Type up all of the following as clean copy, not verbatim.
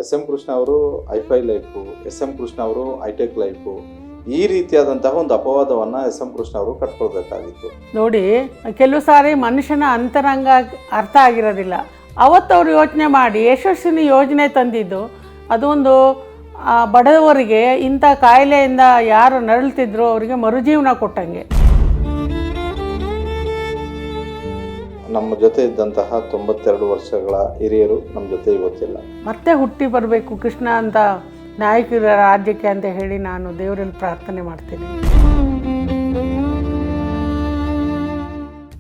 S M Krishna ಅವರು hifi life, S M Krishna ಅವರು hitech life, ಈ ರೀತಿಯಾದಂತಹ ಒಂದು ಅಪವಾದವನ್ನು ಎಸ್ ಎಂ ಕೃಷ್ಣ ಅವರು ಕಟ್ಕೊಳ್ಬೇಕಾಗಿತ್ತು. ನೋಡಿ, ಕೆಲವು ಸಾರಿ ಮನುಷ್ಯನ ಅಂತರಂಗ ಅರ್ಥ ಆಗಿರೋದಿಲ್ಲ. ಅವತ್ತವ್ರು ಯೋಚನೆ ಮಾಡಿ ಯಶಸ್ವಿನಿ ಯೋಜನೆ ತಂದಿದ್ದು ಅದೊಂದು ಬಡವರಿಗೆ, ಇಂಥ ಕಾಯಿಲೆಯಿಂದ ಯಾರು ನರಳುತ್ತಿದ್ರು ಅವರಿಗೆ ಮರುಜೀವನ ಕೊಟ್ಟಂಗೆ. ನಮ್ಮ ಜೊತೆ ಇದ್ದಂತಹ 92 ವರ್ಷಗಳ ಹಿರಿಯರು ನಮ್ಮ ಜೊತೆ ಇವತ್ತಿಲ್ಲ. ಮತ್ತೆ ಹುಟ್ಟಿ ಬರಬೇಕು ಕೃಷ್ಣ ಅಂತ ನಾಯಕರ ರಾಜ್ಯಕ್ಕೆ ಅಂತ ಹೇಳಿ ನಾನು ದೇವರಲ್ಲಿ ಪ್ರಾರ್ಥನೆ ಮಾಡ್ತೀನಿ.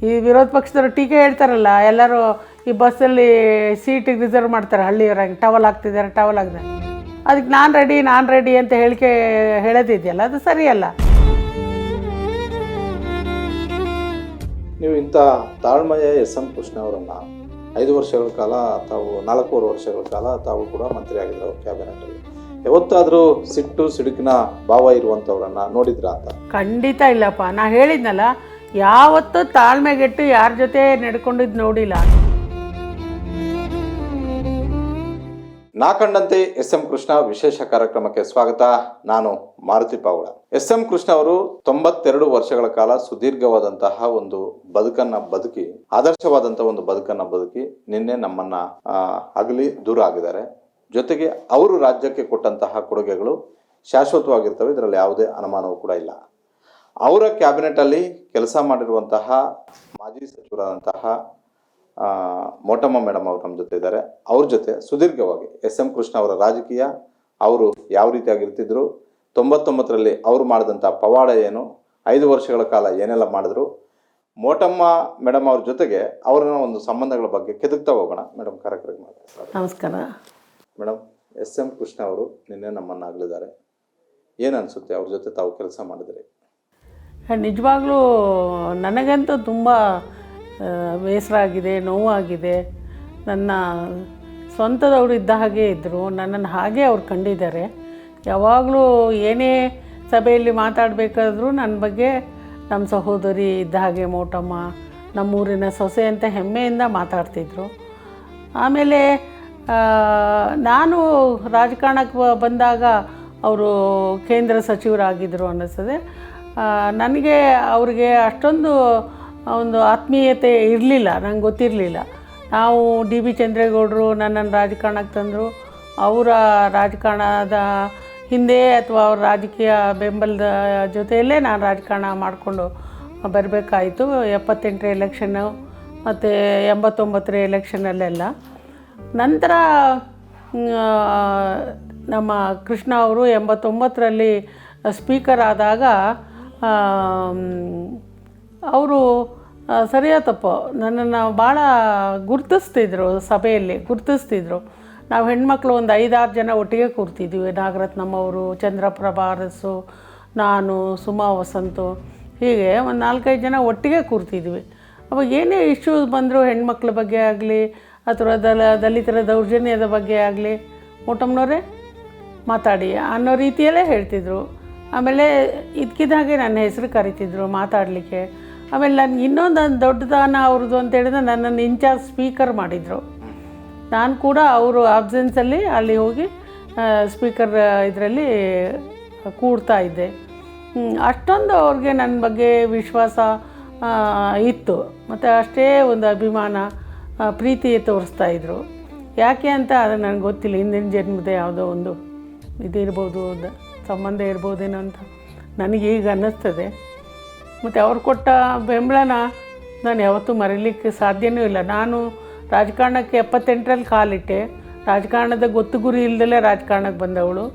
ಈ ವಿರೋಧ ಪಕ್ಷದವರು ಟೀಕೆ ಹೇಳ್ತಾರಲ್ಲ, ಎಲ್ಲರೂ ಈ ಬಸ್ಸಲ್ಲಿ ಸೀಟಿಗೆ ರಿಸರ್ವ್ ಮಾಡ್ತಾರೆ, ಹಳ್ಳಿಯವರಾಗಿ ಟವಲ್ ಹಾಕ್ತಿದ್ದಾರೆ, ಟವಲ್ ಹಾಕ್ತಾರೆ. ಅದಕ್ಕೆ ನಾನು ರೆಡಿ ಅಂತ ಹೇಳೋದಿದೆಯಲ್ಲ, ಅದು ಸರಿಯಲ್ಲ. ನೀವು ಇಂಥ ತಾಳ್ಮೆಯ ಎಸ್ ಎಂ ಕೃಷ್ಣ ಅವರನ್ನು 5 ವರ್ಷಗಳ ಕಾಲ ತಾವು 4.5 ವರ್ಷಗಳ ಕಾಲ ತಾವು ಕೂಡ ಮಂತ್ರಿ ಆಗಿದ್ರು ಕ್ಯಾಬಿನೆಟಲ್ಲಿ. ಯಾವತ್ತಾದರೂ ಸಿಡುಕಿನ ಭಾವ ಇರುವಂಥವ್ರನ್ನ ನೋಡಿದ್ರಾ ಅಂತ? ಖಂಡಿತ ಇಲ್ಲಪ್ಪ. ನಾ ಹೇಳಿದ್ನಲ್ಲ, ಯಾವತ್ತೂ ತಾಳ್ಮೆಗೆಟ್ಟು ಯಾರ ಜೊತೆ ನಡ್ಕೊಂಡಿದ್ದು ನೋಡಿಲ್ಲ. ನಾ ಕಂಡಂತೆ ಎಸ್ ಎಂ ಕೃಷ್ಣ ವಿಶೇಷ ಕಾರ್ಯಕ್ರಮಕ್ಕೆ ಸ್ವಾಗತ. ನಾನು ಮಾರುತಿ ಪಾವಳ. ಎಸ್ ಎಂ ಕೃಷ್ಣ ಅವರು 92 ವರ್ಷಗಳ ಕಾಲ ಸುದೀರ್ಘವಾದಂತಹ ಒಂದು ಬದುಕನ್ನ ಬದುಕಿ, ಆದರ್ಶವಾದಂತಹ ಒಂದು ಬದುಕನ್ನ ಬದುಕಿ ನಿನ್ನೆ ನಮ್ಮನ್ನ ಅಗಲಿ ದೂರ ಆಗಿದ್ದಾರೆ. ಜೊತೆಗೆ ಅವರು ರಾಜ್ಯಕ್ಕೆ ಕೊಟ್ಟಂತಹ ಕೊಡುಗೆಗಳು ಶಾಶ್ವತವಾಗಿರ್ತವೆ, ಇದರಲ್ಲಿ ಯಾವುದೇ ಅನುಮಾನವೂ ಕೂಡ ಇಲ್ಲ. ಅವರ ಕ್ಯಾಬಿನೆಟಲ್ಲಿ ಕೆಲಸ ಮಾಡಿರುವಂತಹ ಮಾಜಿ ಸಚಿವರಾದಂತಹ ಮೋಟಮ್ಮ ಮೇಡಮ್ ಅವರು ನಮ್ಮ ಜೊತೆ ಇದ್ದಾರೆ. ಅವ್ರ ಜೊತೆ ಸುದೀರ್ಘವಾಗಿ ಎಸ್ ಎಂ ಕೃಷ್ಣ ಅವರ ರಾಜಕೀಯ, ಅವರು ಯಾವ ರೀತಿಯಾಗಿರ್ತಿದ್ರು, 99ರಲ್ಲಿ ಅವರು ಮಾಡಿದಂಥ ಪವಾಡ ಏನು, 5 ವರ್ಷಗಳ ಕಾಲ ಏನೆಲ್ಲ ಮಾಡಿದ್ರು, ಮೋಟಮ್ಮ ಮೇಡಮ್ ಅವ್ರ ಜೊತೆಗೆ ಅವರ ಒಂದು ಸಂಬಂಧಗಳ ಬಗ್ಗೆ ಕೆದಕ್ತಾ ಹೋಗೋಣ. ಮೇಡಮ್, ಕಾರ್ಯಕ್ರಮ ನಮಸ್ಕಾರ. ಮೇಡಮ್, ಎಸ್ ಎಂ ಕೃಷ್ಣ ಅವರು ನಿನ್ನೆ ನಮ್ಮನ್ನು ಅಗಲಿದ್ದಾರೆ. ಏನು ಅನಿಸುತ್ತೆ ಅವ್ರ ಜೊತೆ ತಾವು ಕೆಲಸ ಮಾಡಿದ್ರಿ? ನಿಜವಾಗ್ಲೂ ನನಗಂತೂ ತುಂಬ ಬೇಸರ ಆಗಿದೆ, ನೋವಾಗಿದೆ. ನನ್ನ ಸ್ವಂತದವರು ಇದ್ದ ಹಾಗೆ ಇದ್ದರು, ನನ್ನನ್ನು ಹಾಗೆ ಅವ್ರು ಕಂಡಿದ್ದಾರೆ. ಯಾವಾಗಲೂ ಏನೇ ಸಭೆಯಲ್ಲಿ ಮಾತಾಡಬೇಕಾದ್ರೂ ನನ್ನ ಬಗ್ಗೆ ನಮ್ಮ ಸಹೋದರಿ ಇದ್ದ ಹಾಗೆ ಮೋಟಮ್ಮ, ನಮ್ಮೂರಿನ ಸೊಸೆ ಅಂತ ಹೆಮ್ಮೆಯಿಂದ ಮಾತಾಡ್ತಿದ್ರು. ಆಮೇಲೆ ನಾನು ರಾಜಕಾರಣಕ್ಕೆ ಬಂದಾಗ ಅವರು ಕೇಂದ್ರ ಸಚಿವರಾಗಿದ್ದರು ಅನ್ನಿಸ್ತದೆ. ನನಗೆ ಅವ್ರಿಗೆ ಅಷ್ಟೊಂದು ಒಂದು ಆತ್ಮೀಯತೆ ಇರಲಿಲ್ಲ, ನಂಗೆ ಗೊತ್ತಿರಲಿಲ್ಲ. ನಾವು ಡಿ ಬಿ ಚಂದ್ರೇಗೌಡರು ನನ್ನನ್ನು ರಾಜಕಾರಣಕ್ಕೆ ತಂದರು. ಅವರ ರಾಜಕಾರಣದ ಹಿಂದೆ ಅಥವಾ ಅವ್ರ ರಾಜಕೀಯ ಬೆಂಬಲದ ಜೊತೆಯಲ್ಲೇ ನಾನು ರಾಜಕಾರಣ ಮಾಡಿಕೊಂಡು ಬರಬೇಕಾಯಿತು. 78 ಎಲೆಕ್ಷನ್ನು ಮತ್ತು 89 ಎಲೆಕ್ಷನಲ್ಲೆಲ್ಲ. ನಂತರ ನಮ್ಮ ಕೃಷ್ಣ ಅವರು 89ರಲ್ಲಿ ಸ್ಪೀಕರ್ ಆದಾಗ ಅವರು ಸರಿಯೋ ತಪ್ಪೋ ನನ್ನನ್ನು ಭಾಳ ಗುರ್ತಿಸ್ತಿದ್ರು. ನಾವು ಹೆಣ್ಮಕ್ಳು ಒಂದು 5-6 ಜನ ಒಟ್ಟಿಗೆ ಕೂರ್ತಿದ್ವಿ. ನಾಗರತ್ನಮ್ಮವರು, ಚಂದ್ರಪ್ರಭಾ ಅರಸು, ನಾನು, ಸುಮಾ ವಸಂತು, ಹೀಗೆ ಒಂದು 4-5 ಜನ ಒಟ್ಟಿಗೆ ಕೂರ್ತಿದ್ವಿ. ಅವಾಗ ಏನೇ ಇಶ್ಯೂಸ್ ಬಂದರೂ ಹೆಣ್ಮಕ್ಳ ಬಗ್ಗೆ ಆಗಲಿ ಅಥವಾ ದಲಿತರ ದೌರ್ಜನ್ಯದ ಬಗ್ಗೆ ಆಗಲಿ ಮೋಟಮ್ಮನವರೇ ಮಾತಾಡಿ ಅನ್ನೋ ರೀತಿಯಲ್ಲೇ ಹೇಳ್ತಿದ್ರು. ಆಮೇಲೆ ಇದಕ್ಕಿದ್ದಾಗೆ ನನ್ನ ಹೆಸರು ಕರಿತಿದ್ರು ಮಾತಾಡಲಿಕ್ಕೆ. ಆಮೇಲೆ ನನಗೆ ಇನ್ನೊಂದು ದೊಡ್ಡದಾನ ಅವ್ರದ್ದು ಅಂತ ಹೇಳಿದ್ರೆ ನನ್ನನ್ನು ಇನ್ಚಾರ್ಜ್ ಸ್ಪೀಕರ್ ಮಾಡಿದರು. ನಾನು ಕೂಡ ಅವರು ಆಬ್ಸೆನ್ಸಲ್ಲಿ ಅಲ್ಲಿ ಹೋಗಿ ಸ್ಪೀಕರ್ ಇದರಲ್ಲಿ ಕೂಡ್ತಾ ಇದ್ದೆ. ಅಷ್ಟೊಂದು ಅವ್ರಿಗೆ ನನ್ನ ಬಗ್ಗೆ ವಿಶ್ವಾಸ ಇತ್ತು ಮತ್ತು ಅಷ್ಟೇ ಒಂದು ಅಭಿಮಾನ, ಪ್ರೀತಿ ತೋರಿಸ್ತಾಯಿದ್ರು. ಯಾಕೆ ಅಂತ ಅದು ನನಗೆ ಗೊತ್ತಿಲ್ಲ. ಹಿಂದಿನ ಜನ್ಮದ ಯಾವುದೋ ಒಂದು ಇದಿರ್ಬೋದು, ಸಂಬಂಧ ಇರ್ಬೋದೇನೋ ಅಂತ ನನಗೀಗ ಅನ್ನಿಸ್ತದೆ. ಮತ್ತು ಅವ್ರು ಕೊಟ್ಟ ಬೆಂಬಲನ ನಾನು ಯಾವತ್ತೂ ಮರೀಲಿಕ್ಕೆ ಸಾಧ್ಯವೂ ಇಲ್ಲ. ನಾನು ರಾಜಕಾರಣಕ್ಕೆ 78ರಲ್ಲಿ ಕಾಲಿಟ್ಟೆ. ರಾಜಕಾರಣದ ಗೊತ್ತು ಗುರಿ ಇಲ್ಲದಲೇ ರಾಜಕಾರಣಕ್ಕೆ ಬಂದವಳು.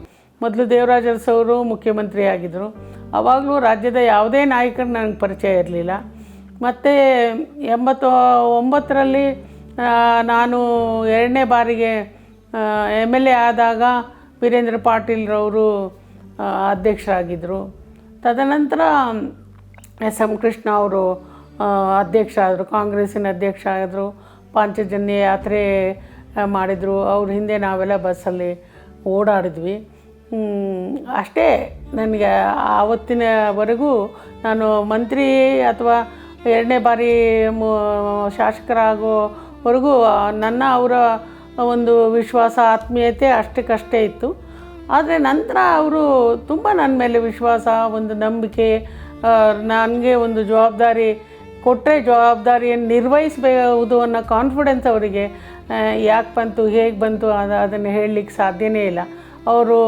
ಮೊದಲು ದೇವರಾಜ ಅರಸು ಅವರು ಮುಖ್ಯಮಂತ್ರಿ ಆಗಿದ್ದರು. ಆವಾಗಲೂ ರಾಜ್ಯದ ಯಾವುದೇ ನಾಯಕರು ನನಗೆ ಪರಿಚಯ ಇರಲಿಲ್ಲ. ಮತ್ತು 89ರಲ್ಲಿ ನಾನು 2ನೇ ಬಾರಿಗೆ MLA ಆದಾಗ ವೀರೇಂದ್ರ ಪಾಟೀಲ್ರವರು ಅಧ್ಯಕ್ಷರಾಗಿದ್ದರು. ತದನಂತರ ಎಸ್ ಎಂ ಕೃಷ್ಣ ಅವರು ಅಧ್ಯಕ್ಷ ಆದರು, ಕಾಂಗ್ರೆಸ್ಸಿನ ಅಧ್ಯಕ್ಷ ಆದರು. ಪಾಂಚಜನ್ಯ ಯಾತ್ರೆ ಮಾಡಿದರು. ಅವ್ರ ಹಿಂದೆ ನಾವೆಲ್ಲ ಬಸ್ಸಲ್ಲಿ ಓಡಾಡಿದ್ವಿ. ಅಷ್ಟೇ. ನನಗೆ ಆವತ್ತಿನವರೆಗೂ ನಾನು ಮಂತ್ರಿ ಅಥವಾ 2ನೇ ಬಾರಿ ಶಾಸಕರಾಗೋವರೆಗೂ ಅವರ ಒಂದು ವಿಶ್ವಾಸ ಆತ್ಮೀಯತೆ ಅಷ್ಟಕ್ಕಷ್ಟೇ ಇತ್ತು. ಆದರೆ ನಂತರ ಅವರು ತುಂಬ ನನ್ನ ಮೇಲೆ ವಿಶ್ವಾಸ, ಒಂದು ನಂಬಿಕೆ, ನನಗೆ ಒಂದು ಜವಾಬ್ದಾರಿ ಕೊಟ್ಟರೆ ಜವಾಬ್ದಾರಿಯನ್ನು ನಿರ್ವಹಿಸಬಹುದು ಅನ್ನೋ ಕಾನ್ಫಿಡೆನ್ಸ್ ಅವರಿಗೆ ಯಾಕೆ ಬಂತು, ಹೇಗೆ ಬಂತು ಅದನ್ನು ಹೇಳಲಿಕ್ಕೆ ಸಾಧ್ಯನೇ ಇಲ್ಲ. ಅವರು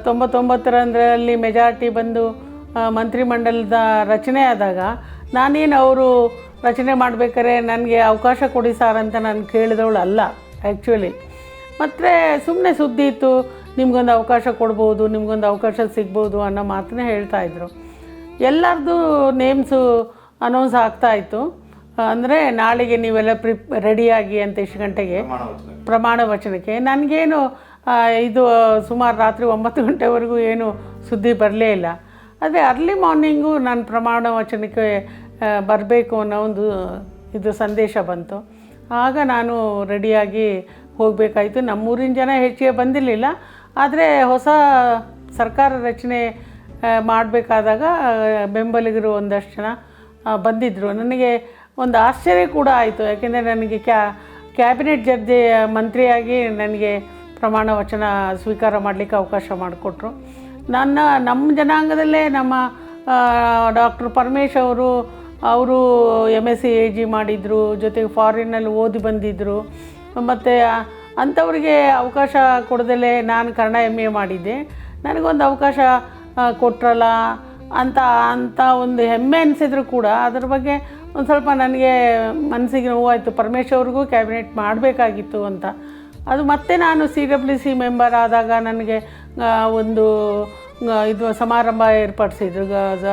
99ರಲ್ಲಿ ಮೆಜಾರಿಟಿ ಬಂದು ಮಂತ್ರಿಮಂಡಲದ ರಚನೆ ಆದಾಗ ನಾನೇನು ಅವರು ರಚನೆ ಮಾಡಬೇಕಾದ್ರೆ ನನಗೆ ಅವಕಾಶ ಕೊಡಿ ಸಾರ್ ಅಂತ ನಾನು ಕೇಳಿದವಳು ಅಲ್ಲ ಆ್ಯಕ್ಚುಲಿ. ಮತ್ತು ಸುಮ್ಮನೆ ಸುದ್ದಿ ಇತ್ತು, ನಿಮ್ಗೊಂದು ಅವಕಾಶ ಕೊಡ್ಬೋದು, ನಿಮ್ಗೊಂದು ಅವಕಾಶ ಸಿಗ್ಬೋದು ಅನ್ನೋ ಮಾತನ್ನೇ ಹೇಳ್ತಾಯಿದ್ರು. ಎಲ್ಲರದ್ದು ನೇಮ್ಸು ಅನೌನ್ಸ್ ಆಗ್ತಾಯಿತ್ತು. ಅಂದರೆ ನಾಳೆಗೆ ನೀವೆಲ್ಲ ರೆಡಿಯಾಗಿ ಅಂತ ಇಷ್ಟು ಗಂಟೆಗೆ ಪ್ರಮಾಣ ವಚನಕ್ಕೆ. ನನಗೇನು ಇದು ಸುಮಾರು ರಾತ್ರಿ 9 ಗಂಟೆವರೆಗೂ ಏನು ಸುದ್ದಿ ಬರಲೇ ಇಲ್ಲ. ಆದರೆ ಅರ್ಲಿ ಮಾರ್ನಿಂಗು ನಾನು ಪ್ರಮಾಣ ವಚನಕ್ಕೆ ಬರಬೇಕು ಅನ್ನೋ ಒಂದು ಇದು ಸಂದೇಶ ಬಂತು. ಆಗ ನಾನು ರೆಡಿಯಾಗಿ ಹೋಗಬೇಕಾಯಿತು. ನಮ್ಮೂರಿನ ಜನ ಹೆಚ್ಚಿಗೆ ಬಂದಿರಲಿಲ್ಲ, ಆದರೆ ಹೊಸ ಸರ್ಕಾರ ರಚನೆ ಮಾಡಬೇಕಾದಾಗ ಬೆಂಬಲಿಗರು ಒಂದಷ್ಟು ಜನ ಬಂದಿದ್ದರು. ನನಗೆ ಒಂದು ಆಶ್ಚರ್ಯ ಕೂಡ ಆಯಿತು, ಯಾಕೆಂದರೆ ನನಗೆ ಕ್ಯಾಬಿನೆಟ್ ಮಂತ್ರಿಯಾಗಿ ನನಗೆ ಪ್ರಮಾಣ ವಚನ ಸ್ವೀಕಾರ ಮಾಡಲಿಕ್ಕೆ ಅವಕಾಶ ಮಾಡಿಕೊಟ್ರು. ನಮ್ಮ ಜನಾಂಗದಲ್ಲೇ ನಮ್ಮ ಡಾಕ್ಟರ್ ಪರಮೇಶ್ ಅವರು MSc AG ಮಾಡಿದರು, ಜೊತೆಗೆ ಫಾರಿನ್ನಲ್ಲಿ ಓದಿ ಬಂದಿದ್ದರು. ಮತ್ತು ಅಂಥವ್ರಿಗೆ ಅವಕಾಶ ಕೊಡದಲ್ಲೇ ನಾನು ಕನ್ನಡ MA ಮಾಡಿದ್ದೆ. ನನಗೊಂದು ಅವಕಾಶ ಕೊಟ್ರಲ್ಲ ಅಂತ ಒಂದು ಹೆಮ್ಮೆ ಅನಿಸಿದ್ರು ಕೂಡ ಅದ್ರ ಬಗ್ಗೆ ಒಂದು ಸ್ವಲ್ಪ ನನಗೆ ಮನಸ್ಸಿಗೆ ನೋವಾಯಿತು. ಪರಮೇಶ್ ಅವ್ರಿಗೂ ಕ್ಯಾಬಿನೆಟ್ ಮಾಡಬೇಕಾಗಿತ್ತು ಅಂತ. ಅದು ಮತ್ತೆ ನಾನು CWC ಮೆಂಬರ್ ಆದಾಗ ನನಗೆ ಒಂದು ಇದು ಸಮಾರಂಭ ಏರ್ಪಡಿಸಿದ್ರು,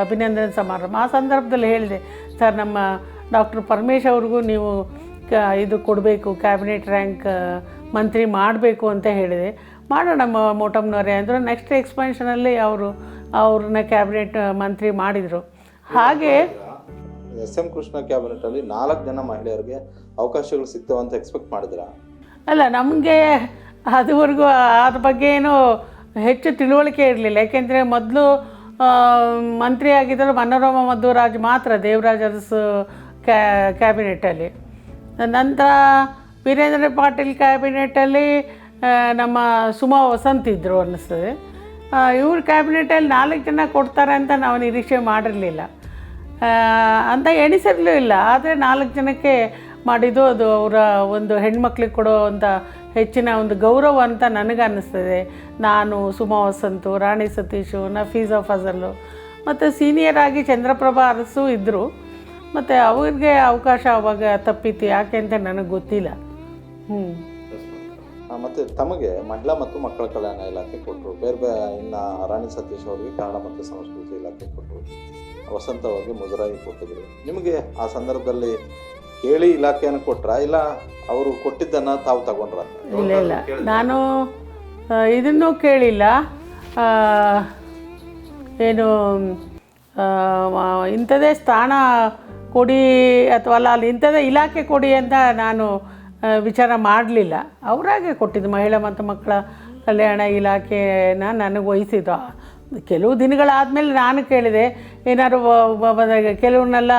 ಅಭಿನಂದನೆ ಸಮಾರಂಭ. ಆ ಸಂದರ್ಭದಲ್ಲಿ ಹೇಳಿದೆ, ಸರ್ ನಮ್ಮ ಡಾಕ್ಟರ್ ಪರಮೇಶ್ ಅವ್ರಿಗೂ ನೀವು ಇದು ಕೊಡಬೇಕು, ಕ್ಯಾಬಿನೆಟ್ ರ್ಯಾಂಕ್ ಮಂತ್ರಿ ಮಾಡಬೇಕು ಅಂತ ಹೇಳಿದೆ. ಮಾಡೋಣ ಮೋಟಮ್ನವರೇ ಅಂದರು. ನೆಕ್ಸ್ಟ್ ಎಕ್ಸ್ಪಾನ್ಷನಲ್ಲಿ ಅವ್ರನ್ನ ಕ್ಯಾಬಿನೆಟ್ ಮಂತ್ರಿ ಮಾಡಿದರು. ಹಾಗೆ SM ಕೃಷ್ಣ ಕ್ಯಾಬಿನೆಟಲ್ಲಿ 4 ಜನ ಮಹಿಳೆಯರಿಗೆ ಅವಕಾಶಗಳು ಸಿಗ್ತವೆ ಅಂತ ಎಕ್ಸ್ಪೆಕ್ಟ್ ಮಾಡಿದ್ರಾ? ಅಲ್ಲ, ನಮಗೆ ಅದುವರೆಗೂ ಅದ್ರ ಬಗ್ಗೆ ಏನೂ ಹೆಚ್ಚು ತಿಳುವಳಿಕೆ ಇರಲಿಲ್ಲ. ಯಾಕೆಂದರೆ ಮೊದಲು ಮಂತ್ರಿ ಆಗಿದ್ದರು ಮನೋರಮ ಮಧ್ವರಾಜ್ ಮಾತ್ರ ದೇವರಾಜ್ ಅರಸು ಕ್ಯಾಬಿನೆಟಲ್ಲಿ. ನಂತರ ವೀರೇಂದ್ರ ಪಾಟೀಲ್ ಕ್ಯಾಬಿನೆಟಲ್ಲಿ ನಮ್ಮ ಸುಮಾ ವಸಂತ್ ಇದ್ದರು ಅನ್ನಿಸ್ತದೆ. ಇವ್ರ ಕ್ಯಾಬಿನೆಟಲ್ಲಿ 4 ಜನ ಕೊಡ್ತಾರೆ ಅಂತ ನಾವು ನಿರೀಕ್ಷೆ ಮಾಡಿರಲಿಲ್ಲ, ಅಂತ ಎಣಿಸಿರಲೂ ಇಲ್ಲ. ಆದರೆ 4 ಜನಕ್ಕೆ ಮಾಡಿದ್ದು ಅದು ಅವರ ಒಂದು ಹೆಣ್ಮಕ್ಳಿಗೆ ಕೊಡೋವಂಥ ಹೆಚ್ಚಿನ ಒಂದು ಗೌರವ ಅಂತ ನನಗೆ ಅನ್ನಿಸ್ತದೆ. ನಾನು, ಸುಮಾ ವಸಂತು, ರಾಣಿ ಸತೀಶು, ನಫೀಸಾ ಫಜಲು ಮತ್ತು ಸೀನಿಯರ್ ಆಗಿ ಚಂದ್ರಪ್ರಭಾ ಅರಸು ಇದ್ದರು. ಮತ್ತು ಅವ್ರಿಗೆ ಅವಕಾಶ ಅವಾಗ ತಪ್ಪಿತ್ತು, ಯಾಕೆ ಅಂತ ನನಗೆ ಗೊತ್ತಿಲ್ಲ. ಮತ್ತು ತಮಗೆ ಮಹಿಳಾ ಮತ್ತು ಮಕ್ಕಳ ಕಲ್ಯಾಣ ಇಲಾಖೆ ಕೊಟ್ಟರು. ಬೇರೆ ಇನ್ನು ರಾಣಿ ಸತೀಶ್ ಅವರಿಗೆ ಕನ್ನಡ ಮತ್ತು ಸಂಸ್ಕೃತಿ ಇಲಾಖೆ ಕೊಟ್ಟರು. ವಸಂತ ಅವರಿಗೆ ಮುಜರಾಯಿ ಕೊಟ್ಟಿದ್ರು. ನಿಮಗೆ ಆ ಸಂದರ್ಭದಲ್ಲಿ ಕೇಳಿ ಇಲಾಖೆಯನ್ನು ಕೊಟ್ರಾ, ಇಲ್ಲ ಅವರು ಕೊಟ್ಟಿದ್ದನ್ನು ತಾವು ತಗೊಂಡ್ರ? ಇಲ್ಲ, ನಾನು ಇದನ್ನೂ ಕೇಳಿಲ್ಲ. ಏನು ಇಂಥದೇ ಸ್ಥಾನ ಕೊಡಿ ಅಥವಾ ಅಲ್ಲಿ ಇಂಥದೇ ಇಲಾಖೆ ಕೊಡಿ ಅಂತ ನಾನು ವಿಚಾರ ಮಾಡಲಿಲ್ಲ. ಅವರಾಗೆ ಕೊಟ್ಟಿದ್ದು ಮಹಿಳಾ ಮತ್ತು ಮಕ್ಕಳ ಕಲ್ಯಾಣ ಇಲಾಖೆನ ನನಗೆ ವಹಿಸಿದ್ದು. ಕೆಲವು ದಿನಗಳಾದಮೇಲೆ ನಾನು ಕೇಳಿದೆ, ಏನಾದ್ರು ಕೆಲವನ್ನೆಲ್ಲ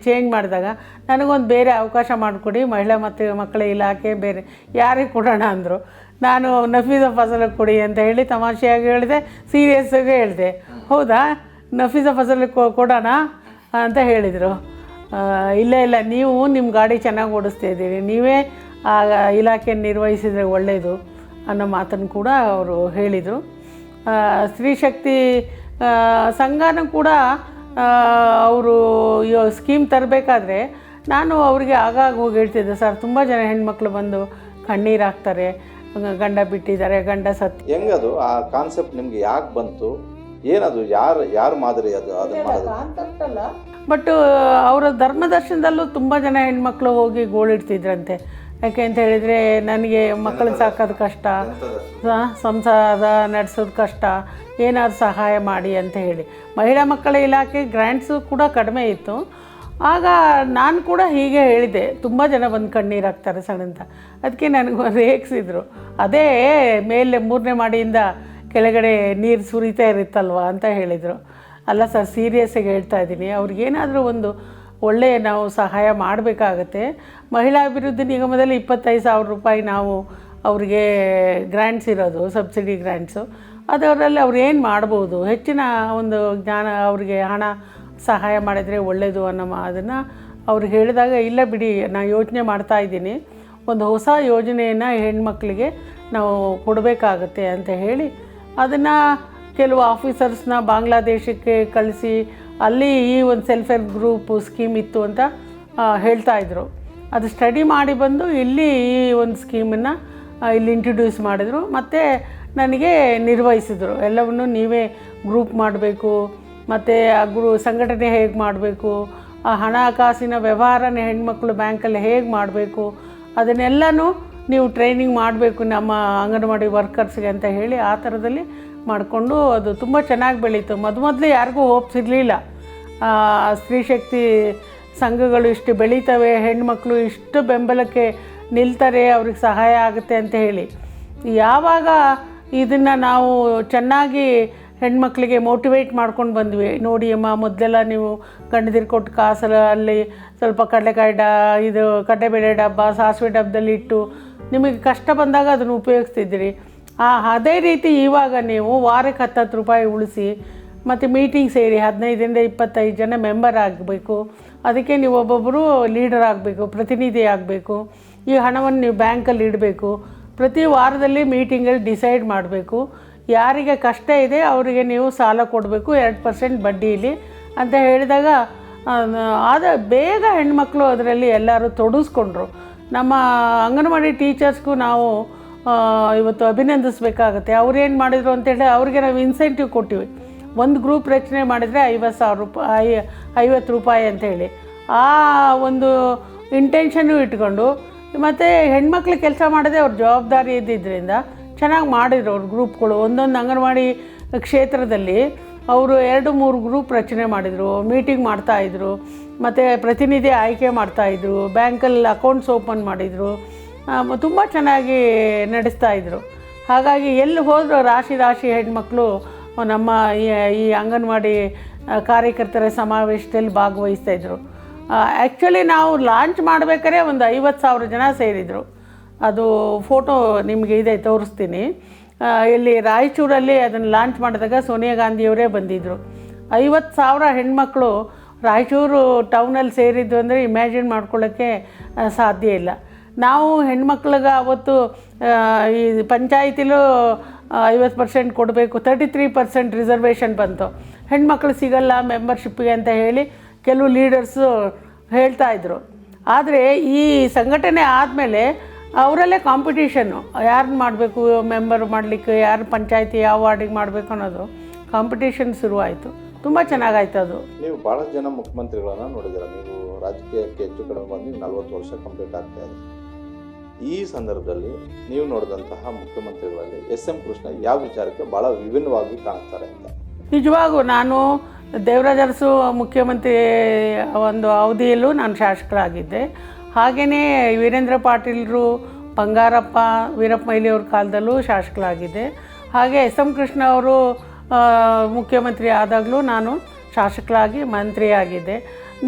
ಚೇಂಜ್ ಮಾಡಿದಾಗ ನನಗೊಂದು ಬೇರೆ ಅವಕಾಶ ಮಾಡಿಕೊಡಿ, ಮಹಿಳಾ ಮತ್ತು ಮಕ್ಕಳ ಇಲಾಖೆ ಬೇರೆ ಯಾರಿಗೆ ಕೊಡೋಣ ಅಂದರು. ನಾನು ನಫೀಸಾ ಫಜಲಿಗೆ ಕೊಡಿ ಅಂತ ಹೇಳಿ ತಮಾಷೆಯಾಗಿ ಹೇಳಿದೆ, ಸೀರಿಯಸ್ಸಾಗಿ ಹೇಳಿದೆ. ಹೌದಾ, ನಫೀಸಾ ಫಜಲಿಗೆ ಕೊಡೋಣ ಅಂತ ಹೇಳಿದರು. ಇಲ್ಲ, ನೀವು ನಿಮ್ಮ ಗಾಡಿ ಚೆನ್ನಾಗಿ ಓಡಿಸ್ತಾ ಇದ್ದೀರಿ, ನೀವೇ ಆ ಇಲಾಖೆಯನ್ನು ನಿರ್ವಹಿಸಿದರೆ ಒಳ್ಳೆಯದು ಅನ್ನೋ ಮಾತನ್ನು ಕೂಡ ಅವರು ಹೇಳಿದರು. ಸ್ತ್ರೀಶಕ್ತಿ ಸಂಘನೂ ಕೂಡ ಅವರು ಸ್ಕೀಮ್ ತರಬೇಕಾದ್ರೆ ನಾನು ಅವರಿಗೆ ಆಗಾಗ ಹೋಗಿ ಹೇಳ್ತಿದ್ದೆ, ಸರ್ ತುಂಬ ಜನ ಹೆಣ್ಮಕ್ಳು ಬಂದು ಕಣ್ಣೀರು ಹಾಕ್ತಾರೆ, ಗಂಡ ಬಿಟ್ಟಿದ್ದಾರೆ, ಗಂಡ ಸತ್ತು. ಹೆಂಗದು ಆ ಕಾನ್ಸೆಪ್ಟ್ ನಿಮ್ಗೆ ಯಾಕೆ ಬಂತು? ಏನದು, ಯಾರು ಮಾದರಿ ಅದು ಅದನ್ನು? ಬಟ್ ಅವರ ಧರ್ಮದರ್ಶನದಲ್ಲೂ ತುಂಬ ಜನ ಹೆಣ್ಮಕ್ಳು ಹೋಗಿ ಗೋಳಿಡ್ತಿದ್ರಂತೆ. ಯಾಕೆ ಅಂತ ಹೇಳಿದರೆ, ನನಗೆ ಮಕ್ಕಳನ್ನ ಸಾಕೋದು ಕಷ್ಟ, ಸಂಸಾರ ನಡೆಸೋದು ಕಷ್ಟ, ಏನಾದ್ರು ಸಹಾಯ ಮಾಡಿ ಅಂತ ಹೇಳಿ. ಮಹಿಳಾ ಮಕ್ಕಳ ಇಲಾಖೆ ಗ್ರ್ಯಾಂಟ್ಸು ಕೂಡ ಕಡಿಮೆ ಇತ್ತು. ಆಗ ನಾನು ಕೂಡ ಹೀಗೆ ಹೇಳಿದೆ, ತುಂಬ ಜನ ಬಂದು ಕಣ್ಣೀರು ಹಾಕ್ತಾರೆ ಸರ್ ಅಂತ. ಅದಕ್ಕೆ ನನಗೆ ರೇಗಿಸಿದ್ರು. ಅದೇ ಮೇಲೆ 3ನೇ ಮಾಡಿಯಿಂದ ಕೆಳಗಡೆ ನೀರು ಸುರಿತಾ ಇರುತ್ತಲ್ವ ಅಂತ ಹೇಳಿದರು. ಅಲ್ಲ ಸರ್, ಸೀರಿಯಸ್ಸಾಗಿ ಹೇಳ್ತಾ ಇದ್ದೀನಿ, ಅವ್ರಿಗೇನಾದರೂ ಒಂದು ಒಳ್ಳೆಯ ನಾವು ಸಹಾಯ ಮಾಡಬೇಕಾಗತ್ತೆ. ಮಹಿಳಾ ಅಭಿವೃದ್ಧಿ ನಿಗಮದಲ್ಲಿ 25,000 ರೂಪಾಯಿ ನಾವು ಅವರಿಗೆ ಗ್ರ್ಯಾಂಟ್ಸ್ ಇರೋದು, ಸಬ್ಸಿಡಿ ಗ್ರ್ಯಾಂಟ್ಸು. ಅದರಲ್ಲಿ ಅವ್ರು ಏನು ಮಾಡ್ಬೋದು, ಹೆಚ್ಚಿನ ಒಂದು ಜ್ಞಾನ ಅವ್ರಿಗೆ ಹಣ ಸಹಾಯ ಮಾಡಿದರೆ ಒಳ್ಳೆಯದು ಅನ್ನೋ ಅದನ್ನು ಅವ್ರಿಗೆ ಹೇಳಿದಾಗ, ಇಲ್ಲ ಬಿಡಿ ನಾನು ಯೋಚನೆ ಮಾಡ್ತಾಯಿದ್ದೀನಿ, ಒಂದು ಹೊಸ ಯೋಜನೆಯನ್ನು ಹೆಣ್ಮಕ್ಳಿಗೆ ನಾವು ಕೊಡಬೇಕಾಗತ್ತೆ ಅಂತ ಹೇಳಿ ಅದನ್ನು ಕೆಲವು ಆಫೀಸರ್ಸ್ನ ಬಾಂಗ್ಲಾದೇಶಕ್ಕೆ ಕಳಿಸಿ ಅಲ್ಲಿ ಈ ಒಂದು ಸೆಲ್ಫ್ ಹೆಲ್ಪ್ ಗ್ರೂಪ್ ಸ್ಕೀಮ್ ಇತ್ತು ಅಂತ ಹೇಳ್ತಾಯಿದ್ರು. ಅದು ಸ್ಟಡಿ ಮಾಡಿ ಬಂದು ಇಲ್ಲಿ ಈ ಒಂದು ಸ್ಕೀಮನ್ನು ಇಲ್ಲಿ ಇಂಟ್ರೊಡ್ಯೂಸ್ ಮಾಡಿದ್ರು ಮತ್ತು ನನಗೆ ನಿರ್ವಹಿಸಿದರು. ಎಲ್ಲವನ್ನೂ ನೀವೇ ಗ್ರೂಪ್ ಮಾಡಬೇಕು, ಮತ್ತು ಆ ಸಂಘಟನೆ ಹೇಗೆ ಮಾಡಬೇಕು, ಆ ಹಣಕಾಸಿನ ವ್ಯವಹಾರನ ಹೆಣ್ಮಕ್ಳು ಬ್ಯಾಂಕಲ್ಲಿ ಹೇಗೆ ಮಾಡಬೇಕು, ಅದನ್ನೆಲ್ಲನೂ ನೀವು ಟ್ರೈನಿಂಗ್ ಮಾಡಬೇಕು ನಮ್ಮ ಅಂಗನವಾಡಿ ವರ್ಕರ್ಸ್ಗೆ ಅಂತ ಹೇಳಿ ಆ ಥರದಲ್ಲಿ ಮಾಡಿಕೊಂಡು ಅದು ತುಂಬ ಚೆನ್ನಾಗಿ ಬೆಳೀತು. ಮೊದಲು ಯಾರಿಗೂ ಹೋಪ್ಸ್ ಇರಲಿಲ್ಲ, ಸ್ತ್ರೀ ಶಕ್ತಿ ಸಂಘಗಳು ಇಷ್ಟು ಬೆಳೀತವೆ, ಹೆಣ್ಮಕ್ಳು ಇಷ್ಟು ಬೆಂಬಲಕ್ಕೆ ನಿಲ್ತಾರೆ, ಅವ್ರಿಗೆ ಸಹಾಯ ಆಗುತ್ತೆ ಅಂತ ಹೇಳಿ. ಯಾವಾಗ ಇದನ್ನು ನಾವು ಚೆನ್ನಾಗಿ ಹೆಣ್ಮಕ್ಳಿಗೆ ಮೋಟಿವೇಟ್ ಮಾಡ್ಕೊಂಡು ಬಂದ್ವಿ, ನೋಡಿ ಅಮ್ಮ ಮೊದಲೆಲ್ಲ ನೀವು ಗಂಡದಿರು ಕೊಟ್ಟು ಕಾಸಲ್ಲ ಅಲ್ಲಿ ಸ್ವಲ್ಪ ಕಡಲೆಬೇಳೆ ಡಬ್ಬ, ಸಾಸಿವೆ ಡಬ್ಬದಲ್ಲಿ ಇಟ್ಟು ನಿಮಗೆ ಕಷ್ಟ ಬಂದಾಗ ಅದನ್ನು ಉಪಯೋಗಿಸ್ತಿದ್ದೀರಿ. ಅದೇ ರೀತಿ ಇವಾಗ ನೀವು ವಾರಕ್ಕೆ 10 ರೂಪಾಯಿ ಉಳಿಸಿ ಮತ್ತು ಮೀಟಿಂಗ್ ಸೇರಿ 15ರಿಂದ 25 ಜನ ಮೆಂಬರ್ ಆಗಬೇಕು. ಅದಕ್ಕೆ ನೀವು ಒಬ್ಬೊಬ್ಬರು ಲೀಡರ್ ಆಗಬೇಕು, ಪ್ರತಿನಿಧಿ ಆಗಬೇಕು. ಈ ಹಣವನ್ನು ನೀವು ಬ್ಯಾಂಕಲ್ಲಿ ಇಡಬೇಕು. ಪ್ರತಿ ವಾರದಲ್ಲಿ ಮೀಟಿಂಗಲ್ಲಿ ಡಿಸೈಡ್ ಮಾಡಬೇಕು, ಯಾರಿಗೆ ಕಷ್ಟ ಇದೆ ಅವರಿಗೆ ನೀವು ಸಾಲ ಕೊಡಬೇಕು 2% ಬಡ್ಡಿಯಲ್ಲಿ ಅಂತ ಹೇಳಿದಾಗ ಬೇಗ ಹೆಣ್ಮಕ್ಳು ಅದರಲ್ಲಿ ಎಲ್ಲರೂ ತೊಡಗಿಸ್ಕೊಂಡ್ರು. ನಮ್ಮ ಅಂಗನವಾಡಿ ಟೀಚರ್ಸ್ಗೂ ನಾವು ಇವತ್ತು ಅಭಿನಂದಿಸಬೇಕಾಗತ್ತೆ. ಅವ್ರೇನು ಮಾಡಿದರು ಅಂತೇಳಿ ಅವ್ರಿಗೆ ನಾವು ಇನ್ಸೆಂಟಿವ್ ಕೊಟ್ಟಿವಿ. ಒಂದು ಗ್ರೂಪ್ ರಚನೆ ಮಾಡಿದರೆ 50 ರೂಪಾಯಿ ಅಂಥೇಳಿ ಆ ಒಂದು ಇಂಟೆನ್ಷನ್ನು ಇಟ್ಕೊಂಡು, ಮತ್ತು ಹೆಣ್ಮಕ್ಳು ಕೆಲಸ ಮಾಡೋದೇ ಅವ್ರ ಜವಾಬ್ದಾರಿ ಇದ್ದಿದ್ದರಿಂದ ಚೆನ್ನಾಗಿ ಮಾಡಿದ್ರು ಅವ್ರ ಗ್ರೂಪ್ಗಳು. ಒಂದೊಂದು ಅಂಗನವಾಡಿ ಕ್ಷೇತ್ರದಲ್ಲಿ ಅವರು 2-3 ಗ್ರೂಪ್ ರಚನೆ ಮಾಡಿದರು, ಮೀಟಿಂಗ್ ಮಾಡ್ತಾಯಿದ್ರು, ಮತ್ತು ಪ್ರತಿನಿಧಿ ಆಯ್ಕೆ ಮಾಡ್ತಾಯಿದ್ರು, ಬ್ಯಾಂಕಲ್ಲಿ ಅಕೌಂಟ್ಸ್ ಓಪನ್ ಮಾಡಿದರು, ತುಂಬ ಚೆನ್ನಾಗಿ ನಡೆಸ್ತಾಯಿದ್ರು. ಹಾಗಾಗಿ ಎಲ್ಲಿ ಹೋದರೂ ರಾಶಿ ಹೆಣ್ಮಕ್ಳು ನಮ್ಮ ಈ ಅಂಗನವಾಡಿ ಕಾರ್ಯಕರ್ತರ ಸಮಾವೇಶದಲ್ಲಿ ಭಾಗವಹಿಸ್ತಾಯಿದ್ರು. ಆ್ಯಕ್ಚುಲಿ ನಾವು ಲಾಂಚ್ ಮಾಡಬೇಕಾದ್ರೆ ಒಂದು 50,000 ಜನ ಸೇರಿದರು. ಅದು ಫೋಟೋ ನಿಮಗೆ ಇದೆ, ತೋರಿಸ್ತೀನಿ. ಇಲ್ಲಿ ರಾಯಚೂರಲ್ಲಿ ಅದನ್ನು ಲಾಂಚ್ ಮಾಡಿದಾಗ ಸೋನಿಯಾ ಗಾಂಧಿಯವರೇ ಬಂದಿದ್ದರು. 50,000 ಹೆಣ್ಮಕ್ಳು ರಾಯಚೂರು ಟೌನಲ್ಲಿ ಸೇರಿದ್ದು ಅಂದರೆ ಇಮ್ಯಾಜಿನ್ ಮಾಡ್ಕೊಳ್ಳೋಕ್ಕೆ ಸಾಧ್ಯ ಇಲ್ಲ. ನಾವು ಹೆಣ್ಮಕ್ಳಿಗೆ ಅವತ್ತು ಈ ಪಂಚಾಯಿತಿಲೂ 50% ಕೊಡಬೇಕು, 33% ರಿಸರ್ವೇಷನ್ ಬಂತು. ಹೆಣ್ಮಕ್ಳು ಸಿಗಲ್ಲ ಮೆಂಬರ್ಶಿಪ್ಪಿಗೆ ಅಂತ ಹೇಳಿ ಕೆಲವು ಲೀಡರ್ಸು ಹೇಳ್ತಾಯಿದ್ರು. ಆದರೆ ಈ ಸಂಘಟನೆ ಆದಮೇಲೆ ಅವರಲ್ಲೇ ಕಾಂಪಿಟೀಷನ್ನು, ಯಾರನ್ನ ಮಾಡಬೇಕು ಮೆಂಬರ್ ಮಾಡಲಿಕ್ಕೆ, ಯಾರು ಪಂಚಾಯಿತಿ ಯಾವ ವಾರ್ಡಿಗೆ ಮಾಡಬೇಕು ಅನ್ನೋದು ಕಾಂಪಿಟೀಷನ್ ಶುರುವಾಯಿತು. ತುಂಬ ಚೆನ್ನಾಗಾಯ್ತು ಅದು. ನೀವು ಭಾಳಷ್ಟು ಜನ ಮುಖ್ಯಮಂತ್ರಿಗಳನ್ನು ನೋಡಿದ್ದೀರ. ನೀವು ರಾಜಕೀಯಕ್ಕೆ ಹೆಚ್ಚು ಕಡಿಮೆ ಬಂದು 40 ವರ್ಷ ಕಂಪ್ಲೀಟ್ ಆಗ್ತಾ ಇದೆ. ಈ ಸಂದರ್ಭದಲ್ಲಿ ನೀವು ನೋಡಿದಂತಹ ಮುಖ್ಯಮಂತ್ರಿಗಳಲ್ಲಿ SM ಕೃಷ್ಣ ಯಾವ ವಿಚಾರಕ್ಕೆ ಭಾಳ ವಿಭಿನ್ನವಾಗಿ ಕಾಣ್ತಾರೆ ಅಂತ? ನಿಜವಾಗೂ ನಾನು ದೇವರಾಜ ಅರಸು ಮುಖ್ಯಮಂತ್ರಿ ಒಂದು ಅವಧಿಯಲ್ಲೂ ನಾನು ಶಾಸಕರಾಗಿದ್ದೆ. ಹಾಗೆಯೇ ವೀರೇಂದ್ರ ಪಾಟೀಲರು, ಬಂಗಾರಪ್ಪ, ವೀರಪ್ಪ ಮೊಯ್ಲಿಯವ್ರ ಕಾಲದಲ್ಲೂ ಶಾಸಕರಾಗಿದ್ದೆ. ಹಾಗೆ SM ಕೃಷ್ಣ ಅವರು ಮುಖ್ಯಮಂತ್ರಿ ಆದಾಗಲೂ ನಾನು ಶಾಸಕರಾಗಿ ಮಂತ್ರಿಯಾಗಿದ್ದೆ.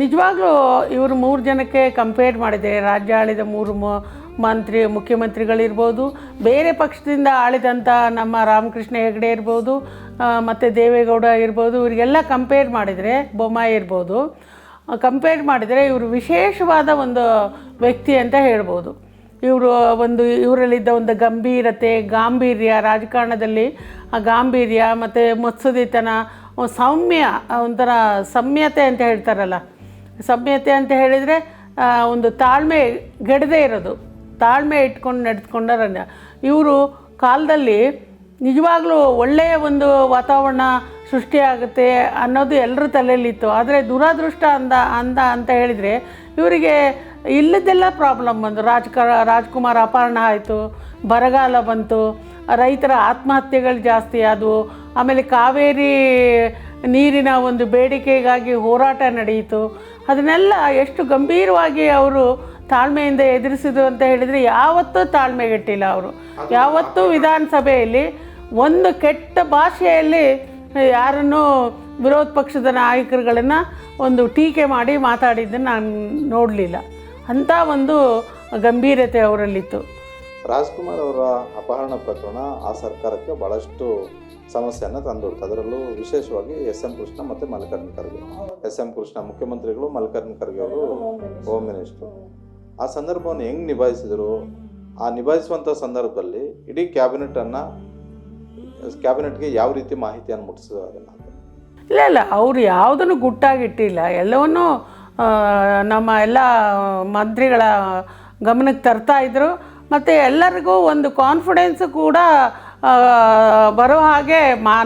ನಿಜವಾಗ್ಲೂ ಇವರು 3 ಜನಕ್ಕೆ ಕಂಪೇರ್ ಮಾಡಿದೆ. ರಾಜ್ಯ ಆಳಿದ 3 ಮುಖ್ಯಮಂತ್ರಿಗಳಿರ್ಬೋದು, ಬೇರೆ ಪಕ್ಷದಿಂದ ಆಳಿದಂಥ ನಮ್ಮ ರಾಮಕೃಷ್ಣ ಹೆಗಡೆ ಇರ್ಬೋದು, ಮತ್ತು ದೇವೇಗೌಡ ಇರ್ಬೋದು, ಇವರಿಗೆಲ್ಲ ಕಂಪೇರ್ ಮಾಡಿದರೆ, ಬೊಮ್ಮಾಯಿ ಇರ್ಬೋದು, ಕಂಪೇರ್ ಮಾಡಿದರೆ ಇವರು ವಿಶೇಷವಾದ ಒಂದು ವ್ಯಕ್ತಿ ಅಂತ ಹೇಳ್ಬೋದು. ಇವರಲ್ಲಿದ್ದ ಒಂದು ಗಂಭೀರತೆ, ಗಾಂಭೀರ್ಯ, ರಾಜಕಾರಣದಲ್ಲಿ ಆ ಗಾಂಭೀರ್ಯ ಮತ್ತು ಮುತ್ಸದಿತನ, ಸೌಮ್ಯ, ಒಂಥರ ಸಮ್ಯತೆ ಅಂತ ಹೇಳ್ತಾರಲ್ಲ, ಸಮ್ಯತೆ ಅಂತ ಹೇಳಿದರೆ ಒಂದು ತಾಳ್ಮೆ ಗೆಡದೇ ಇರೋದು, ತಾಳ್ಮೆ ಇಟ್ಕೊಂಡು ನಡೆದುಕೊಂಡಾರ ಇವರು ಕಾಲದಲ್ಲಿ ನಿಜವಾಗ್ಲೂ ಒಳ್ಳೆಯ ಒಂದು ವಾತಾವರಣ ಸೃಷ್ಟಿಯಾಗುತ್ತೆ ಅನ್ನೋದು ಎಲ್ಲರ ತಲೆಯಲ್ಲಿತ್ತು. ಆದರೆ ದುರಾದೃಷ್ಟ ಅಂತ ಹೇಳಿದರೆ ಇವರಿಗೆ ಇಲ್ಲದೆಲ್ಲ ಪ್ರಾಬ್ಲಮ್ ಬಂದು ರಾಜ್ಕುಮಾರ್ ಅಪಹರಣ ಆಯಿತು, ಬರಗಾಲ ಬಂತು, ರೈತರ ಆತ್ಮಹತ್ಯೆಗಳು ಜಾಸ್ತಿ ಆದವು, ಆಮೇಲೆ ಕಾವೇರಿ ನೀರಿನ ಒಂದು ಬೇಡಿಕೆಗಾಗಿ ಹೋರಾಟ ನಡೆಯಿತು. ಅದನ್ನೆಲ್ಲ ಎಷ್ಟು ಗಂಭೀರವಾಗಿ ಅವರು ತಾಳ್ಮೆಯಿಂದ ಎದುರಿಸಿದ್ರು ಅಂತ ಹೇಳಿದರೆ ಯಾವತ್ತೂ ತಾಳ್ಮೆಗೆಟ್ಟಿಲ್ಲ ಅವರು. ಯಾವತ್ತೂ ವಿಧಾನಸಭೆಯಲ್ಲಿ ಒಂದು ಕೆಟ್ಟ ಭಾಷೆಯಲ್ಲಿ ಯಾರನ್ನೂ ವಿರೋಧ ಪಕ್ಷದ ನಾಯಕರುಗಳನ್ನು ಒಂದು ಟೀಕೆ ಮಾಡಿ ಮಾತಾಡಿದ್ದನ್ನು ನಾನು ನೋಡಲಿಲ್ಲ. ಅಂಥ ಒಂದು ಗಂಭೀರತೆ ಅವರಲ್ಲಿತ್ತು. ರಾಜ್ಕುಮಾರ್ ಅವರ ಅಪಹರಣ ಪ್ರಕರಣ ಆ ಸರ್ಕಾರಕ್ಕೆ ಭಾಳಷ್ಟು ಸಮಸ್ಯೆಯನ್ನು ತಂದೊಡ್ತು. ಅದರಲ್ಲೂ ವಿಶೇಷವಾಗಿ ಎಸ್ ಎಂ ಕೃಷ್ಣ ಮತ್ತು ಮಲ್ಲಿಕಾರ್ಜುನ ಖರ್ಗೆ. ಎಸ್ ಎಂ ಕೃಷ್ಣ ಮುಖ್ಯಮಂತ್ರಿಗಳು, ಮಲ್ಲಿಕಾರ್ಜುನ ಖರ್ಗೆ ಅವರು ಹೋಮ್ ಮಿನಿಸ್ಟ್ರು. ಆ ಸಂದರ್ಭವನ್ನು ಹೆಂಗೆ ನಿಭಾಯಿಸಿದರು? ಆ ನಿಭಾಯಿಸುವಂಥ ಸಂದರ್ಭದಲ್ಲಿ ಇಡೀ ಕ್ಯಾಬಿನೆಟ್ಗೆ ಯಾವ ರೀತಿ ಮಾಹಿತಿಯನ್ನು ಮುಟ್ಟಿಸಿದ್ರು ಅದನ್ನು? ಇಲ್ಲ ಅವರು ಯಾವುದನ್ನು ಗುಟ್ಟಾಗಿಟ್ಟಿಲ್ಲ. ಎಲ್ಲವನ್ನೂ ನಮ್ಮ ಎಲ್ಲ ಮಂತ್ರಿಗಳ ಗಮನಕ್ಕೆ ತರ್ತಾಯಿದ್ರು. ಮತ್ತು ಎಲ್ಲರಿಗೂ ಒಂದು ಕಾನ್ಫಿಡೆನ್ಸು ಕೂಡ ಬರೋ ಹಾಗೆ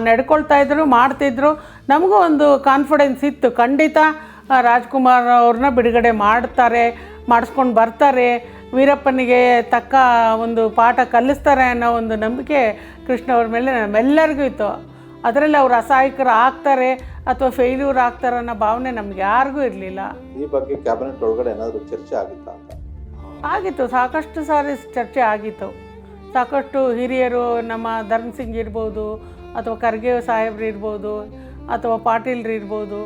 ನಡ್ಕೊಳ್ತಾಯಿದ್ರು, ಮಾಡ್ತಿದ್ರು. ನಮಗೂ ಒಂದು ಕಾನ್ಫಿಡೆನ್ಸ್ ಇತ್ತು, ಖಂಡಿತ ರಾಜ್ಕುಮಾರ್ ಅವ್ರನ್ನ ಬಿಡುಗಡೆ ಮಾಡಿಸ್ಕೊಂಡು ಬರ್ತಾರೆ, ವೀರಪ್ಪನಿಗೆ ತಕ್ಕ ಒಂದು ಪಾಠ ಕಲಿಸ್ತಾರೆ ಅನ್ನೋ ಒಂದು ನಂಬಿಕೆ ಕೃಷ್ಣ ಅವ್ರ ಮೇಲೆ ನಮ್ಮೆಲ್ಲರಿಗೂ ಇತ್ತು. ಅದರಲ್ಲಿ ಅವ್ರು ಅಸಹಾಯಕರು ಆಗ್ತಾರೆ ಅಥವಾ ಫೇಲ್ಯೂರ್ ಆಗ್ತಾರೆ ಅನ್ನೋ ಭಾವನೆ ನಮ್ಗೆ ಯಾರಿಗೂ ಇರಲಿಲ್ಲ. ಈ ಬಗ್ಗೆ ಕ್ಯಾಬಿನೆಟ್ ಒಳಗಡೆ ಏನಾದರೂ ಚರ್ಚೆ ಆಗಿತ್ತಾ ಅಂತ? ಆಗಿತ್ತು, ಸಾಕಷ್ಟು ಸಾರಿ ಚರ್ಚೆ ಆಗಿತ್ತು. ಸಾಕಷ್ಟು ಹಿರಿಯರು, ನಮ್ಮ ಧರ್ಮ ಸಿಂಗ್ ಇರ್ಬೋದು ಅಥವಾ ಖರ್ಗೆ ಸಾಹೇಬ್ರು ಇರ್ಬೋದು ಅಥವಾ ಪಾಟೀಲ್ರು ಇರ್ಬೋದು,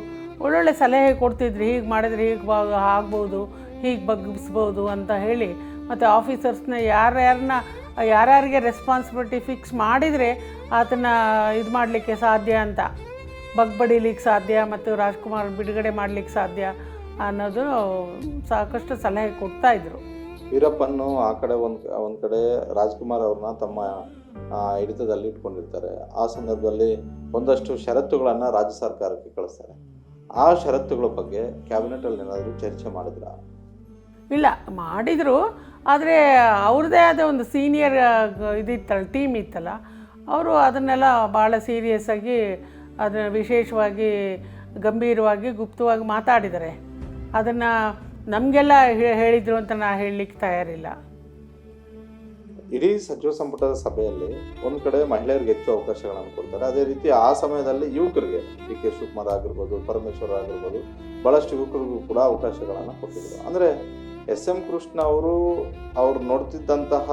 ಒಳ್ಳೊಳ್ಳೆ ಸಲಹೆ ಕೊಡ್ತಿದ್ರು. ಹೀಗೆ ಮಾಡಿದ್ರೆ ಹೀಗೆ ಆಗ್ಬೋದು, ಹೀಗೆ ಬಗ್ಗಿಸ್ಬೋದು ಅಂತ ಹೇಳಿ. ಮತ್ತು ಆಫೀಸರ್ಸ್ನ ಯಾರ್ಯಾರಿಗೆ ರೆಸ್ಪಾನ್ಸಿಬಿಲಿಟಿ ಫಿಕ್ಸ್ ಮಾಡಿದರೆ ಅದನ್ನು ಇದು ಮಾಡಲಿಕ್ಕೆ ಸಾಧ್ಯ ಅಂತ, ಬಗ್ಬಡಿಲಿಕ್ಕೆ ಸಾಧ್ಯ ಮತ್ತು ರಾಜ್ಕುಮಾರ್ ಬಿಡುಗಡೆ ಮಾಡಲಿಕ್ಕೆ ಸಾಧ್ಯ ಅನ್ನೋದು ಸಾಕಷ್ಟು ಸಲಹೆ ಕೊಡ್ತಾಯಿದ್ರು. ವೀರಪ್ಪನ್ನು ಆ ಕಡೆ ಒಂದು ಕಡೆ ರಾಜ್ಕುಮಾರ್ ಅವ್ರನ್ನ ತಮ್ಮ ಹಿಡಿತದಲ್ಲಿ ಇಟ್ಕೊಂಡಿರ್ತಾರೆ. ಆ ಸಂದರ್ಭದಲ್ಲಿ ಒಂದಷ್ಟು ಷರತ್ತುಗಳನ್ನು ರಾಜ್ಯ ಸರ್ಕಾರಕ್ಕೆ ಕಳಿಸ್ತಾರೆ. ಆ ಷರತ್ತುಗಳ ಬಗ್ಗೆ ಕ್ಯಾಬಿನೆಟಲ್ಲಿ ಏನಾದರೂ ಚರ್ಚೆ ಮಾಡಿದ್ರಾ? ಇಲ್ಲ, ಮಾಡಿದರು. ಆದರೆ ಅವ್ರದ್ದೇ ಆದ ಒಂದು ಸೀನಿಯರ್ ಇದಿತ್ತಲ್ಲ, ಟೀಮ್ ಇತ್ತಲ್ಲ, ಅವರು ಅದನ್ನೆಲ್ಲ ಭಾಳ ಸೀರಿಯಸ್ಸಾಗಿ ಅದನ್ನು ವಿಶೇಷವಾಗಿ ಗಂಭೀರವಾಗಿ ಗುಪ್ತವಾಗಿ ಮಾತಾಡಿದ್ದಾರೆ. ಅದನ್ನು ನಮಗೆಲ್ಲ ಹೇಳಿದರು ಅಂತ ನಾನು ಹೇಳಲಿಕ್ಕೆ ತಯಾರಿಲ್ಲ. ಇಡೀ ಸಚಿವ ಸಂಪುಟದ ಸಭೆಯಲ್ಲಿ ಒಂದು ಕಡೆ ಮಹಿಳೆಯರಿಗೆ ಹೆಚ್ಚು ಅವಕಾಶಗಳನ್ನು ಕೊಡ್ತಾರೆ. ಅದೇ ರೀತಿ ಆ ಸಮಯದಲ್ಲಿ ಯುವಕರಿಗೆ ಡಿ ಕೆ ಶಿವಕುಮಾರ್ ಆಗಿರ್ಬೋದು, ಪರಮೇಶ್ವರ್ ಆಗಿರ್ಬೋದು, ಭಾಳಷ್ಟು ಯುವಕರಿಗೂ ಕೂಡ ಅವಕಾಶಗಳನ್ನು ಕೊಟ್ಟಿದ್ರು. ಅಂದರೆ ಎಸ್ ಎಂ ಕೃಷ್ಣ ಅವರು ನೋಡ್ತಿದ್ದಂತಹ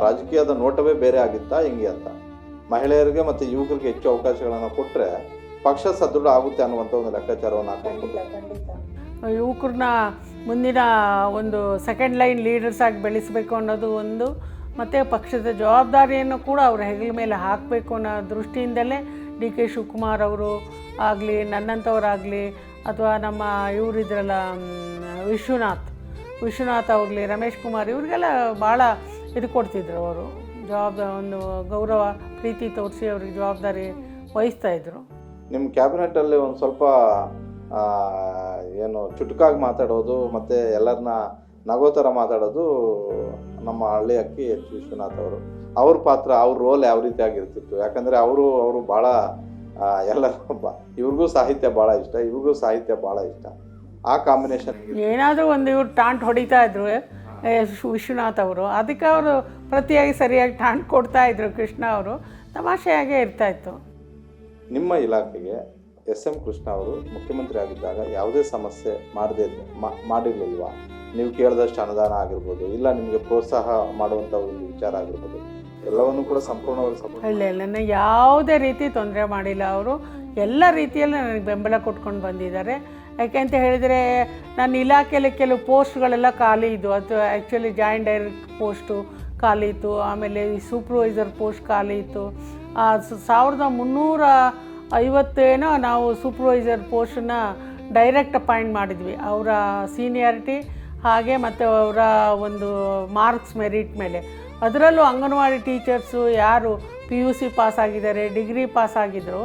ರಾಜಕೀಯದ ನೋಟವೇ ಬೇರೆ ಆಗಿತ್ತಾ ಹೆಂಗೆ ಅಂತ? ಮಹಿಳೆಯರಿಗೆ ಮತ್ತು ಯುವಕರಿಗೆ ಹೆಚ್ಚು ಅವಕಾಶಗಳನ್ನು ಕೊಟ್ಟರೆ ಪಕ್ಷ ಸದೃಢ ಆಗುತ್ತೆ ಅನ್ನುವಂಥ ಒಂದು ಲೆಕ್ಕಾಚಾರವನ್ನು ಹಾಕೊಂಡು ಯುವಕರನ್ನ ಮುಂದಿನ ಒಂದು ಸೆಕೆಂಡ್ ಲೈನ್ ಲೀಡರ್ಸ್ ಆಗಿ ಬೆಳೆಸಬೇಕು ಅನ್ನೋದು ಒಂದು, ಮತ್ತು ಪಕ್ಷದ ಜವಾಬ್ದಾರಿಯನ್ನು ಕೂಡ ಅವ್ರ ಹೆಗಲ ಮೇಲೆ ಹಾಕಬೇಕು ಅನ್ನೋ ದೃಷ್ಟಿಯಿಂದಲೇ ಡಿ ಕೆ ಶಿವಕುಮಾರ್ ಅವರು ಆಗಲಿ, ನನ್ನಂಥವರಾಗಲಿ, ಅಥವಾ ನಮ್ಮ ಇವರಿದ್ರಲ್ಲ ವಿಶ್ವನಾಥ್ ಅವ್ರಲಿ, ರಮೇಶ್ ಕುಮಾರ್, ಇವ್ರಿಗೆಲ್ಲ ಭಾಳ ಇದು ಕೊಡ್ತಿದ್ರು. ಅವರು ಒಂದು ಗೌರವ ಪ್ರೀತಿ ತೋರಿಸಿ ಅವ್ರಿಗೆ ಜವಾಬ್ದಾರಿ ವಹಿಸ್ತಾಯಿದ್ರು. ನಿಮ್ಮ ಕ್ಯಾಬಿನೆಟಲ್ಲಿ ಒಂದು ಸ್ವಲ್ಪ ಏನು ಚುಟುಕಾಗಿ ಮಾತಾಡೋದು ಮತ್ತು ಎಲ್ಲರನ್ನ ನಗೋ ಥರ ಮಾತಾಡೋದು ನಮ್ಮ ಹಳ್ಳಿ ಅಕ್ಕಿ ಎಚ್ ವಿಶ್ವನಾಥ್ ಅವ್ರ ಪಾತ್ರ, ಅವ್ರ ರೋಲ್ ಯಾವ ರೀತಿಯಾಗಿರ್ತಿತ್ತು? ಯಾಕಂದರೆ ಅವರು ಭಾಳ ಇವ್ರಿಗೂ ಸಾಹಿತ್ಯ ಭಾಳ ಇಷ್ಟ, ಇವ್ರಿಗೂ ಸಾಹಿತ್ಯ ಭಾಳ ಇಷ್ಟ. ಆ ಕಾಂಬಿನೇಷನ್ ಏನಾದರೂ ಒಂದು ಇವ್ರು ಟಾಂಟ್ ಹೊಡಿತಾ ಇದ್ರು ವಿಶ್ವನಾಥ್ ಅವರು, ಅದಕ್ಕೆ ಅವರು ಪ್ರತಿಯಾಗಿ ಸರಿಯಾಗಿ ಟಾಂಟ್ ಕೊಡ್ತಾಯಿದ್ರು. ಕೃಷ್ಣ ಅವರು ತಮಾಷೆಯಾಗೇ ಇರ್ತಾಯಿತ್ತು. ನಿಮ್ಮ ಇಲಾಖೆಗೆ ಎಸ್ ಎಂ ಕೃಷ್ಣ ಅವರು ಮುಖ್ಯಮಂತ್ರಿ ಆಗಿದ್ದಾಗ ಯಾವುದೇ ಸಮಸ್ಯೆ ಮಾಡಿರಲಿಲ್ವಾ? ನೀವು ಕೇಳಿದಷ್ಟು ಅನುದಾನ ಆಗಿರ್ಬೋದು, ಇಲ್ಲ ನಿಮಗೆ ಪ್ರೋತ್ಸಾಹ ಮಾಡುವಂಥ ಒಂದು ವಿಚಾರ ಆಗಿರ್ಬೋದು, ಎಲ್ಲವನ್ನೂ ಕೂಡ ಸಂಪೂರ್ಣವಾಗಿ ಇಲ್ಲ ನನಗೆ ಯಾವುದೇ ರೀತಿ ತೊಂದರೆ ಮಾಡಿಲ್ಲ. ಅವರು ಎಲ್ಲ ರೀತಿಯಲ್ಲಿ ನನಗೆ ಬೆಂಬಲ ಕೊಟ್ಕೊಂಡು ಬಂದಿದ್ದಾರೆ. ಯಾಕೆ ಅಂತ ಹೇಳಿದರೆ ನನ್ನ ಇಲಾಖೆಯಲ್ಲಿ ಕೆಲವು ಪೋಸ್ಟ್ಗಳೆಲ್ಲ ಖಾಲಿ ಇದ್ದವು. ಅದು ಆ್ಯಕ್ಚುಲಿ ಜಾಯಿಂಟ್ ಡೈರೆಕ್ಟ್ ಪೋಸ್ಟು ಖಾಲಿ ಇತ್ತು, ಆಮೇಲೆ ಸೂಪರ್ವೈಸರ್ ಪೋಸ್ಟ್ ಖಾಲಿ ಇತ್ತು. 1350 ನಾವು ಸೂಪರ್ವೈಸರ್ ಪೋಸ್ಟನ್ನ ಡೈರೆಕ್ಟ್ ಅಪಾಯಿಂಟ್ ಮಾಡಿದ್ವಿ. ಅವರ ಸೀನಿಯಾರಿಟಿ ಹಾಗೆ ಮತ್ತು ಅವರ ಒಂದು ಮಾರ್ಕ್ಸ್ ಮೆರಿಟ್ ಮೇಲೆ. ಅದರಲ್ಲೂ ಅಂಗನವಾಡಿ ಟೀಚರ್ಸು ಯಾರು PUC ಪಾಸ್ ಆಗಿದ್ದಾರೆ, ಡಿಗ್ರಿ ಪಾಸ್ ಆಗಿದ್ದರು,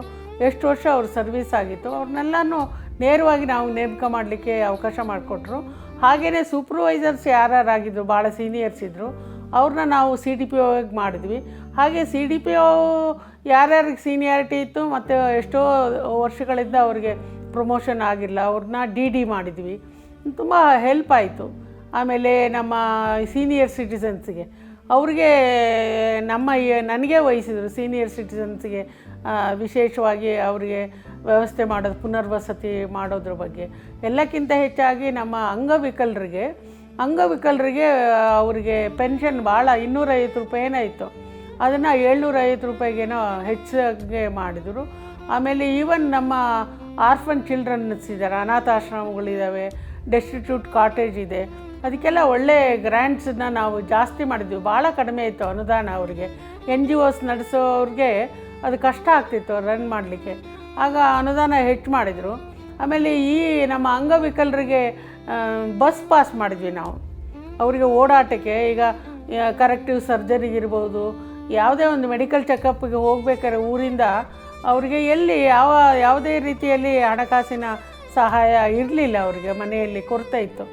ಎಷ್ಟು ವರ್ಷ ಅವ್ರ ಸರ್ವಿಸ್ ಆಗಿತ್ತು, ಅವ್ರನ್ನೆಲ್ಲನೂ ನೇರವಾಗಿ ನಾವು ನೇಮಕ ಮಾಡಲಿಕ್ಕೆ ಅವಕಾಶ ಮಾಡಿಕೊಟ್ರು. ಹಾಗೆಯೇ ಸೂಪರ್ವೈಸರ್ಸ್ ಯಾರ್ಯಾರಾಗಿದ್ದರು, ಭಾಳ ಸೀನಿಯರ್ಸ್ ಇದ್ದರು, ಅವ್ರನ್ನ ನಾವು CDPO ಮಾಡಿದ್ವಿ. ಹಾಗೆ CDPO ಯಾರ್ಯಾರಿಗೆ ಸೀನಿಯಾರಿಟಿ ಇತ್ತು ಮತ್ತು ಎಷ್ಟೋ ವರ್ಷಗಳಿಂದ ಅವ್ರಿಗೆ ಪ್ರಮೋಷನ್ ಆಗಿಲ್ಲ, ಅವ್ರನ್ನ DD ಮಾಡಿದ್ವಿ. ತುಂಬ ಹೆಲ್ಪ್ ಆಯಿತು. ಆಮೇಲೆ ನಮ್ಮ ಸೀನಿಯರ್ ಸಿಟಿಸನ್ಸ್ಗೆ ಅವ್ರಿಗೆ ನನಗೆ ವಹಿಸಿದರು. ಸೀನಿಯರ್ ಸಿಟಿಸನ್ಸ್ಗೆ ವಿಶೇಷವಾಗಿ ಅವರಿಗೆ ವ್ಯವಸ್ಥೆ ಮಾಡೋದು, ಪುನರ್ವಸತಿ ಮಾಡೋದ್ರ ಬಗ್ಗೆ. ಎಲ್ಲಕ್ಕಿಂತ ಹೆಚ್ಚಾಗಿ ನಮ್ಮ ಅಂಗವಿಕಲರಿಗೆ ಅವರಿಗೆ ಪೆನ್ಷನ್ ಭಾಳ 250 ರೂಪಾಯಿನೇ ಇತ್ತು, ಅದನ್ನು 750 ರೂಪಾಯಿಗೇನೋ ಹೆಚ್ಚಿಗೆ ಮಾಡಿದರು. ಆಮೇಲೆ ಈವನ್ ನಮ್ಮ ಆರ್ಫನ್ ಚಿಲ್ಡ್ರನ್ಸ್ ಇದ್ದಾರೆ, ಅನಾಥಾಶ್ರಮಗಳಿದ್ದಾವೆ, ಡೆಸ್ಟಿಟ್ಯೂಟ್ ಕಾಟೇಜ್ ಇದೆ. ಅದಕ್ಕೆಲ್ಲ ಒಳ್ಳೆ ಗ್ರ್ಯಾಂಟ್ಸನ್ನ ನಾವು ಜಾಸ್ತಿ ಮಾಡಿದ್ವಿ. ಭಾಳ ಕಡಿಮೆ ಇತ್ತು ಅನುದಾನ ಅವರಿಗೆ. NGOs ನಡೆಸೋರಿಗೆ ಅದು ಕಷ್ಟ ಆಗ್ತಿತ್ತು ರನ್ ಮಾಡಲಿಕ್ಕೆ. ಆಗ ಅನುದಾನ ಹೆಚ್ಚು ಮಾಡಿದರು. ಆಮೇಲೆ ಈ ನಮ್ಮ ಅಂಗವಿಕಲರಿಗೆ ಬಸ್ ಪಾಸ್ ಮಾಡಿದ್ವಿ ನಾವು, ಅವರಿಗೆ ಓಡಾಟಕ್ಕೆ. ಈಗ ಕರೆಕ್ಟಿವ್ ಸರ್ಜರಿಗಿರ್ಬೋದು, ಯಾವುದೇ ಒಂದು ಮೆಡಿಕಲ್ ಚೆಕಪ್ಗೆ ಹೋಗ್ಬೇಕಾದ್ರೆ ಊರಿಂದ ಅವರಿಗೆ ಎಲ್ಲಿ ಯಾವುದೇ ರೀತಿಯಲ್ಲಿ ಹಣಕಾಸಿನ ಸಹಾಯ ಇರಲಿಲ್ಲ, ಅವರಿಗೆ ಮನೆಯಲ್ಲಿ ಕೊರತೆ ಇತ್ತು.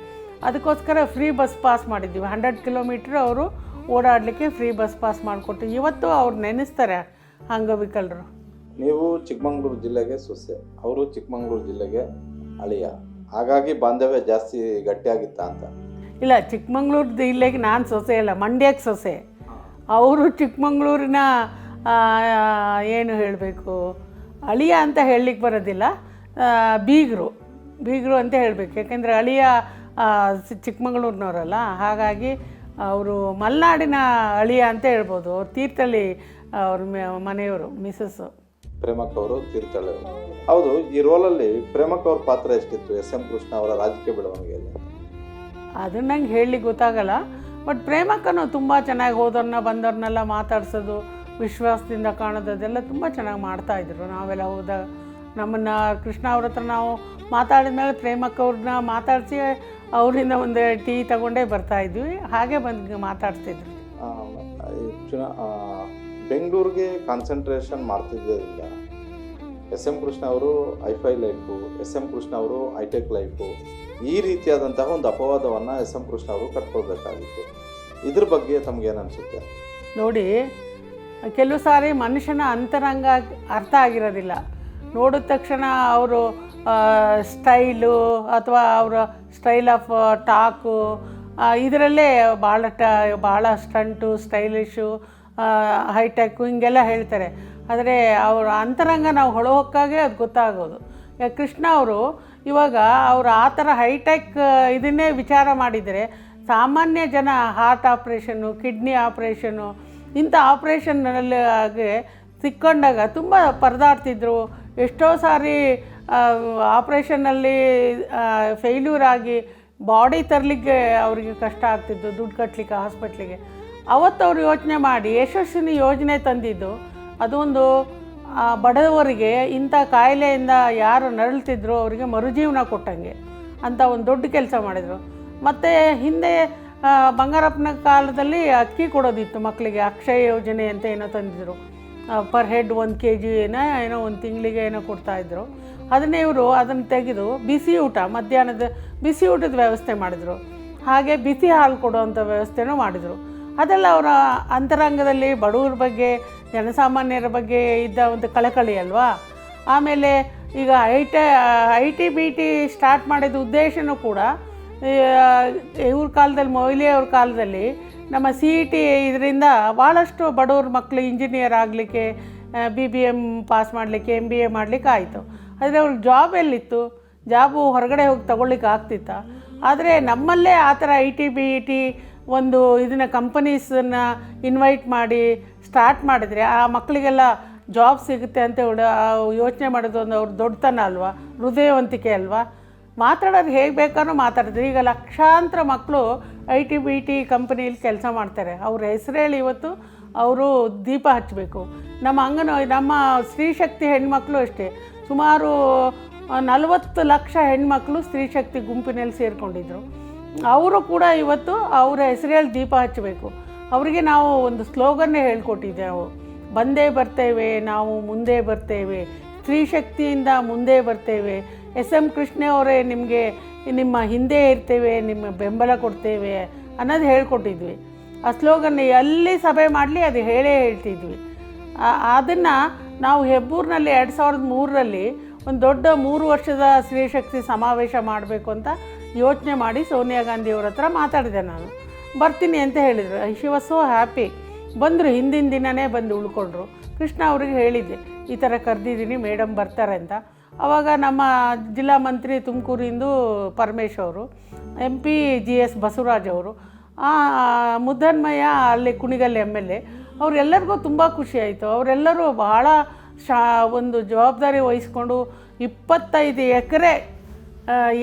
ಅದಕ್ಕೋಸ್ಕರ ಫ್ರೀ ಬಸ್ ಪಾಸ್ ಮಾಡಿದ್ವಿ. 100 ಕಿಲೋಮೀಟ್ರ್ ಅವರು ಓಡಾಡಲಿಕ್ಕೆ ಫ್ರೀ ಬಸ್ ಪಾಸ್ ಮಾಡಿಕೊಟ್ಟು ಇವತ್ತು ಅವ್ರು ನೆನೆಸ್ತಾರೆ ಅಂಗವಿಕಲರು. ನೀವು ಚಿಕ್ಕಮಂಗ್ಳೂರು ಜಿಲ್ಲೆಗೆ ಸೊಸೆ, ಅವರು ಚಿಕ್ಕಮಂಗ್ಳೂರು ಜಿಲ್ಲೆಗೆ ಅಳಿಯ, ಹಾಗಾಗಿ ಬಾಂಧವ್ಯ ಜಾಸ್ತಿ ಗಟ್ಟಿಯಾಗಿತ್ತ ಅಂತ? ಇಲ್ಲ, ಚಿಕ್ಕಮಂಗ್ಳೂರು ಜಿಲ್ಲೆಗೆ ನಾನು ಸೊಸೆ ಅಲ್ಲ, ಮಂಡ್ಯಕ್ಕೆ ಸೊಸೆ. ಅವರು ಚಿಕ್ಕಮಂಗ್ಳೂರಿನ ಏನು ಹೇಳಬೇಕು, ಅಳಿಯ ಅಂತ ಹೇಳಲಿಕ್ಕೆ ಬರೋದಿಲ್ಲ, ಬೀಗರು ಅಂತ ಹೇಳಬೇಕು. ಯಾಕೆಂದರೆ ಅಳಿಯ ಚಿಕ್ಕಮಂಗ್ಳೂರಿನವರಲ್ಲ, ಹಾಗಾಗಿ ಅವರು ಮಲೆನಾಡಿನ ಅಳಿಯ ಅಂತ ಹೇಳ್ಬೋದು. ಅವ್ರು ತೀರ್ಥಹಳ್ಳಿ ಅವ್ರ ಮನೆಯವರು, ಮಿಸಸ್ಸು ಪ್ರೇಮಕ್ಕ ಅವರು ತೀರ್ಥಹಳ್ಳಿ. ಹೌದು, ಈ ರೋಲಲ್ಲಿ ಪ್ರೇಮಕ್ಕ ಅವ್ರ ಪಾತ್ರ ಎಷ್ಟಿತ್ತು SM ಕೃಷ್ಣ ಅವರ ರಾಜಕೀಯ ಬೆಳವಣಿಗೆಯಲ್ಲಿ? ಅದನ್ನು ನಂಗೆ ಹೇಳಲಿಕ್ಕೆ ಗೊತ್ತಾಗಲ್ಲ. ಬಟ್ ಪ್ರೇಮಕ್ಕನೂ ತುಂಬ ಚೆನ್ನಾಗಿ ಹೋದವ್ರನ್ನ ಬಂದವ್ರನ್ನೆಲ್ಲ ಮಾತಾಡ್ಸೋದು, ವಿಶ್ವಾಸದಿಂದ ಕಾಣೋದು, ಅದೆಲ್ಲ ತುಂಬ ಚೆನ್ನಾಗಿ ಮಾಡ್ತಾಯಿದ್ರು. ನಾವೆಲ್ಲ ಹೋದಾಗ ನಮ್ಮನ್ನು ಕೃಷ್ಣ ಅವ್ರ ಹತ್ರ ನಾವು ಮಾತಾಡಿದ ಮೇಲೆ ಪ್ರೇಮಕ್ಕ ಅವ್ರನ್ನ ಮಾತಾಡಿಸಿ ಅವರಿಂದ ಒಂದು ಟೀ ತಗೊಂಡೇ ಬರ್ತಾಯಿದ್ವಿ. ಹಾಗೆ ಬಂದು ಮಾತಾಡ್ತಿದ್ವಿ. ಬೆಂಗಳೂರಿಗೆ ಕಾನ್ಸಂಟ್ರೇಷನ್ ಮಾಡ್ತಿದ್ದರಿಂದ SM ಕೃಷ್ಣ ಅವರು ಐಫೈ ಲೈಫು, SM ಕೃಷ್ಣ ಅವರು ಹೈಟೆಕ್ ಲೈಫು, ಈ ರೀತಿಯಾದಂತಹ ಒಂದು ಅಪವಾದವನ್ನು SM ಕೃಷ್ಣ ಅವರು ಕಟ್ಕೊಳ್ಬೇಕಾಗಿತ್ತು. ಇದ್ರ ಬಗ್ಗೆ ತಮಗೇನು ಅನಿಸುತ್ತೆ? ನೋಡಿ, ಕೆಲವು ಸಾರಿ ಮನುಷ್ಯನ ಅಂತರಂಗ ಅರ್ಥ ಆಗಿರೋದಿಲ್ಲ. ನೋಡಿದ ತಕ್ಷಣ ಅವರು ಸ್ಟೈಲು ಅಥವಾ ಅವರ ಸ್ಟೈಲ್ ಆಫ್ ಟಾಕು ಇದರಲ್ಲೇ ಭಾಳ ಸ್ಟಂಟು, ಸ್ಟೈಲಿಶು, ಹೈಟೆಕ್ಕು ಹಿಂಗೆಲ್ಲ ಹೇಳ್ತಾರೆ. ಆದರೆ ಅವರ ಅಂತರಂಗ ನಾವು ಹೊಳಹೊಕ್ಕಾಗೆ ಅದು ಗೊತ್ತಾಗೋದು. ಕೃಷ್ಣ ಅವರು ಇವಾಗ ಅವರು ಆ ಥರ ಹೈಟೆಕ್ ಇದನ್ನೇ ವಿಚಾರ ಮಾಡಿದರೆ, ಸಾಮಾನ್ಯ ಜನ ಹಾರ್ಟ್ ಆಪ್ರೇಷನ್ನು, ಕಿಡ್ನಿ ಆಪ್ರೇಷನ್ನು, ಇಂಥ ಆಪ್ರೇಷನ್ನಲ್ಲಿ ಸಿಕ್ಕೊಂಡಾಗ ತುಂಬ ಪರದಾಡ್ತಿದ್ರು. ಎಷ್ಟೋ ಸಾರಿ ಆಪ್ರೇಷನ್ನಲ್ಲಿ ಫೇಲ್ಯೂರ್ ಆಗಿ ಬಾಡಿ ತರಲಿಕ್ಕೆ ಅವರಿಗೆ ಕಷ್ಟ ಆಗ್ತಿದ್ದು, ದುಡ್ಡು ಕಟ್ಟಲಿಕ್ಕೆ ಹಾಸ್ಪಿಟ್ಲಿಗೆ. ಅವತ್ತು ಅವರು ಯೋಚನೆ ಮಾಡಿ ಯಶಸ್ವಿನಿ ಯೋಜನೆ ತಂದಿದ್ದು, ಅದೊಂದು ಬಡವರಿಗೆ ಇಂಥ ಕಾಯಿಲೆಯಿಂದ ಯಾರು ನರಳ್ತಿದ್ರು ಅವರಿಗೆ ಮರುಜೀವನ ಕೊಟ್ಟಂಗೆ ಅಂತ ಒಂದು ದೊಡ್ಡ ಕೆಲಸ ಮಾಡಿದರು. ಮತ್ತು ಹಿಂದೆ ಬಂಗಾರಪ್ಪನ ಕಾಲದಲ್ಲಿ ಅಕ್ಕಿ ಕೊಡೋದಿತ್ತು ಮಕ್ಕಳಿಗೆ, ಅಕ್ಷಯ ಯೋಜನೆ ಅಂತ ಏನೋ ತಂದಿದ್ರು. ಪರ್ ಹೆಡ್ 1 kg ಏನೋ ಒಂದು ತಿಂಗಳಿಗೆ ಏನೋ ಕೊಡ್ತಾಯಿದ್ರು. ಅದನ್ನೇ ಇವರು ಅದನ್ನು ತೆಗೆದು ಬಿಸಿ ಊಟ, ಮಧ್ಯಾಹ್ನದ ಬಿಸಿ ಊಟದ ವ್ಯವಸ್ಥೆ ಮಾಡಿದರು. ಹಾಗೆ ಬಿಸಿ ಹಾಲು ಕೊಡುವಂಥ ವ್ಯವಸ್ಥೆನೂ ಮಾಡಿದರು. ಅದೆಲ್ಲ ಅವರ ಅಂತರಂಗದಲ್ಲಿ ಬಡವರ ಬಗ್ಗೆ, ಜನಸಾಮಾನ್ಯರ ಬಗ್ಗೆ ಇದ್ದ ಒಂದು ಕಳಕಳಿ ಅಲ್ವಾ. ಆಮೇಲೆ ಈಗ IT-BT ಸ್ಟಾರ್ಟ್ ಮಾಡಿದ ಉದ್ದೇಶನೂ ಕೂಡ ಇವ್ರ ಕಾಲದಲ್ಲಿ, ಮೊಯ್ಲಿ ಅವ್ರ ಕಾಲದಲ್ಲಿ ನಮ್ಮ CET ಇದರಿಂದ ಭಾಳಷ್ಟು ಬಡವ್ರ ಮಕ್ಕಳು ಇಂಜಿನಿಯರ್ ಆಗಲಿಕ್ಕೆ, BBM ಪಾಸ್ ಮಾಡಲಿಕ್ಕೆ, MBA ಮಾಡಲಿಕ್ಕೆ ಆಯಿತು. ಆದರೆ ಅವ್ರಿಗೆ ಜಾಬ್ ಎಲ್ಲಿತ್ತು? ಜಾಬು ಹೊರಗಡೆ ಹೋಗಿ ತಗೊಳ್ಳಿಕ್ಕೆ ಆಗ್ತಿತ್ತ? ಆದರೆ ನಮ್ಮಲ್ಲೇ ಆ ಥರ IT-BT ಒಂದು ಇದನ್ನು ಕಂಪನೀಸನ್ನು ಇನ್ವೈಟ್ ಮಾಡಿ ಸ್ಟಾರ್ಟ್ ಮಾಡಿದರೆ ಆ ಮಕ್ಕಳಿಗೆಲ್ಲ ಜಾಬ್ ಸಿಗುತ್ತೆ ಅಂತ ಯೋಚನೆ ಮಾಡೋದು ಒಂದು ಅವ್ರ ದೊಡ್ಡತನ ಅಲ್ವಾ, ಹೃದಯವಂತಿಕೆ ಅಲ್ವಾ. ಮಾತಾಡೋರು ಹೇಗೆ ಬೇಕಾದ್ರೂ ಮಾತಾಡಿದ್ರು. ಈಗ ಲಕ್ಷಾಂತರ ಮಕ್ಕಳು IT-BT ಕಂಪನಿಯಲ್ಲಿ ಕೆಲಸ ಮಾಡ್ತಾರೆ. ಅವ್ರ ಹೆಸರು ಹೇಳಿ ಇವತ್ತು ಅವರು ದೀಪ ಹಚ್ಚಬೇಕು. ನಮ್ಮ ಸ್ತ್ರೀಶಕ್ತಿ ಹೆಣ್ಮಕ್ಳು ಅಷ್ಟೇ, ಸುಮಾರು 40 ಲಕ್ಷ ಹೆಣ್ಮಕ್ಳು ಸ್ತ್ರೀಶಕ್ತಿ ಗುಂಪಿನಲ್ಲಿ ಸೇರಿಕೊಂಡಿದ್ರು. ಅವರು ಕೂಡ ಇವತ್ತು ಅವರ ಹೆಸರು ಹೇಳಿ ದೀಪ ಹಚ್ಚಬೇಕು. ಅವರಿಗೆ ನಾವು ಒಂದು ಸ್ಲೋಗನ್ನೇ ಹೇಳ್ಕೊಟ್ಟಿದ್ದೆವು, ಬಂದೇ ಬರ್ತೇವೆ, ನಾವು ಮುಂದೆ ಬರ್ತೇವೆ, ಸ್ತ್ರೀಶಕ್ತಿಯಿಂದ ಮುಂದೆ ಬರ್ತೇವೆ, SM ಕೃಷ್ಣ ಅವರೇ ನಿಮ್ಮ ಹಿಂದೆ ಇರ್ತೇವೆ, ನಿಮ್ಮ ಬೆಂಬಲ ಕೊಡ್ತೇವೆ ಅನ್ನೋದು ಹೇಳ್ಕೊಟ್ಟಿದ್ವಿ. ಆ ಸ್ಲೋಗನ್ ಎಲ್ಲಿ ಸಭೆ ಮಾಡಲಿ ಅದು ಹೇಳ್ತಿದ್ವಿ. ಅದನ್ನು ನಾವು ಹೆಬ್ಬೂರಿನಲ್ಲಿ 2003ರಲ್ಲಿ ಒಂದು ದೊಡ್ಡ 3 ವರ್ಷದ ಸ್ತ್ರೀಶಕ್ತಿ ಸಮಾವೇಶ ಮಾಡಬೇಕು ಅಂತ ಯೋಚನೆ ಮಾಡಿ ಸೋನಿಯಾ ಗಾಂಧಿಯವ್ರ ಹತ್ರ ಮಾತಾಡಿದೆ. ನಾನು ಬರ್ತೀನಿ ಅಂತ ಹೇಳಿದರು. She was so happy. ಬಂದರು, ಹಿಂದಿನ ದಿನವೇ ಬಂದು ಉಳ್ಕೊಂಡ್ರು. ಕೃಷ್ಣ ಅವ್ರಿಗೆ ಹೇಳಿದ್ದೆ, ಈ ಥರ ಕರೆದಿದ್ದೀನಿ, ಮೇಡಮ್ ಬರ್ತಾರೆ ಅಂತ. ಆವಾಗ ನಮ್ಮ ಜಿಲ್ಲಾ ಮಂತ್ರಿ ತುಮಕೂರಿಂದು ಪರಮೇಶ್ ಅವರು, MP GS ಬಸವರಾಜ್ ಅವರು, ಮುದ್ದನ್ಮಯ್ಯ ಅಲ್ಲಿ ಕುಣಿಗಲ್ MLA, ಅವರೆಲ್ಲರಿಗೂ ತುಂಬ ಖುಷಿಯಾಯಿತು. ಅವರೆಲ್ಲರೂ ಬಹಳ ಒಂದು ಜವಾಬ್ದಾರಿ ವಹಿಸ್ಕೊಂಡು 25 ಎಕರೆ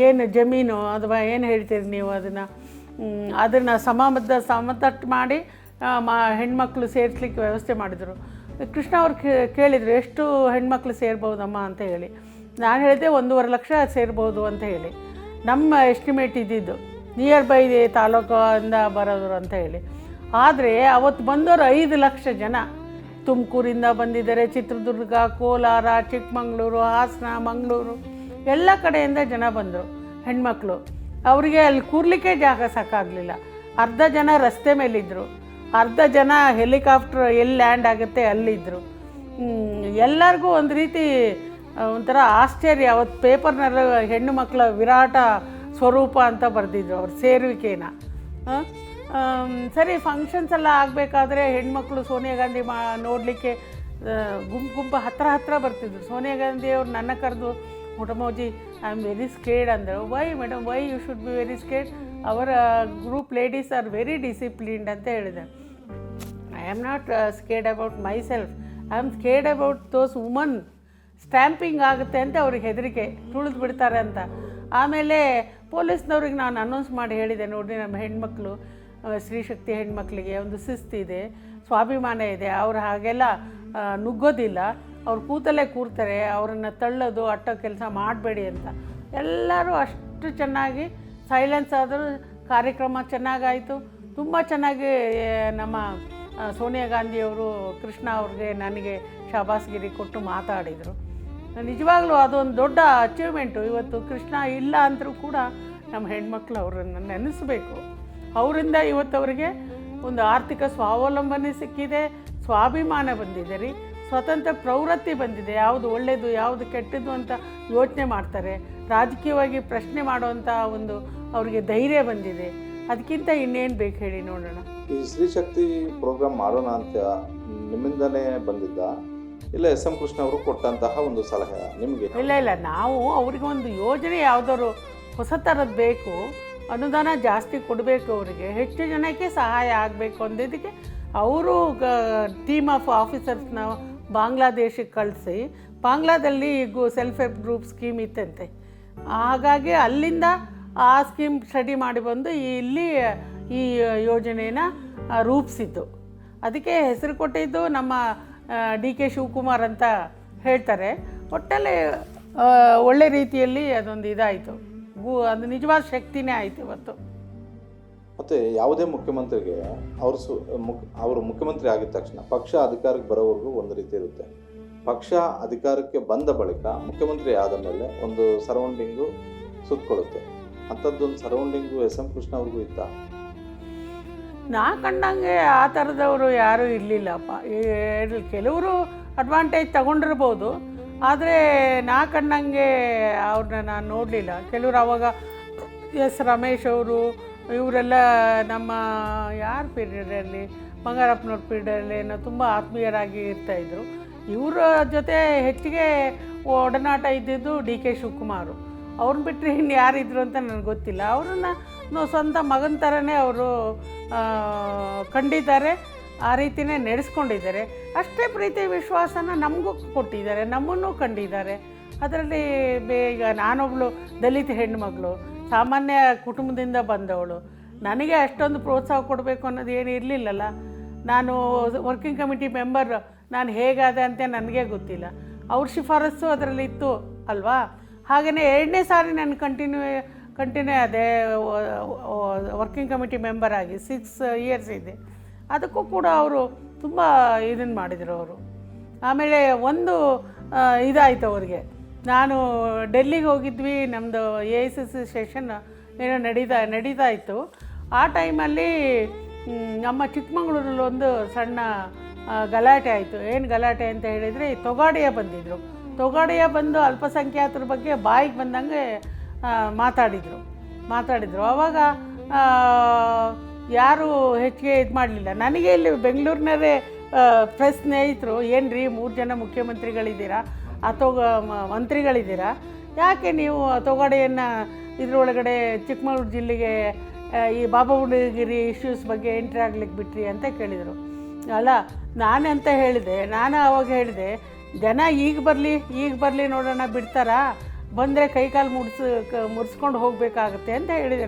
ಏನು ಜಮೀನು ಅಥವಾ ಏನು ಹೇಳ್ತೀರಿ ನೀವು ಅದನ್ನು ಸಮತಟ್ಟು ಮಾಡಿ ಹೆಣ್ಮಕ್ಳು ಸೇರಿಸ್ಲಿಕ್ಕೆ ವ್ಯವಸ್ಥೆ ಮಾಡಿದರು. ಕೃಷ್ಣ ಅವ್ರು ಕೇಳಿದರು, ಎಷ್ಟು ಹೆಣ್ಮಕ್ಳು ಸೇರ್ಬೋದಮ್ಮ ಅಂತ ಹೇಳಿ. ನಾನು ಹೇಳಿದೆ 1.5 ಲಕ್ಷ ಸೇರ್ಬೋದು ಅಂತ ಹೇಳಿ. ನಮ್ಮ ಎಸ್ಟಿಮೇಟ್ ಇದ್ದಿದ್ದು ನಿಯರ್ ಬೈ ತಾಲೂಕಿಂದ ಬರೋರು ಅಂತ ಹೇಳಿ. ಆದರೆ ಅವತ್ತು ಬಂದವರು 5 ಲಕ್ಷ ಜನ. ತುಮಕೂರಿಂದ ಬಂದಿದ್ದಾರೆ, ಚಿತ್ರದುರ್ಗ, ಕೋಲಾರ, ಚಿಕ್ಕಮಗಳೂರು, ಹಾಸನ, ಮಂಗಳೂರು ಎಲ್ಲ ಕಡೆಯಿಂದ ಜನ ಬಂದರು ಹೆಣ್ಮಕ್ಳು. ಅವರಿಗೆ ಅಲ್ಲಿ ಕೂರ್ಲಿಕ್ಕೆ ಜಾಗ ಸಾಕಾಗಲಿಲ್ಲ. ಅರ್ಧ ಜನ ರಸ್ತೆ ಮೇಲಿದ್ದರು, ಅರ್ಧ ಜನ ಹೆಲಿಕಾಪ್ಟರ್ ಎಲ್ಲಿ ಲ್ಯಾಂಡ್ ಆಗುತ್ತೆ ಅಲ್ಲಿದ್ದರು. ಎಲ್ಲರಿಗೂ ಒಂದು ರೀತಿ ಒಂಥರ ಆಶ್ಚರ್ಯ. ಅವತ್ತು ಪೇಪರ್ನಲ್ಲಿ ಹೆಣ್ಣು ಮಕ್ಕಳ ವಿರಾಟ ಸ್ವರೂಪ ಅಂತ ಬರೆದಿದ್ರು ಅವ್ರ ಸೇರುವಿಕೆನ. ಸರಿ, ಫಂಕ್ಷನ್ಸ್ ಎಲ್ಲ ಆಗಬೇಕಾದ್ರೆ ಹೆಣ್ಮಕ್ಳು ಸೋನಿಯಾ ಗಾಂಧಿ ನೋಡಲಿಕ್ಕೆ ಗುಂಪು ಹತ್ರ ಬರ್ತಿದ್ರು. ಸೋನಿಯಾ ಗಾಂಧಿ ಅವ್ರು ನನ್ನ ಕರೆದು, ಮೊಟಮೋಜಿ ಐ ಆಮ್ ವೆರಿ ಸ್ಕೇರ್ಡ್ ಅಂದರು. Why madam, why you should be very scared, ಅವರ group ladies are very disciplined ಅಂತ ಹೇಳಿದೆ. I am not scared about my self, I am scared about those women. Stamping ಆಗುತ್ತೆ ಅಂತ ಅವ್ರಿಗೆ ಹೆದರಿಕೆ, ತುಳಿದು ಬಿಡ್ತಾರೆ ಅಂತ. ಆಮೇಲೆ ಪೊಲೀಸ್ನವ್ರಿಗೆ ನಾನು ಅನೌನ್ಸ್ ಮಾಡಿ ಹೇಳಿದೆ, ನೋಡಿ ನಮ್ಮ ಹೆಣ್ಮಕ್ಳು, ಸ್ತ್ರೀಶಕ್ತಿ ಹೆಣ್ಮಕ್ಳಿಗೆ ಒಂದು ಶಿಸ್ತಿದೆ, ಸ್ವಾಭಿಮಾನ ಇದೆ, ಅವ್ರು ಹಾಗೆಲ್ಲ ನುಗ್ಗೋದಿಲ್ಲ, ಅವ್ರು ಕೂತಲ್ಲೇ ಕೂರ್ತಾರೆ, ಅವರನ್ನು ತಳ್ಳೋದು ಅಟ್ಟೋ ಕೆಲಸ ಮಾಡಬೇಡಿ ಅಂತ. ಎಲ್ಲರೂ ಅಷ್ಟು ಚೆನ್ನಾಗಿ ಸೈಲೆನ್ಸ್ ಆದರೂ ಕಾರ್ಯಕ್ರಮ ಚೆನ್ನಾಗಾಯಿತು. ತುಂಬ ಚೆನ್ನಾಗಿ ನಮ್ಮ ಸೋನಿಯಾ ಗಾಂಧಿಯವರು ಕೃಷ್ಣ ಅವ್ರಿಗೆ ನನಗೆ ಶಾಬಾಸ್ಗಿರಿ ಕೊಟ್ಟು ಮಾತಾಡಿದರು. ನಿಜವಾಗ್ಲೂ ಅದೊಂದು ದೊಡ್ಡ ಅಚೀವ್ಮೆಂಟು. ಇವತ್ತು ಕೃಷ್ಣ ಇಲ್ಲ ಅಂದರೂ ಕೂಡ ನಮ್ಮ ಹೆಣ್ಮಕ್ಳು ಅವರನ್ನು ನೆನೆಸಬೇಕು. ಅವರಿಂದ ಇವತ್ತು ಅವರಿಗೆ ಒಂದು ಆರ್ಥಿಕ ಸ್ವಾವಲಂಬನೆ ಸಿಕ್ಕಿದೆ, ಸ್ವಾಭಿಮಾನ ಬಂದಿದೆ ರೀ, ಸ್ವತಂತ್ರ ಪ್ರವೃತ್ತಿ ಬಂದಿದೆ. ಯಾವುದು ಒಳ್ಳೆಯದು ಯಾವುದು ಕೆಟ್ಟದ್ದು ಅಂತ ಯೋಚನೆ ಮಾಡ್ತಾರೆ, ರಾಜಕೀಯವಾಗಿ ಪ್ರಶ್ನೆ ಮಾಡುವಂಥ ಒಂದು ಅವರಿಗೆ ಧೈರ್ಯ ಬಂದಿದೆ. ಅದಕ್ಕಿಂತ ಇನ್ನೇನು ಬೇಕು ಹೇಳಿ ನೋಡೋಣ. ಈ ಸ್ತ್ರೀಶಕ್ತಿ ಪ್ರೋಗ್ರಾಮ್ ಮಾಡೋಣ ಅಂತ ನಿಮ್ಮಿಂದನೇ ಬಂದಿದ್ದ, ಇಲ್ಲ ಎಸ್ ಎಂ ಕೃಷ್ಣ ಅವರು ಕೊಟ್ಟಂತಹ ಒಂದು ಸಲಹೆ ನಿಮಗೆ? ಇಲ್ಲ, ನಾವು ಅವ್ರಿಗೆ ಒಂದು ಯೋಜನೆ ಯಾವುದಾದ್ರು ಹೊಸ ಥರದ್ದು ಬೇಕು, ಅನುದಾನ ಜಾಸ್ತಿ ಕೊಡಬೇಕು, ಅವರಿಗೆ ಹೆಚ್ಚು ಜನಕ್ಕೆ ಸಹಾಯ ಆಗಬೇಕು ಅಂದಿದ್ದಕ್ಕೆ ಅವರು ಟೀಮ್ ಆಫ್ ಆಫೀಸರ್ಸ್ನ ಬಾಂಗ್ಲಾದೇಶಕ್ಕೆ ಕಳಿಸಿ, ಬಾಂಗ್ಲಾದಲ್ಲಿ ಸೆಲ್ಫ್ ಹೆಲ್ಪ್ ಗ್ರೂಪ್ ಸ್ಕೀಮ್ ಇತ್ತಂತೆ. ಹಾಗಾಗಿ ಅಲ್ಲಿಂದ ಆ ಸ್ಕೀಮ್ ಸ್ಟಡಿ ಮಾಡಿ ಬಂದು ಇಲ್ಲಿ ಈ ಯೋಜನೆಯನ್ನು ರೂಪಿಸಿದ್ದು. ಅದಕ್ಕೆ ಹೆಸರು ಕೊಟ್ಟಿದ್ದು ನಮ್ಮ DK ಶಿವಕುಮಾರ್ ಅಂತ ಹೇಳ್ತಾರೆ. ಒಟ್ಟಲ್ಲಿ ಒಳ್ಳೆ ರೀತಿಯಲ್ಲಿ ಅದೊಂದು ಇದಾಯಿತು, ಅದು ನಿಜವಾದ ಶಕ್ತಿನೇ ಆಯಿತು ಇವತ್ತು. ಮತ್ತು ಯಾವುದೇ ಮುಖ್ಯಮಂತ್ರಿಗೆ ಅವರು ಮುಖ್ಯಮಂತ್ರಿ ಆಗಿದ ತಕ್ಷಣ ಪಕ್ಷ ಅಧಿಕಾರಕ್ಕೆ ಬರೋವರೆಗೂ ಒಂದು ರೀತಿ ಇರುತ್ತೆ. ಪಕ್ಷ ಅಧಿಕಾರಕ್ಕೆ ಬಂದ ಬಳಿಕ ಮುಖ್ಯಮಂತ್ರಿ ಆದ ಮೇಲೆ ಒಂದು ಸರೌಂಡಿಂಗು ಸುತ್ತಕೊಳ್ಳುತ್ತೆ. ಅಂಥದ್ದೊಂದು ಸರೌಂಡಿಂಗು ಎಸ್ ಎಂ ಕೃಷ್ಣ ಅವ್ರಿಗೂ ಇತ್ತ? ನಾ ಕಂಡಂಗೆ ಆ ಥರದವರು ಯಾರೂ ಇರಲಿಲ್ಲಪ್ಪ. ಕೆಲವರು ಅಡ್ವಾಂಟೇಜ್ ತಗೊಂಡಿರ್ಬೋದು, ಆದರೆ ನಾ ಕಂಡಂಗೆ ಅವ್ರನ್ನ ನಾನು ನೋಡಲಿಲ್ಲ. ಕೆಲವರು ಆವಾಗ ಎಸ್ ರಮೇಶ್ ಅವರು ಇವರೆಲ್ಲ ನಮ್ಮ ಯಾರ ಪೀರಿಯಡಲ್ಲಿ, ಬಂಗಾರಪ್ಪನವ್ರ ಪೀರಿಯಡಲ್ಲಿ ಏನೋ ತುಂಬ ಆತ್ಮೀಯರಾಗಿ ಇರ್ತಾಯಿದ್ರು. ಇವರ ಜೊತೆ ಹೆಚ್ಚಿಗೆ ಒಡನಾಟ ಇದ್ದಿದ್ದು DK ಶಿವಕುಮಾರು. ಅವ್ರನ್ನ ಬಿಟ್ಟರೆ ಇನ್ನು ಯಾರಿದ್ರು ಅಂತ ನನಗೆ ಗೊತ್ತಿಲ್ಲ. ಅವ್ರನ್ನ ಸ್ವಂತ ಮಗನ ಥರನೇ ಅವರು ಕಂಡಿದ್ದಾರೆ, ಆ ರೀತಿಯೇ ನಡೆಸ್ಕೊಂಡಿದ್ದಾರೆ. ಅಷ್ಟೇ ಪ್ರೀತಿ ವಿಶ್ವಾಸನ ನಮಗೂ ಕೊಟ್ಟಿದ್ದಾರೆ, ನಮ್ಮನ್ನು ಕಂಡಿದ್ದಾರೆ. ಅದರಲ್ಲಿ ಈಗ ನಾನೊಬ್ಬಳು ದಲಿತ ಹೆಣ್ಣುಮಗಳು, ಸಾಮಾನ್ಯ ಕುಟುಂಬದಿಂದ ಬಂದವಳು. ನನಗೆ ಅಷ್ಟೊಂದು ಪ್ರೋತ್ಸಾಹ ಕೊಡಬೇಕು ಅನ್ನೋದು ಏನು ಇರಲಿಲ್ಲಲ್ಲ. ನಾನು ವರ್ಕಿಂಗ್ ಕಮಿಟಿ ಮೆಂಬರ್, ನಾನು ಹೇಗಾದೆ ಅಂತ ನನಗೆ ಗೊತ್ತಿಲ್ಲ. ಅವ್ರ ಶಿಫಾರಸ್ಸು ಅದರಲ್ಲಿ ಇತ್ತು ಅಲ್ವಾ. ಹಾಗೆಯೇ 2ನೇ ಸಾರಿ ನಾನು ಕಂಟಿನ್ಯೂ ಅದೇ ವರ್ಕಿಂಗ್ ಕಮಿಟಿ ಮೆಂಬರ್ ಆಗಿ 6 ಇಯರ್ಸ್ ಇದೆ. ಅದಕ್ಕೂ ಕೂಡ ಅವರು ತುಂಬ ಇದನ್ನು ಮಾಡಿದರು ಅವರು. ಆಮೇಲೆ ಒಂದು ಇದಾಯಿತು ಅವ್ರಿಗೆ. ನಾನು ಡೆಲ್ಲಿಗೆ ಹೋಗಿದ್ವಿ, ನಮ್ಮದು AICC ಸೆಷನ್ ಏನೋ ನಡೀತಾ ಇತ್ತು. ಆ ಟೈಮಲ್ಲಿ ನಮ್ಮ ಚಿಕ್ಕಮಗಳೂರಲ್ಲಿ ಒಂದು ಸಣ್ಣ ಗಲಾಟೆ ಆಯಿತು. ಏನು ಗಲಾಟೆ ಅಂತ ಹೇಳಿದರೆ, ತೊಗಾಡಿಯ ಬಂದಿದ್ದರು. ತೊಗಾಡಿಯ ಬಂದು ಅಲ್ಪಸಂಖ್ಯಾತರ ಬಗ್ಗೆ ಬಾಯಿಗೆ ಬಂದಂಗೆ ಮಾತಾಡಿದರು. ಆವಾಗ ಯಾರೂ ಹೆಚ್ಚಿಗೆ ಇದು ಮಾಡಲಿಲ್ಲ. ನನಗೆ ಇಲ್ಲಿ ಬೆಂಗಳೂರಿನವರೇ ಪ್ರೆಸ್ ಸ್ನೇಹಿತರು, ಏನು ರೀ 3 ಜನ ಮುಖ್ಯಮಂತ್ರಿಗಳಿದ್ದೀರಾ ಅಥವಾ ಮಂತ್ರಿಗಳಿದ್ದೀರಾ, ಯಾಕೆ ನೀವು ತೊಗಾಡೆಯನ್ನು ಇದರೊಳಗಡೆ ಚಿಕ್ಕಮಗಳೂರು ಜಿಲ್ಲೆಗೆ ಈ ಬಾಬಾ ಹುಡುಗಿರಿ ಇಶ್ಯೂಸ್ ಬಗ್ಗೆ ಎಂಟ್ರಿ ಆಗ್ಲಿಕ್ಕೆ ಬಿಟ್ರಿ ಅಂತ ಕೇಳಿದರು. ಅಲ್ಲ, ನಾನು ಆವಾಗ ಹೇಳಿದೆ, ಜನ ಈಗ ಬರಲಿ ನೋಡೋಣ ಬಿಡ್ತಾರಾ, ಬಂದರೆ ಕೈಕಾಲು ಮುರಿಸ್ಕೊಂಡು ಹೋಗಬೇಕಾಗತ್ತೆ ಅಂತ ಹೇಳಿದೆ.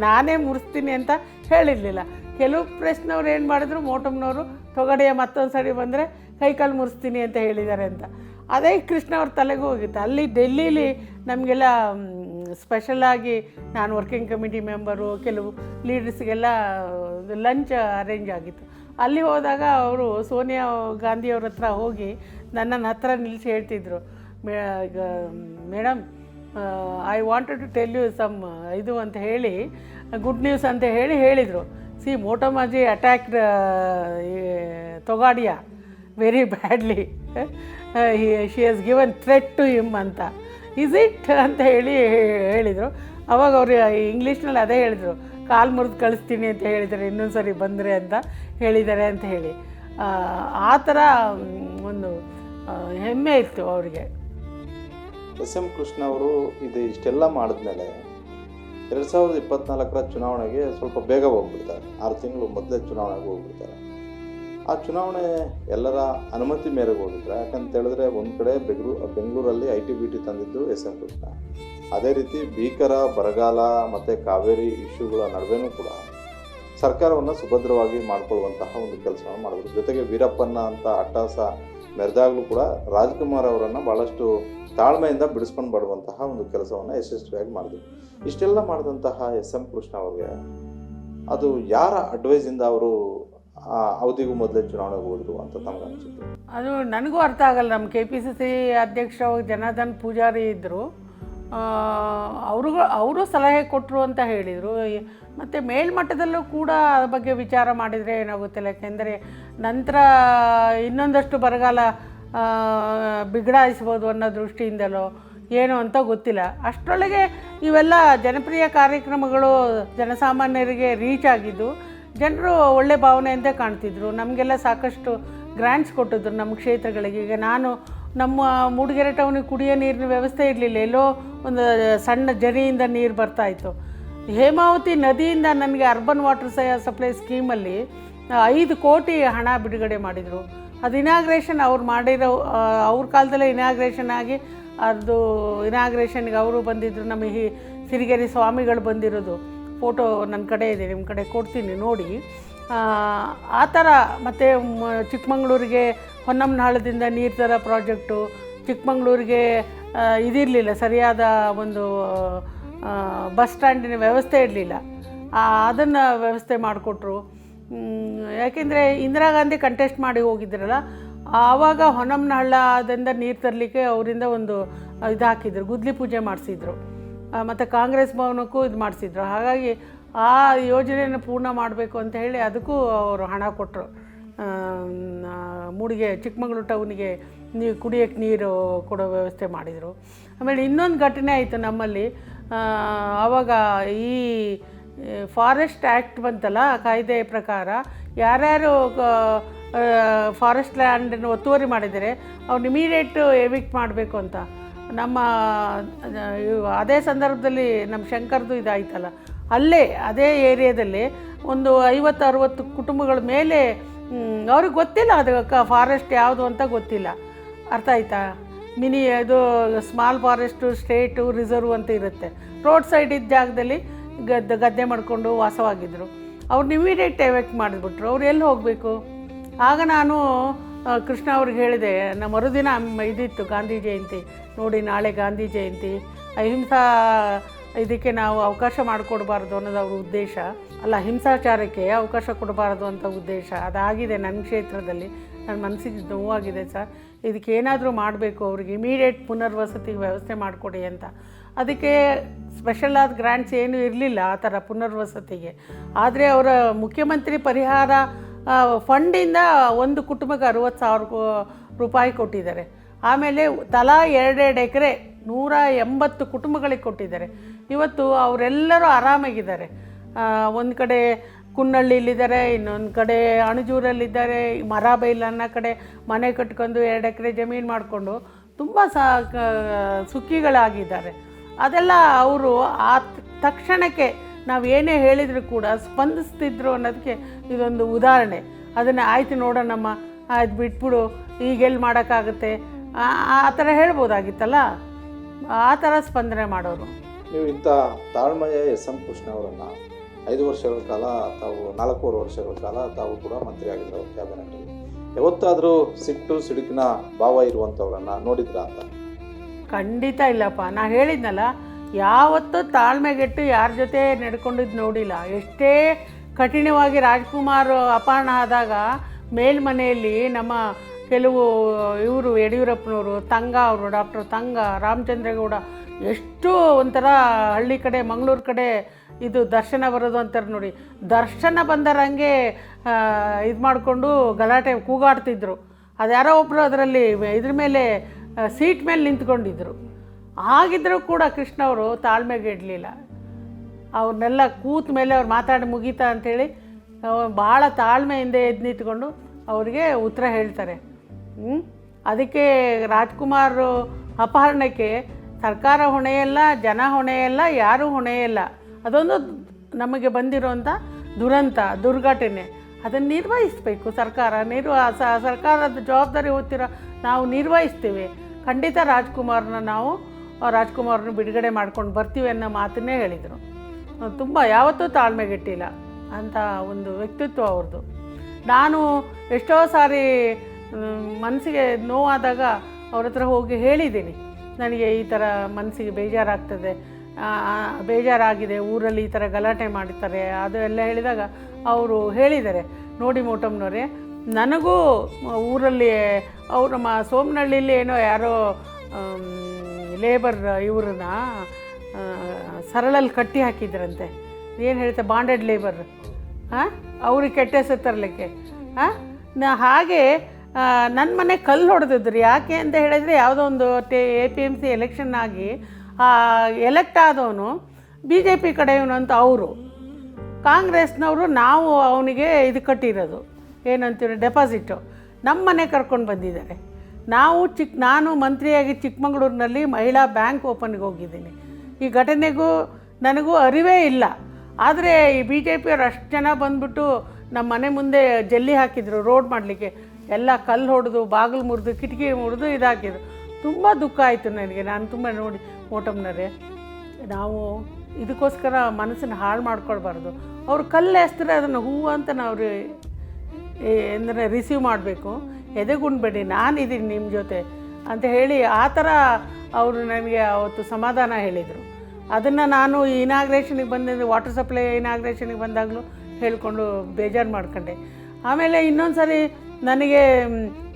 ನಾನೇ ಮುರಿಸ್ತೀನಿ ಅಂತ ಹೇಳಿರಲಿಲ್ಲ. ಕೆಲವು ಪ್ರೆಸ್ನವ್ರು ಏನು ಮಾಡಿದ್ರು, ಮೋಟಮ್ನವರು ತೊಗಡೆಯ ಮತ್ತೊಂದು ಸರಿ ಬಂದರೆ ಕೈಕಾಲು ಮುರಿಸ್ತೀನಿ ಅಂತ ಹೇಳಿದ್ದಾರೆ ಅಂತ. ಅದೇ ಕೃಷ್ಣ ಅವ್ರ ತಲೆಗೂ ಹೋಗಿತ್ತು. ಅಲ್ಲಿ ಡೆಲ್ಲೀಲಿ ನಮಗೆಲ್ಲ ಸ್ಪೆಷಲಾಗಿ ನಾನು ವರ್ಕಿಂಗ್ ಕಮಿಟಿ ಮೆಂಬರು, ಕೆಲವು ಲೀಡರ್ಸ್ಗೆಲ್ಲ ಲಂಚ್ ಅರೇಂಜ್ ಆಗಿತ್ತು. ಅಲ್ಲಿ ಹೋದಾಗ ಅವರು ಸೋನಿಯಾ ಗಾಂಧಿಯವ್ರ ಹತ್ರ ಹೋಗಿ ನನ್ನನ್ನು ಹತ್ರ ನಿಲ್ಲಿಸಿ ಹೇಳ್ತಿದ್ರು, madam I wanted to tell you some ಇದು ಅಂತ ಹೇಳಿ, ಗುಡ್ ನ್ಯೂಸ್ ಅಂತ ಹೇಳಿದರು. ಸಿ ಮೋಟೋಮಾಜಿ attacked Togadia very badly, she has given threat to him ಅಂತ. ಇಸ್ ಇಟ್ ಅಂತ ಹೇಳಿದರು. ಅವಾಗ ಅವರು ಇಂಗ್ಲೀಷ್ನಲ್ಲಿ ಅದೇ ಹೇಳಿದರು, ಕಾಲು ಮುರಿದು ಕಳಿಸ್ತೀನಿ ಅಂತ ಹೇಳಿದ್ದಾರೆ, ಇನ್ನೊಂದು ಸರಿ ಬಂದರೆ ಅಂತ ಹೇಳಿದ್ದಾರೆ ಅಂತ ಹೇಳಿ. ಆ ಥರ ಒಂದು ಹೆಮ್ಮೆ ಇತ್ತು ಅವರಿಗೆ. ಎಸ್.ಎಂ. ಕೃಷ್ಣ ಅವರು ಇಷ್ಟೆಲ್ಲ ಮಾಡಿದ್ಮೇಲೆ 2024 ಚುನಾವಣೆಗೆ ಸ್ವಲ್ಪ ಬೇಗ ಹೋಗ್ಬಿಡ್ತಾರೆ. 6 ತಿಂಗಳು ಮೊದಲೇ ಚುನಾವಣೆಗೆ ಹೋಗ್ಬಿಡ್ತಾರೆ. ಆ ಚುನಾವಣೆ ಎಲ್ಲರ ಅನುಮತಿ ಮೇರೆಗೆ ಹೋಗಿದ್ರೆ, ಯಾಕಂತ ಹೇಳಿದ್ರೆ ಒಂದು ಕಡೆ ಬೆಂಗಳೂರಲ್ಲಿ IT-BT ತಂದಿದ್ದು ಎಸ್.ಎಂ. ಕೃಷ್ಣ. ಅದೇ ರೀತಿ ಭೀಕರ ಬರಗಾಲ ಮತ್ತು ಕಾವೇರಿ ಇಶ್ಯೂಗಳ ನಡುವೆನೂ ಕೂಡ ಸರ್ಕಾರವನ್ನು ಸುಭದ್ರವಾಗಿ ಮಾಡಿಕೊಳ್ಳುವಂತಹ ಒಂದು ಕೆಲಸವನ್ನು ಮಾಡಿದ್ರು. ಜೊತೆಗೆ ವೀರಪ್ಪನ ಅಂತ ಅಟ್ಟಹಾಸ ಮೆರೆದಾಗಲೂ ಕೂಡ ರಾಜ್ಕುಮಾರ್ ಅವರನ್ನು ಭಾಳಷ್ಟು ತಾಳ್ಮೆಯಿಂದ ಬಿಡಿಸ್ಕೊಂಡು ಬರುವಂತಹ ಒಂದು ಕೆಲಸವನ್ನು ಯಶಸ್ವಿಯಾಗಿ ಮಾಡಿದ್ರು. ಇಷ್ಟೆಲ್ಲ ಮಾಡಿದಂತಹ ಎಸ್.ಎಂ. ಕೃಷ್ಣ ಅವ್ರಿಗೆ ಅದು ಯಾರ ಅಡ್ವೈಸಿಂದ ಅವರು ಅವಧಿಗೂ ಮೊದಲೇ ಚುನಾವಣೆಗೆ ಹೋದರು ಅಂತ ತಮ್ಗೆ ಅನಿಸುತ್ತೆ? ಅದು ನನಗೂ ಅರ್ಥ ಆಗಲ್ಲ. ನಮ್ಮ KPCC ಅಧ್ಯಕ್ಷ ಜನಾರ್ದನ್ ಪೂಜಾರಿ ಇದ್ದರು, ಅವರು ಸಲಹೆ ಕೊಟ್ಟರು ಅಂತ ಹೇಳಿದರು. ಮತ್ತು ಮೇಲ್ಮಟ್ಟದಲ್ಲೂ ಕೂಡ ಅದ್ರ ಬಗ್ಗೆ ವಿಚಾರ ಮಾಡಿದರೆ ಏನಾಗುತ್ತಿಲ್ಲ. ಯಾಕೆಂದರೆ ನಂತರ ಇನ್ನೊಂದಷ್ಟು ಬರಗಾಲ ಬಿಗಡಾಯಿಸ್ಬೋದು ಅನ್ನೋ ದೃಷ್ಟಿಯಿಂದಲೋ ಏನು ಅಂತ ಗೊತ್ತಿಲ್ಲ. ಅಷ್ಟರೊಳಗೆ ಇವೆಲ್ಲ ಜನಪ್ರಿಯ ಕಾರ್ಯಕ್ರಮಗಳು ಜನಸಾಮಾನ್ಯರಿಗೆ ರೀಚ್ ಆಗಿದ್ದು, ಜನರು ಒಳ್ಳೆ ಭಾವನೆಯಿಂದ ಕಾಣ್ತಿದ್ರು. ನಮಗೆಲ್ಲ ಸಾಕಷ್ಟು ಗ್ರ್ಯಾಂಟ್ಸ್ ಕೊಟ್ಟಿದ್ರು ನಮ್ಮ ಕ್ಷೇತ್ರಗಳಿಗೆ. ಈಗ ನಮ್ಮ ಮೂಡಿಗೆರೆ ಟೌನಿಗೆ ಕುಡಿಯೋ ನೀರಿನ ವ್ಯವಸ್ಥೆ ಇರಲಿಲ್ಲ. ಎಲ್ಲೋ ಒಂದು ಸಣ್ಣ ಜರಿಯಿಂದ ನೀರು ಬರ್ತಾಯಿತ್ತು. ಹೇಮಾವತಿ ನದಿಯಿಂದ ನನಗೆ ಅರ್ಬನ್ ವಾಟರ್ ಸಪ್ಲೈ ಸ್ಕೀಮಲ್ಲಿ 5 ಕೋಟಿ ಹಣ ಬಿಡುಗಡೆ ಮಾಡಿದರು. ಅದು ಇನಾಗ್ರೇಷನ್ ಅವ್ರು ಮಾಡಿರೋ, ಅವ್ರ ಕಾಲದಲ್ಲೇ ಇನಾಗ್ರೇಷನ್ ಆಗಿ, ಅದು ಇನಾಗ್ರೇಷನ್ಗೆ ಅವರು ಬಂದಿದ್ದರು. ನಮ್ಮ ಸಿರಿಗೆರೆ ಸ್ವಾಮಿಗಳು ಬಂದಿರೋದು ಫೋಟೋ ನನ್ನ ಕಡೆ ಇದೆ, ನಿಮ್ಮ ಕಡೆ ಕೊಡ್ತೀನಿ ನೋಡಿ. ಆ ಥರ. ಮತ್ತು ಚಿಕ್ಕಮಂಗ್ಳೂರಿಗೆ ಹೊನ್ನಂನಾಳದಿಂದ ನೀರು ಥರ ಪ್ರಾಜೆಕ್ಟು, ಚಿಕ್ಕಮಂಗ್ಳೂರಿಗೆ ಇದಿರಲಿಲ್ಲ, ಸರಿಯಾದ ಒಂದು ಬಸ್ ಸ್ಟ್ಯಾಂಡಿನ ವ್ಯವಸ್ಥೆ ಇರಲಿಲ್ಲ, ಅದನ್ನು ವ್ಯವಸ್ಥೆ ಮಾಡಿಕೊಟ್ರು. ಯಾಕೆಂದರೆ ಇಂದಿರಾ ಗಾಂಧಿ ಕಂಟೆಸ್ಟ್ ಮಾಡಿ ಹೋಗಿದ್ರಲ್ಲ, ಆವಾಗ ಹೊನ್ನಂನಹಳ್ಳದಿಂದ ನೀರು ತರಲಿಕ್ಕೆ ಅವರಿಂದ ಒಂದು ಇದು ಹಾಕಿದ್ರು, ಗುದ್ಲಿ ಪೂಜೆ ಮಾಡಿಸಿದ್ರು. ಮತ್ತು ಕಾಂಗ್ರೆಸ್ ಭವನಕ್ಕೂ ಇದು ಮಾಡಿಸಿದ್ರು. ಹಾಗಾಗಿ ಆ ಯೋಜನೆಯನ್ನು ಪೂರ್ಣ ಮಾಡಬೇಕು ಅಂತ ಹೇಳಿ ಅದಕ್ಕೂ ಅವರು ಹಣ ಕೊಟ್ಟರು. ಚಿಕ್ಕಮಗಳೂರು ಟೌನಿಗೆ ಕುಡಿಯೋಕ್ಕೆ ನೀರು ಕೊಡೋ ವ್ಯವಸ್ಥೆ ಮಾಡಿದರು. ಆಮೇಲೆ ಇನ್ನೊಂದು ಘಟನೆ ಆಯಿತು ನಮ್ಮಲ್ಲಿ. ಆವಾಗ ಈ ಫಾರೆಸ್ಟ್ ಆ್ಯಕ್ಟ್ ಬಂತಲ್ಲ, ಕಾಯ್ದೆ ಪ್ರಕಾರ ಯಾರ್ಯಾರು ಫಾರೆಸ್ಟ್ ಲ್ಯಾಂಡನ್ನು ಒತ್ತುವರಿ ಮಾಡಿದರೆ ಅವ್ರು ಇಮಿಡಿಯೇಟ್ ಎವಿಕ್ಟ್ ಮಾಡಬೇಕು ಅಂತ. ಅದೇ ಸಂದರ್ಭದಲ್ಲಿ ನಮ್ಮ ಶಂಕರ್ದು ಇದಾಯ್ತಲ್ಲ, ಅದೇ ಏರಿಯಾದಲ್ಲಿ ಒಂದು 50-60 ಕುಟುಂಬಗಳ ಮೇಲೆ ಅವ್ರಿಗೆ ಗೊತ್ತಿಲ್ಲ, ಅದಕ್ಕೆ ಫಾರೆಸ್ಟ್ ಯಾವುದು ಅಂತ ಗೊತ್ತಿಲ್ಲ. ಅರ್ಥ ಆಯ್ತಾ? ಇದು ಸ್ಮಾಲ್ ಫಾರೆಸ್ಟು, ಸ್ಟೇಟು, ರಿಸರ್ವ್ ಅಂತ ಇರುತ್ತೆ. ರೋಡ್ ಸೈಡ್ ಇದ್ದ ಜಾಗದಲ್ಲಿ ಗದ್ದೆ ಮಾಡಿಕೊಂಡು ವಾಸವಾಗಿದ್ದರು. ಅವ್ರನ್ನ ಇಮಿಡಿಯೇಟ್ ಎವೆಕ್ಟ್ ಮಾಡಿಬಿಟ್ರು. ಅವ್ರು ಎಲ್ಲಿ ಹೋಗಬೇಕು? ಆಗ ನಾನು ಕೃಷ್ಣ ಅವ್ರಿಗೆ ಹೇಳಿದೆ, ಮರುದಿನ ಇದಿತ್ತು ಗಾಂಧಿ ಜಯಂತಿ, ನೋಡಿ ನಾಳೆ ಗಾಂಧಿ ಜಯಂತಿ, ಅಹಿಂಸಾ ಇದಕ್ಕೆ ನಾವು ಅವಕಾಶ ಮಾಡಿಕೊಡ್ಬಾರ್ದು ಅನ್ನೋದು ಅವ್ರ ಉದ್ದೇಶ ಅಲ್ಲ, ಹಿಂಸಾಚಾರಕ್ಕೆ ಅವಕಾಶ ಕೊಡಬಾರ್ದು ಅಂತ ಉದ್ದೇಶ. ಅದಾಗಿದೆ ನನ್ನ ಕ್ಷೇತ್ರದಲ್ಲಿ. ನನ್ನ ಮನಸ್ಸಿಗೆ ನೋವಾಗಿದೆ ಸರ್, ಇದಕ್ಕೇನಾದರೂ ಮಾಡಬೇಕು, ಅವ್ರಿಗೆ ಇಮಿಡಿಯೇಟ್ ಪುನರ್ವಸತಿಗೆ ವ್ಯವಸ್ಥೆ ಮಾಡಿಕೊಡಿ ಅಂತ. ಅದಕ್ಕೆ ಸ್ಪೆಷಲ್ ಆದ ಗ್ರ್ಯಾಂಟ್ಸ್ ಏನೂ ಇರಲಿಲ್ಲ ಆ ಥರ ಪುನರ್ವಸತಿಗೆ. ಆದರೆ ಅವರ ಮುಖ್ಯಮಂತ್ರಿ ಪರಿಹಾರ ಫಂಡಿಂದ ಒಂದು ಕುಟುಂಬಕ್ಕೆ 60,000 ರೂಪಾಯಿ ಕೊಟ್ಟಿದ್ದಾರೆ. ಆಮೇಲೆ ತಲಾ 2 ಎಕರೆ 180 ಕುಟುಂಬಗಳಿಗೆ ಕೊಟ್ಟಿದ್ದಾರೆ. ಇವತ್ತು ಅವರೆಲ್ಲರೂ ಆರಾಮಾಗಿದ್ದಾರೆ. ಒಂದು ಕಡೆ ಕುನ್ನಳ್ಳಿಲಿದ್ದಾರೆ, ಇನ್ನೊಂದು ಕಡೆ ಅಣಜೂರಲ್ಲಿದ್ದಾರೆ, ಮರಾಬೈಲ್ ಅನ್ನೋ ಕಡೆ ಮನೆ ಕಟ್ಕೊಂಡು 2 ಎಕರೆ ಜಮೀನು ಮಾಡಿಕೊಂಡು ತುಂಬ ಸುಖಿಗಳಾಗಿದ್ದಾರೆ. ಅದೆಲ್ಲ ಅವರು ಆ ತಕ್ಷಣಕ್ಕೆ ನಾವು ಏನೇ ಹೇಳಿದರೂ ಕೂಡ ಸ್ಪಂದಿಸ್ತಿದ್ರು ಅನ್ನೋದಕ್ಕೆ ಇದೊಂದು ಉದಾಹರಣೆ. ಅದನ್ನು ಆಯ್ತು ನೋಡೋಣಮ್ಮ, ಆಯ್ತು ಬಿಟ್ಬಿಡು, ಈಗೆಲ್ಲಿ ಮಾಡೋಕ್ಕಾಗುತ್ತೆ ಆ ಥರ ಹೇಳ್ಬೋದಾಗಿತ್ತಲ್ಲ, ಆ ಥರ ಸ್ಪಂದನೆ ಮಾಡೋರು. ನೀವು ಇಂಥ ತಾಳ್ಮೆಯ ಎಸ್ ಎಂ ಕೃಷ್ಣ ಅವರನ್ನು 5 ವರ್ಷಗಳ ಕಾಲ ತಾವು 4.5 ವರ್ಷಗಳ ಕಾಲ ತಾವು ಕೂಡ ಮಂತ್ರಿ ಆಗಿದ್ದರು ಕ್ಯಾಬಿನೆಟಲ್ಲಿ. ಯಾವತ್ತಾದರೂ ಸಿಟ್ಟು ಸಿಡುಕಿನ ಭಾವ ಇರುವಂಥವ್ರನ್ನು ನೋಡಿದ್ರಾ ಅಂತ? ಖಂಡಿತ ಇಲ್ಲಪ್ಪ. ನಾ ಹೇಳಿದ್ನಲ್ಲ, ಯಾವತ್ತೂ ತಾಳ್ಮೆಗೆಟ್ಟು ಯಾರ ಜೊತೆ ನಡ್ಕೊಂಡಿದ್ದು ನೋಡಿಲ್ಲ. ಎಷ್ಟೇ ಕಠಿಣವಾಗಿ ರಾಜ್ಕುಮಾರ್ ಅಪಹರಣ ಆದಾಗ ಮೇಲ್ಮನೆಯಲ್ಲಿ ನಮ್ಮ ಕೆಲವು ಇವರು ಯಡಿಯೂರಪ್ಪನವರು, ತಂಗ ಅವರು, ಡಾಕ್ಟರ್ ತಂಗ, ರಾಮಚಂದ್ರೇಗೌಡ, ಎಷ್ಟು ಒಂಥರ ಹಳ್ಳಿ ಕಡೆ ಮಂಗಳೂರು ಕಡೆ ಇದು ದರ್ಶನ ಬರೋದು ಅಂತಾರೆ ನೋಡಿ, ದರ್ಶನ ಬಂದರಂಗೆ ಇದು ಮಾಡಿಕೊಂಡು ಗಲಾಟೆ ಕೂಗಾಡ್ತಿದ್ರು. ಅದ್ಯಾರೋ ಒಬ್ಬರು ಅದರಲ್ಲಿ ಇದ್ರ ಮೇಲೆ ಸೀಟ್ ಮೇಲೆ ನಿಂತ್ಕೊಂಡಿದ್ರು. ಆಗಿದ್ದರೂ ಕೂಡ ಕೃಷ್ಣ ಅವರು ತಾಳ್ಮೆಗೆಡಲಿಲ್ಲ. ಅವ್ರನ್ನೆಲ್ಲ ಕೂತ ಮೇಲೆ ಅವ್ರು ಮಾತಾಡಿ ಮುಗೀತಾ ಅಂಥೇಳಿ ಭಾಳ ತಾಳ್ಮೆಯಿಂದ ಎದ್ದು ನಿಂತ್ಕೊಂಡು ಅವರಿಗೆ ಉತ್ತರ ಹೇಳ್ತಾರೆ. ಅದಕ್ಕೆ ರಾಜ್ಕುಮಾರ್ ಅಪಹರಣಕ್ಕೆ ಸರ್ಕಾರ ಹೊಣೆಯಲ್ಲ, ಜನ ಹೊಣೆಯಲ್ಲ, ಯಾರೂ ಹೊಣೆಯಲ್ಲ. ಅದೊಂದು ನಮಗೆ ಬಂದಿರೋಂಥ ದುರಂತ, ದುರ್ಘಟನೆ. ಅದನ್ನು ನಿರ್ವಹಿಸಬೇಕು ಸರ್ಕಾರ. ಸರ್ಕಾರದ ಜವಾಬ್ದಾರಿ ಹೊತ್ತಿರೋ ನಾವು ನಿರ್ವಹಿಸ್ತೀವಿ. ಖಂಡಿತ ರಾಜ್ಕುಮಾರ್ನ ಬಿಡುಗಡೆ ಮಾಡ್ಕೊಂಡು ಬರ್ತೀವಿ ಅನ್ನೋ ಮಾತನ್ನೇ ಹೇಳಿದರು. ತುಂಬ ಯಾವತ್ತೂ ತಾಳ್ಮೆಗೆಟ್ಟಿಲ್ಲ ಅಂತ ಒಂದು ವ್ಯಕ್ತಿತ್ವ ಅವ್ರದ್ದು. ನಾನು ಎಷ್ಟೋ ಸಾರಿ ಮನಸ್ಸಿಗೆ ನೋವಾದಾಗ ಅವ್ರ ಹತ್ರ ಹೋಗಿ ಹೇಳಿದ್ದೀನಿ, ನನಗೆ ಈ ಥರ ಮನಸ್ಸಿಗೆ ಬೇಜಾರಾಗಿದೆ, ಊರಲ್ಲಿ ಈ ಥರ ಗಲಾಟೆ ಮಾಡ್ತಾರೆ ಅದು ಎಲ್ಲ ಹೇಳಿದಾಗ ಅವರು ಹೇಳಿದ್ದಾರೆ, ನೋಡಿ ಮೋಟಮ್ನವರೇ, ನನಗೂ ಊರಲ್ಲಿ ಅವರು ಸೋಮನಹಳ್ಳಿಲಿ ಏನೋ ಯಾರೋ ಲೇಬರ್ ಇವ್ರನ್ನ ಸರಳಲ್ಲಿ ಕಟ್ಟಿ ಹಾಕಿದ್ರಂತೆ. ಏನು ಹೇಳ್ತಾರೆ, ಬಾಂಡೆಡ್ ಲೇಬರ್, ಅವ್ರಿಗೆ ಕೆಟ್ಟ ಹೆಸರು ತರಲಿಕ್ಕೆ. ಹಾಗೆ ನನ್ನ ಮನೆ ಕಲ್ಲು ಹೊಡೆದಿದ್ರು. ಯಾಕೆ ಅಂತ ಹೇಳಿದರೆ, ಯಾವುದೋ ಒಂದು APMC ಎಲೆಕ್ಷನ್ ಆಗಿ ಎಲೆಕ್ಟ್ ಆದವನು BJP ಕಡೆಯವನು ಅಂತ ಅವರು, ಕಾಂಗ್ರೆಸ್ನವರು ನಾವು ಅವನಿಗೆ ಇದು ಕಟ್ಟಿರೋದು ಏನಂತೀವಿ ಡೆಪಾಸಿಟು, ನಮ್ಮ ಮನೆ ಕರ್ಕೊಂಡು ಬಂದಿದ್ದಾರೆ. ನಾನು ಮಂತ್ರಿಯಾಗಿ ಚಿಕ್ಕಮಗಳೂರಿನಲ್ಲಿ ಮಹಿಳಾ ಬ್ಯಾಂಕ್ ಓಪನ್ಗೆ ಹೋಗಿದ್ದೀನಿ. ಈ ಘಟನೆಗೂ ನನಗೂ ಅರಿವೇ ಇಲ್ಲ. ಆದರೆ ಈ BJPಯವ್ರು ಅಷ್ಟು ಜನ ಬಂದ್ಬಿಟ್ಟು ನಮ್ಮ ಮನೆ ಮುಂದೆ ಜಲ್ಲಿ ಹಾಕಿದರು ರೋಡ್ ಮಾಡಲಿಕ್ಕೆ. ಎಲ್ಲ ಕಲ್ಲು ಹೊಡೆದು, ಬಾಗಿಲು ಮುರಿದು, ಕಿಟಕಿ ಮುರಿದು ಇದಾಕಿದ್ರು. ತುಂಬ ದುಃಖ ಆಯಿತು ನನಗೆ. ನಾನು ತುಂಬ ನೋಡಿ ಮೋಟಮ್ನವರೇ, ನಾವು ಇದಕ್ಕೋಸ್ಕರ ಮನಸ್ಸನ್ನು ಹಾಳು ಮಾಡ್ಕೊಳ್ಬಾರ್ದು. ಅವರು ಕಲ್ಲು ಎಸ್ತಾರೆ, ಅದನ್ನು ಹೂವು ಅಂತ ನಾವು ಅಂದರೆ ರಿಸೀವ್ ಮಾಡಬೇಕು. ಎದೆಗುಂಡ್ಬೇಡಿ, ನಾನಿದ್ದೀನಿ ನಿಮ್ಮ ಜೊತೆ ಅಂತ ಹೇಳಿ ಆ ಥರ ಅವರು ನನಗೆ ಅವತ್ತು ಸಮಾಧಾನ ಹೇಳಿದರು. ಅದನ್ನು ನಾನು ಇನಾಗ್ರೇಷನಿಗೆ ಬಂದಿದ್ದೆ, ವಾಟರ್ ಸಪ್ಲೈ ಇನಾಗ್ರೇಷನಿಗೆ ಬಂದಾಗಲೂ ಹೇಳಿಕೊಂಡು ಬೇಜಾರು ಮಾಡ್ಕೊಂಡೆ. ಆಮೇಲೆ ಇನ್ನೊಂದು ಸರಿ ನನಗೆ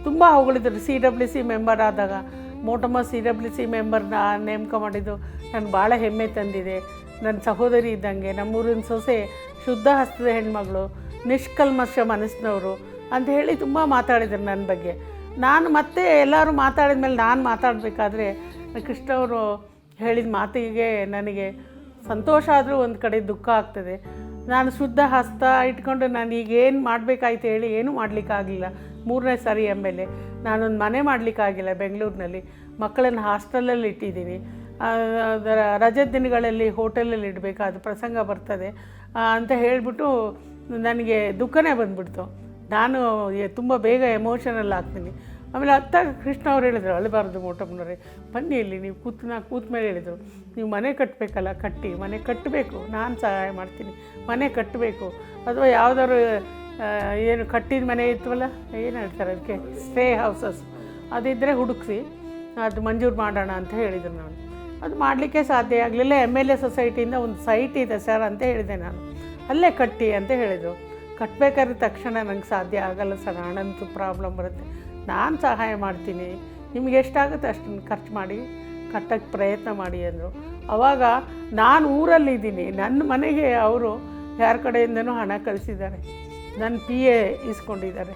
ತುಂಬ ಹೊಗಳಿದ್ರು. CWC ಮೆಂಬರ್ ಆದಾಗ ಮೋಟಮ್ಮ CWC ಮೆಂಬರ್ನ ನೇಮಕ ಮಾಡಿದ್ದು ನನಗೆ ಭಾಳ ಹೆಮ್ಮೆ ತಂದಿದೆ. ನನ್ನ ಸಹೋದರಿ ಇದ್ದಂಗೆ, ನಮ್ಮೂರಿನ ಸೊಸೆ, ಶುದ್ಧ ಹಸ್ತದ ಹೆಣ್ಮಗಳು, ನಿಷ್ಕಲ್ಮಶ ಮನಸ್ಸಿನವರು ಅಂತ ಹೇಳಿ ತುಂಬ ಮಾತಾಡಿದ್ರು ನನ್ನ ಬಗ್ಗೆ. ನಾನು ಮತ್ತೆ ಎಲ್ಲರೂ ಮಾತಾಡಿದ ಮೇಲೆ ನಾನು ಮಾತಾಡಬೇಕಾದ್ರೆ ಕೃಷ್ಣ ಅವರು ಹೇಳಿದ ಮಾತಿಗೆ ನನಗೆ ಸಂತೋಷ ಆದರೂ ಒಂದು ಕಡೆ ದುಃಖ ಆಗ್ತದೆ. ನಾನು ಶುದ್ಧ ಹಸ್ತ ಇಟ್ಕೊಂಡು ನಾನು ಈಗ ಏನು ಮಾಡಬೇಕಾಯ್ತು ಹೇಳಿ ಏನೂ ಮಾಡಲಿಕ್ಕಾಗಲಿಲ್ಲ. 3ನೇ ಸಾರಿ MLA. ನಾನೊಂದು ಮನೆ ಮಾಡಲಿಕ್ಕಾಗಿಲ್ಲ ಬೆಂಗಳೂರಿನಲ್ಲಿ. ಮಕ್ಕಳನ್ನು ಹಾಸ್ಟೆಲಲ್ಲಿ ಇಟ್ಟಿದ್ದೀನಿ. ರಜದ ದಿನಗಳಲ್ಲಿ ಹೋಟೆಲಲ್ಲಿ ಇಡಬೇಕಾದ ಪ್ರಸಂಗ ಬರ್ತದೆ ಅಂತ ಹೇಳಿಬಿಟ್ಟು ನನಗೆ ದುಃಖನೇ ಬಂದುಬಿಡ್ತು. ನಾನು ತುಂಬ ಬೇಗ ಎಮೋಷನಲ್ ಆಗ್ತೀನಿ. ಆಮೇಲೆ ಕೃಷ್ಣ ಅವ್ರು ಹೇಳಿದರು, ಅಳಬಾರ್ದು ಮೋಟಮ್ಮನವರೇ, ಬನ್ನಿ ಇಲ್ಲಿ ನೀವು ಕೂತ ಮೇಲೆ ಹೇಳಿದರು, ನೀವು ಮನೆ ಕಟ್ಟಬೇಕಲ್ಲ, ಮನೆ ಕಟ್ಟಬೇಕು, ನಾನು ಸಹಾಯ ಮಾಡ್ತೀನಿ, ಮನೆ ಕಟ್ಟಬೇಕು. ಅಥವಾ ಯಾವುದಾದ್ರು ಏನು ಕಟ್ಟಿದ ಮನೆ ಇತ್ತವಲ್ಲ, ಏನು ಹೇಳ್ತಾರೆ ಅದಕ್ಕೆ, ಸ್ಟೇ ಹೌಸಸ್, ಅದಿದ್ದರೆ ಹುಡುಕಿಸಿ ಅದು ಮಂಜೂರು ಮಾಡೋಣ ಅಂತ ಹೇಳಿದರು. ನಾನು ಅದು ಮಾಡಲಿಕ್ಕೆ ಸಾಧ್ಯ ಆಗಲಿಲ್ಲ. MLA ಸೊಸೈಟಿಯಿಂದ ಒಂದು ಸೈಟ್ ಇದೆ ಸರ್ ಅಂತ ಹೇಳಿದೆ ನಾನು, ಅಲ್ಲೇ ಕಟ್ಟಿ ಅಂತ ಹೇಳಿದರು. ಕಟ್ಟಬೇಕಾದ್ರೆ ತಕ್ಷಣ ನಂಗೆ ಸಾಧ್ಯ ಆಗಲ್ಲ ಸರ್, ಹಣಂತೂ ಪ್ರಾಬ್ಲಮ್ ಬರುತ್ತೆ, ನಾನು ಸಹಾಯ ಮಾಡ್ತೀನಿ, ನಿಮ್ಗೆ ಎಷ್ಟಾಗುತ್ತೆ ಅಷ್ಟನ್ನು ಖರ್ಚು ಮಾಡಿ ಕಟ್ಟೋಕ್ಕೆ ಪ್ರಯತ್ನ ಮಾಡಿ ಅಂದರು. ಆವಾಗ ನಾನು ಊರಲ್ಲಿದ್ದೀನಿ, ನನ್ನ ಮನೆಗೆ ಅವರು ಯಾರ ಕಡೆಯಿಂದನೂ ಹಣ ಕಳಿಸಿದ್ದಾರೆ, ನನ್ನ PA ಇಸ್ಕೊಂಡಿದ್ದಾರೆ.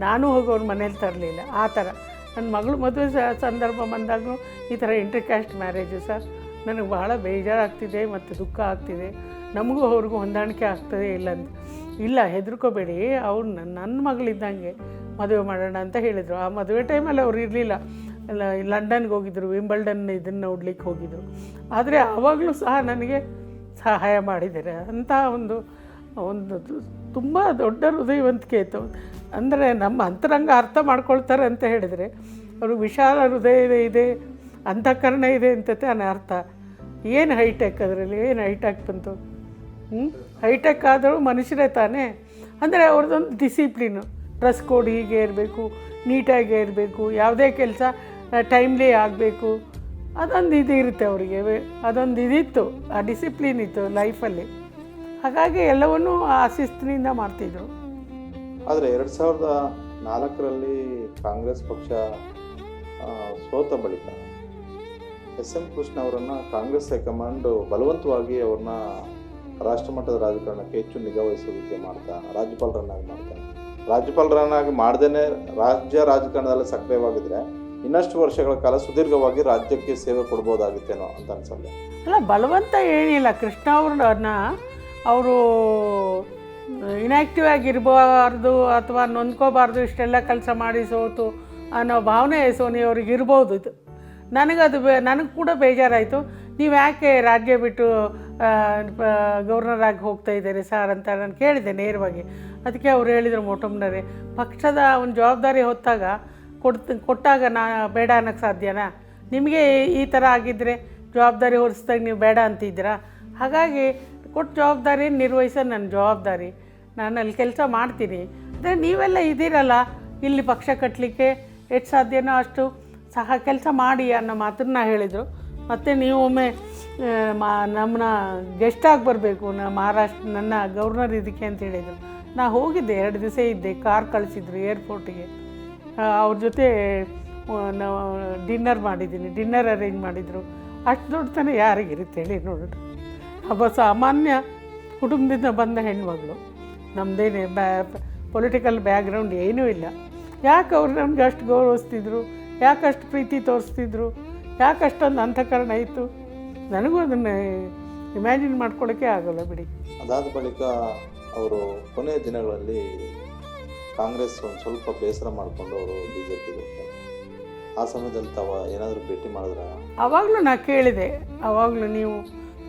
ನಾನು ಹೋಗಿ ಅವ್ರ ಮನೇಲಿ ತರಲಿಲ್ಲ. ಆ ಥರ ನನ್ನ ಮಗಳು ಮದುವೆ ಸಂದರ್ಭ ಬಂದಾಗಲೂ ಈ ಥರ ಇಂಟರ್ಕ್ಯಾಸ್ಟ್ ಮ್ಯಾರೇಜು ಸರ್, ನನಗೆ ಭಾಳ ಬೇಜಾರಾಗ್ತಿದೆ ಮತ್ತು ದುಃಖ ಆಗ್ತಿದೆ, ನಮಗೂ ಅವ್ರಿಗೂ ಹೊಂದಾಣಿಕೆ ಆಗ್ತದೆ ಇಲ್ಲ ಅಂತ. ಇಲ್ಲ ಹೆದರ್ಕೋಬೇಡಿ, ಅವ್ರು ನನ್ನ ಮಗಳಿದ್ದಂಗೆ ಮದುವೆ ಮಾಡೋಣ ಅಂತ ಹೇಳಿದರು. ಆ ಮದುವೆ ಟೈಮಲ್ಲಿ ಅವ್ರು ಇರಲಿಲ್ಲ, ಲಂಡನ್ಗೆ ಹೋಗಿದ್ದರು, ವಿಂಬಲ್ಡನ್ ಇದನ್ನು ನೋಡ್ಲಿಕ್ಕೆ ಹೋಗಿದ್ದರು. ಆದರೆ ಆವಾಗಲೂ ಸಹ ನನಗೆ ಸಹಾಯ ಮಾಡಿದ್ದಾರೆ. ಅಂಥ ಒಂದು ತುಂಬ ದೊಡ್ಡ ಹೃದಯವಂತಿಕೆ ಇತ್ತು. ಅಂದರೆ ನಮ್ಮ ಅಂತರಂಗ ಅರ್ಥ ಮಾಡ್ಕೊಳ್ತಾರೆ ಅಂತ ಹೇಳಿದರೆ ಅವರು ವಿಶಾಲ ಹೃದಯ ಇದೆ, ಅಂತಃಕರಣ ಇದೆ ಅಂತತೆ ಅನ್ನೋ ಅರ್ಥ. ಏನು ಹೈಟೆಕ್ ಅದರಲ್ಲಿ, ಏನು ಹೈಟೆಕ್ ಬಂತು? ಹೈಟೆಕ್ ಆದರೂ ಮನುಷ್ಯರೇ ತಾನೇ. ಅಂದರೆ ಅವ್ರದ್ದೊಂದು ಡಿಸಿಪ್ಲಿನು, ಡ್ರೆಸ್ ಕೋಡ್ ಹೀಗೆ ಇರಬೇಕು, ನೀಟಾಗಿ ಇರಬೇಕು, ಯಾವುದೇ ಕೆಲಸ ಟೈಮ್ಲಿ ಆಗಬೇಕು, ಅದೊಂದು ಇದು ಇರುತ್ತೆ ಅವರಿಗೆ. ಅದೊಂದು ಇದಿತ್ತು, ಆ ಡಿಸಿಪ್ಲಿನ್ ಇತ್ತು ಲೈಫಲ್ಲಿ. ಹಾಗಾಗಿ ಎಲ್ಲವನ್ನೂ ಆ ಶಿಸ್ತಿನಿಂದ ಮಾಡ್ತಿದ್ರು. ಆದರೆ 2004ರಲ್ಲಿ ಕಾಂಗ್ರೆಸ್ ಪಕ್ಷ ಸೋತ ಬಳಿಕ ಎಸ್.ಎಂ. ಕೃಷ್ಣ ಅವರನ್ನು ಕಾಂಗ್ರೆಸ್ ಹೈಕಮಾಂಡ್ ಬಲವಂತವಾಗಿ ಅವ್ರನ್ನ ರಾಷ್ಟ್ರಮಟ್ಟದ ರಾಜಕಾರಣಕ್ಕೆ ಹೆಚ್ಚು ನಿಗಾ ವಹಿಸೋದಕ್ಕೆ ರಾಜ್ಯಪಾಲರನ್ನಾಗಿ ಮಾಡ್ದೇ ರಾಜ್ಯ ರಾಜಕಾರಣದಲ್ಲಿ ಸಕ್ರಿಯವಾಗಿದ್ದರೆ ಇನ್ನಷ್ಟು ವರ್ಷಗಳ ಕಾಲ ಸುದೀರ್ಘವಾಗಿ ರಾಜ್ಯಕ್ಕೆ ಸೇವೆ ಕೊಡ್ಬೋದಾಗಿತ್ತೇನೋ ಅಂತ ಅನ್ಸಲ್ಲ. ಅಲ್ಲ, ಬಲವಂತ ಏನಿಲ್ಲ. ಕೃಷ್ಣ ಅವ್ರನ್ನ ಅವರು ಇನ್ಯಾಕ್ಟಿವ್ ಆಗಿರಬಾರ್ದು ಅಥವಾ ನೊಂದ್ಕೋಬಾರ್ದು, ಇಷ್ಟೆಲ್ಲ ಕೆಲಸ ಮಾಡಿ ಸೋತು ಅನ್ನೋ ಭಾವನೆ ಸೋನಿಯವ್ರಿಗೆ ಇರ್ಬೋದು. ಇದು ನನಗೆ ಕೂಡ ಬೇಜಾರಾಯಿತು. ನೀವು ಯಾಕೆ ರಾಜ್ಯ ಬಿಟ್ಟು ಗವರ್ನರ್ ಆಗಿ ಹೋಗ್ತಾ ಇದ್ದೀರಿ ಸರ್ ಅಂತ ನಾನು ಕೇಳಿದೆ ನೇರವಾಗಿ. ಅದಕ್ಕೆ ಅವ್ರು ಹೇಳಿದರು, ಮೋಟಮ್ನವರೇ, ಪಕ್ಷದ ಒಂದು ಜವಾಬ್ದಾರಿ ಹೊತ್ತಾಗ ಕೊಟ್ಟಾಗ ಬೇಡ ಅನ್ನೋಕ್ಕೆ ಸಾಧ್ಯನಾ? ನಿಮಗೆ ಈ ಥರ ಆಗಿದ್ದರೆ ಜವಾಬ್ದಾರಿ ಹೊರಿಸಿದಾಗ ನೀವು ಬೇಡ ಅಂತಿದ್ದೀರಾ? ಹಾಗಾಗಿ ಕೊಟ್ಟು ಜವಾಬ್ದಾರಿ ನಿರ್ವಹಿಸೋ ನನ್ನ ಜವಾಬ್ದಾರಿ, ನಾನು ಅಲ್ಲಿ ಕೆಲಸ ಮಾಡ್ತೀನಿ. ಅಂದರೆ ನೀವೆಲ್ಲ ಇದ್ದೀರಲ್ಲ ಇಲ್ಲಿ ಪಕ್ಷ ಕಟ್ಟಲಿಕ್ಕೆ, ಎಷ್ಟು ಸಾಧ್ಯನೋ ಅಷ್ಟು ಸಹ ಕೆಲಸ ಮಾಡಿ ಅನ್ನೋ ಮಾತನ್ನ ಹೇಳಿದರು. ಮತ್ತು ನೀವು ಒಮ್ಮೆ ನಮ್ಮನ್ನ ಗೆಸ್ಟಾಗಿ ಬರಬೇಕು ನನ್ನ ಗವರ್ನರ್ ಇದಕ್ಕೆ ಅಂತ ಹೇಳಿದರು. ನಾ ಹೋಗಿದ್ದೆ, 2 ದಿವಸ ಇದ್ದೆ. ಕಾರ್ ಕಳಿಸಿದ್ರು ಏರ್ಪೋರ್ಟಿಗೆ, ಅವ್ರ ಜೊತೆ ಡಿನ್ನರ್ ಮಾಡಿದ್ದೀನಿ, ಡಿನ್ನರ್ ಅರೇಂಜ್ ಮಾಡಿದರು. ಅಷ್ಟು ದೊಡ್ಡತನ ಯಾರಿಗಿರುತ್ತೆ ಹೇಳಿ ನೋಡೋಣ. ಒಬ್ಬ ಸಾಮಾನ್ಯ ಕುಟುಂಬದಿಂದ ಬಂದ ಹೆಣ್ಮಗಳು, ನಮ್ಮದೇನೆ ಪೊಲಿಟಿಕಲ್ ಬ್ಯಾಕ್ಗ್ರೌಂಡ್ ಏನೂ ಇಲ್ಲ. ಯಾಕೆ ಅವ್ರು ನಮ್ಗೆ ಅಷ್ಟು ಗೌರವಿಸ್ತಿದ್ರು, ಯಾಕಷ್ಟು ಪ್ರೀತಿ ತೋರಿಸ್ತಿದ್ರು, ಯಾಕಷ್ಟೊಂದು ಅಂತಃಕರಣ ಇತ್ತು, ನನಗೂ ಅದನ್ನು ಇಮ್ಯಾಜಿನ್ ಮಾಡ್ಕೊಳ್ಳೋಕ್ಕೆ ಆಗೋಲ್ಲ ಬಿಡಿ. ಅದಾದ ಬಳಿಕ ಅವರು ಕೊನೆಯ ದಿನಗಳಲ್ಲಿ ಕಾಂಗ್ರೆಸ್ ಒಂದು ಸ್ವಲ್ಪ ಬೇಸರ ಮಾಡಿಕೊಂಡು ಅವರು BJPಗೆ ಹೋಗ್ತಾರೆ. ಆ ಸಮಯದಲ್ಲಿ ತಾವು ಏನಾದರೂ ಭೇಟಿ ಮಾಡಿದ್ರೆ? ಆವಾಗಲೂ ನಾನು ಕೇಳಿದೆ, ಆವಾಗಲೂ ನೀವು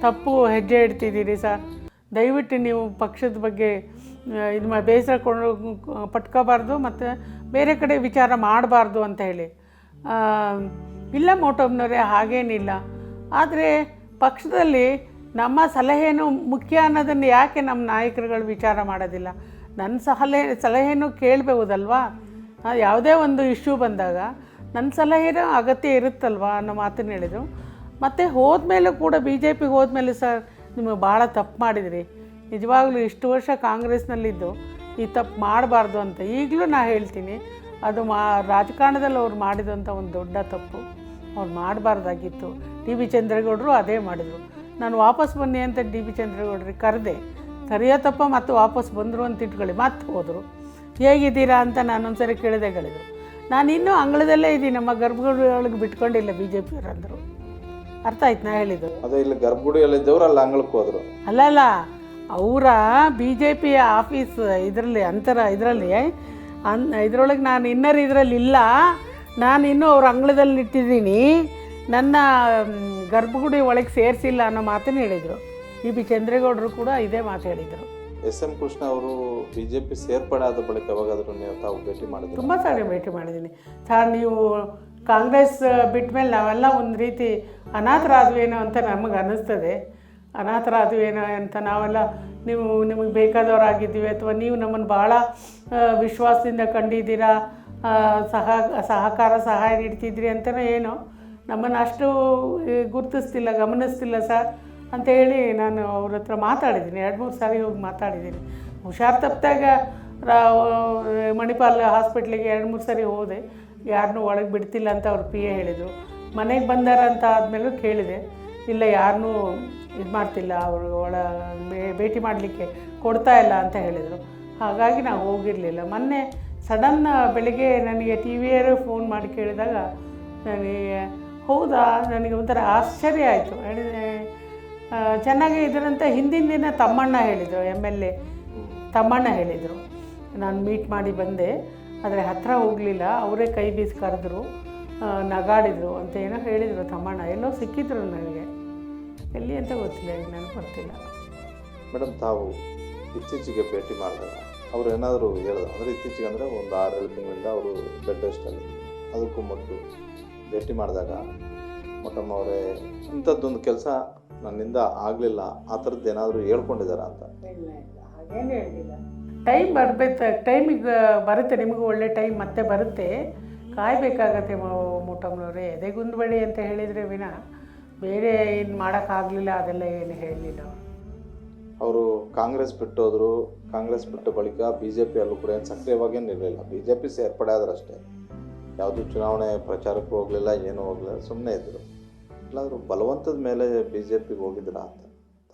ತಪ್ಪು ಹೆಜ್ಜೆ ಇಡ್ತಿದ್ದೀರಿ ಸರ್, ದಯವಿಟ್ಟು ನೀವು ಪಕ್ಷದ ಬಗ್ಗೆ ಇದು ಬೇಸರ ಪಟ್ಕೋಬಾರ್ದು ಮತ್ತು ಬೇರೆ ಕಡೆ ವಿಚಾರ ಮಾಡಬಾರ್ದು ಅಂತ ಹೇಳಿ. ಇಲ್ಲ ಮೋಟಮ್ನವರೇ, ಹಾಗೇನಿಲ್ಲ. ಆದರೆ ಪಕ್ಷದಲ್ಲಿ ನಮ್ಮ ಸಲಹೆನೂ ಮುಖ್ಯ ಅನ್ನೋದನ್ನು ಯಾಕೆ ನಮ್ಮ ನಾಯಕರುಗಳು ವಿಚಾರ ಮಾಡೋದಿಲ್ಲ? ನನ್ನ ಸಲಹೆನೂ ಕೇಳಬಹುದಲ್ವಾ? ಯಾವುದೇ ಒಂದು ಇಶ್ಯೂ ಬಂದಾಗ ನನ್ನ ಸಲಹೆನೂ ಅಗತ್ಯ ಇರುತ್ತಲ್ವ ಅನ್ನೋ ಮಾತನ್ನು ಹೇಳಿದರು. ಮತ್ತು ಹೋದ್ಮೇಲೂ ಕೂಡ BJPಗೆ ಹೋದ್ಮೇಲೆ ಸರ್, ನಿಮಗೆ ಭಾಳ ತಪ್ಪು ಮಾಡಿದಿರಿ, ನಿಜವಾಗ್ಲೂ ಇಷ್ಟು ವರ್ಷ ಕಾಂಗ್ರೆಸ್ನಲ್ಲಿದ್ದು ಈ ತಪ್ಪು ಮಾಡಬಾರ್ದು ಅಂತ ಈಗಲೂ ನಾನು ಹೇಳ್ತೀನಿ. ಅದು ರಾಜಕಾರಣದಲ್ಲಿ ಅವ್ರು ಮಾಡಿದಂಥ ಒಂದು ದೊಡ್ಡ ತಪ್ಪು, ಅವ್ರು ಮಾಡಬಾರ್ದಾಗಿತ್ತು. ಡಿ ಬಿ ಚಂದ್ರೇಗೌಡರು ಅದೇ ಮಾಡಿದರು. ನಾನು ವಾಪಸ್ ಬನ್ನಿ ಅಂತ ಡಿ ಬಿ ಚಂದ್ರೇಗೌಡರಿಗೆ ಕರೆದೆ, ಸರಿಯೋ ತಪ್ಪ ಮತ್ತು ವಾಪಸ್ ಬಂದರು ಅಂತ ಇಟ್ಕೊಳ್ಳಿ, ಮತ್ತೆ ಹೋದರು. ಹೇಗಿದ್ದೀರಾ ಅಂತ ನಾನೊಂದು ಸರಿ ಹೇಳಿದರು. ನಾನು ಇನ್ನೂ ಅಂಗಳದಲ್ಲೇ ಇದ್ದೀನಿ, ನಮ್ಮ ಗರ್ಭಗುಡಿಯೊಳಗೆ ಬಿಟ್ಕೊಂಡಿಲ್ಲ BJPಯವರು ಅಂದರು. ಅರ್ಥ ಆಯ್ತು ನಾ ಹೇಳಿದ್ದು? ಅದೇ ಇಲ್ಲಿ ಗರ್ಭಗುಡಿಯಲ್ಲಿದ್ದವರು ಅಲ್ಲಿ ಅಂಗಳಕ್ಕೆ ಹೋದರು. ಅಲ್ಲಲ್ಲ, ಅವರ BJPಯ ಆಫೀಸ್ ಇದರಲ್ಲಿ ಇದರೊಳಗೆ ನಾನು ಇನ್ನರ್ ಇದರಲ್ಲಿ ಇಲ್ಲ, ನಾನು ಇನ್ನೂ ಅವ್ರ ಅಂಗಳದಲ್ಲಿ ಇಟ್ಟಿದ್ದೀನಿ, ನನ್ನ ಗರ್ಭಗುಡಿ ಒಳಗೆ ಸೇರಿಸಿಲ್ಲ ಅನ್ನೋ ಮಾತನ್ನು ಹೇಳಿದರು. ಡಿ ಬಿ ಚಂದ್ರೇಗೌಡರು ಕೂಡ ಇದೇ ಮಾತು ಹೇಳಿದರು. ಎಸ್.ಎಂ. ಕೃಷ್ಣ ಅವರು BJP ಸೇರ್ಪಡೆ ಆದ ಬಳಿಕ ಯಾವಾಗಾದರೂ ನೀವು ತಾವು ಭೇಟಿ ಮಾಡಿದ್ರು? ತುಂಬ ಸಾರಿ ಭೇಟಿ ಮಾಡಿದ್ದೀನಿ ಸರ್. ನೀವು ಕಾಂಗ್ರೆಸ್ ಬಿಟ್ಟ ಮೇಲೆ ನಾವೆಲ್ಲ ಒಂದು ರೀತಿ ಅನಾಥರಾದ್ವೇನೋ ಅಂತ ನಮಗೆ ಅನ್ನಿಸ್ತದೆ. ಅನಾಥರಾದ್ವೇನೋ ಅಂತ ನಾವೆಲ್ಲ ನಿಮಗೆ ಬೇಕಾದವರಾಗಿದ್ದೀವಿ, ಅಥವಾ ನೀವು ನಮ್ಮನ್ನು ಭಾಳ ವಿಶ್ವಾಸದಿಂದ ಕಂಡಿದ್ದೀರಾ, ಸಹಾಯ ನೀಡ್ತಿದ್ರಿ ಅಂತಲೋ ಏನೋ ನಮ್ಮನ್ನು ಅಷ್ಟು ಗುರುತಿಸ್ತಿಲ್ಲ, ಗಮನಿಸ್ತಿಲ್ಲ ಸರ್ ಅಂತ ಹೇಳಿ ನಾನು ಅವ್ರ ಹತ್ರ ಮಾತಾಡಿದ್ದೀನಿ. 2-3 ಸಾರಿ ಹೋಗಿ ಮಾತಾಡಿದ್ದೀನಿ. ಹುಷಾರು ತಪ್ಪಿದಾಗ ಮಣಿಪಾಲ್ ಹಾಸ್ಪಿಟ್ಲಿಗೆ 2-3 ಸಾರಿ ಹೋದೆ, ಯಾರನ್ನೂ ಒಳಗೆ ಬಿಡ್ತಿಲ್ಲ ಅಂತ ಅವ್ರ PA ಹೇಳಿದರು. ಮನೆಗೆ ಬಂದಾರ ಅಂತ ಆದಮೇಲೂ ಕೇಳಿದೆ, ಇಲ್ಲ ಯಾರನ್ನೂ ಇದು ಮಾಡ್ತಿಲ್ಲ, ಅವರು ಭೇಟಿ ಮಾಡಲಿಕ್ಕೆ ಕೊಡ್ತಾ ಇಲ್ಲ ಅಂತ ಹೇಳಿದರು. ಹಾಗಾಗಿ ನಾವು ಹೋಗಿರಲಿಲ್ಲ. ಮೊನ್ನೆ ಸಡನ್ ಬೆಳಿಗ್ಗೆ ನನಗೆ TVಯವರು ಫೋನ್ ಮಾಡಿ ಕೇಳಿದಾಗ ನನಗೆ ಹೌದಾ, ನನಗೆ ಒಂಥರ ಆಶ್ಚರ್ಯ ಆಯಿತು. ಚೆನ್ನಾಗೇ ಇದರಂತ ಹಿಂದಿನ ದಿನ ತಮ್ಮಣ್ಣ ಹೇಳಿದರು, MLA ತಮ್ಮಣ್ಣ ಹೇಳಿದರು. ನಾನು ಮೀಟ್ ಮಾಡಿ ಬಂದೆ, ಆದರೆ ಹತ್ತಿರ ಹೋಗಲಿಲ್ಲ, ಅವರೇ ಕೈ ಬೀಸಿ ಕರೆದ್ರು, ನಗಾಡಿದರು ಅಂತ ಏನೋ ಹೇಳಿದರು ತಮ್ಮಣ್ಣ. ಎಲ್ಲೋ ಸಿಕ್ಕಿದ್ರು ನನಗೆ, ಎಲ್ಲಿ ಅಂತ ಗೊತ್ತಿಲ್ಲ, ಈಗ ನನಗೆ ಗೊತ್ತಿಲ್ಲ. ಮೇಡಮ್, ತಾವು ಇತ್ತೀಚೆಗೆ ಭೇಟಿ ಮಾಡಿದಾಗ ಅವ್ರು ಏನಾದರೂ ಹೇಳಿದ್ರು ಅಂದರೆ ಇತ್ತೀಚೆಗೆ ಅಂದರೆ ಒಂದು 6-7 ತಿಂಗಳಿಂದ ಅವರು ಬೆಡ್ ರೆಸ್ಟಲ್ಲಿ, ಅದಕ್ಕೂ ಮೊದಲು ಭೇಟಿ ಮಾಡಿದಾಗ ಮೊಟ್ಟಮ್ಮ ಅವರೇ ಇಂಥದ್ದೊಂದು ಕೆಲಸ ನನ್ನಿಂದ ಆಗಲಿಲ್ಲ ಆ ಥರದ್ದು ಏನಾದರೂ ಹೇಳ್ಕೊಂಡಿದ್ದಾರಾ ಅಂತ? ಇಲ್ಲ ಹಾಗೇನು ಹೇಳಿಲ್ಲ. ಟೈಮ್ ಬರಬೇಕು, ಟೈಮಿಗೆ ಬರುತ್ತೆ, ನಿಮಗೂ ಒಳ್ಳೆ ಟೈಮ್ ಮತ್ತೆ ಬರುತ್ತೆ, ಕಾಯಬೇಕಾಗತ್ತೆ ಮೊಟ್ಟಮ್ಮನವರೇ. ಎದೆಗುಂದಬೇಡಿ ಅಂತ ಹೇಳಿದರೆ ವಿನ ಬೇರೆ ಏನು ಮಾಡೋಕ್ಕಾಗಲಿಲ್ಲ, ಅದೆಲ್ಲ ಏನು ಹೇಳಲಿಲ್ಲ. ಅವರು ಕಾಂಗ್ರೆಸ್ ಬಿಟ್ಟೋದ್ರು. ಕಾಂಗ್ರೆಸ್ ಬಿಟ್ಟ ಬಳಿಕ BJPಯಲ್ಲೂ ಕೂಡ ಏನು ಸಕ್ರಿಯವಾಗೇನು ಇರಲಿಲ್ಲ. BJP ಸೇರ್ಪಡೆ ಆದ್ರಷ್ಟೇ, ಯಾವುದೂ ಚುನಾವಣೆ ಪ್ರಚಾರಕ್ಕೂ ಹೋಗಲಿಲ್ಲ, ಏನೂ ಹೋಗಲಿಲ್ಲ, ಸುಮ್ಮನೆ ಇದ್ದರು. ಇಲ್ಲಾದರೂ ಬಲವಂತದ ಮೇಲೆ BJPಗೆ ಹೋಗಿದ್ದೀರಾ ಅಂತ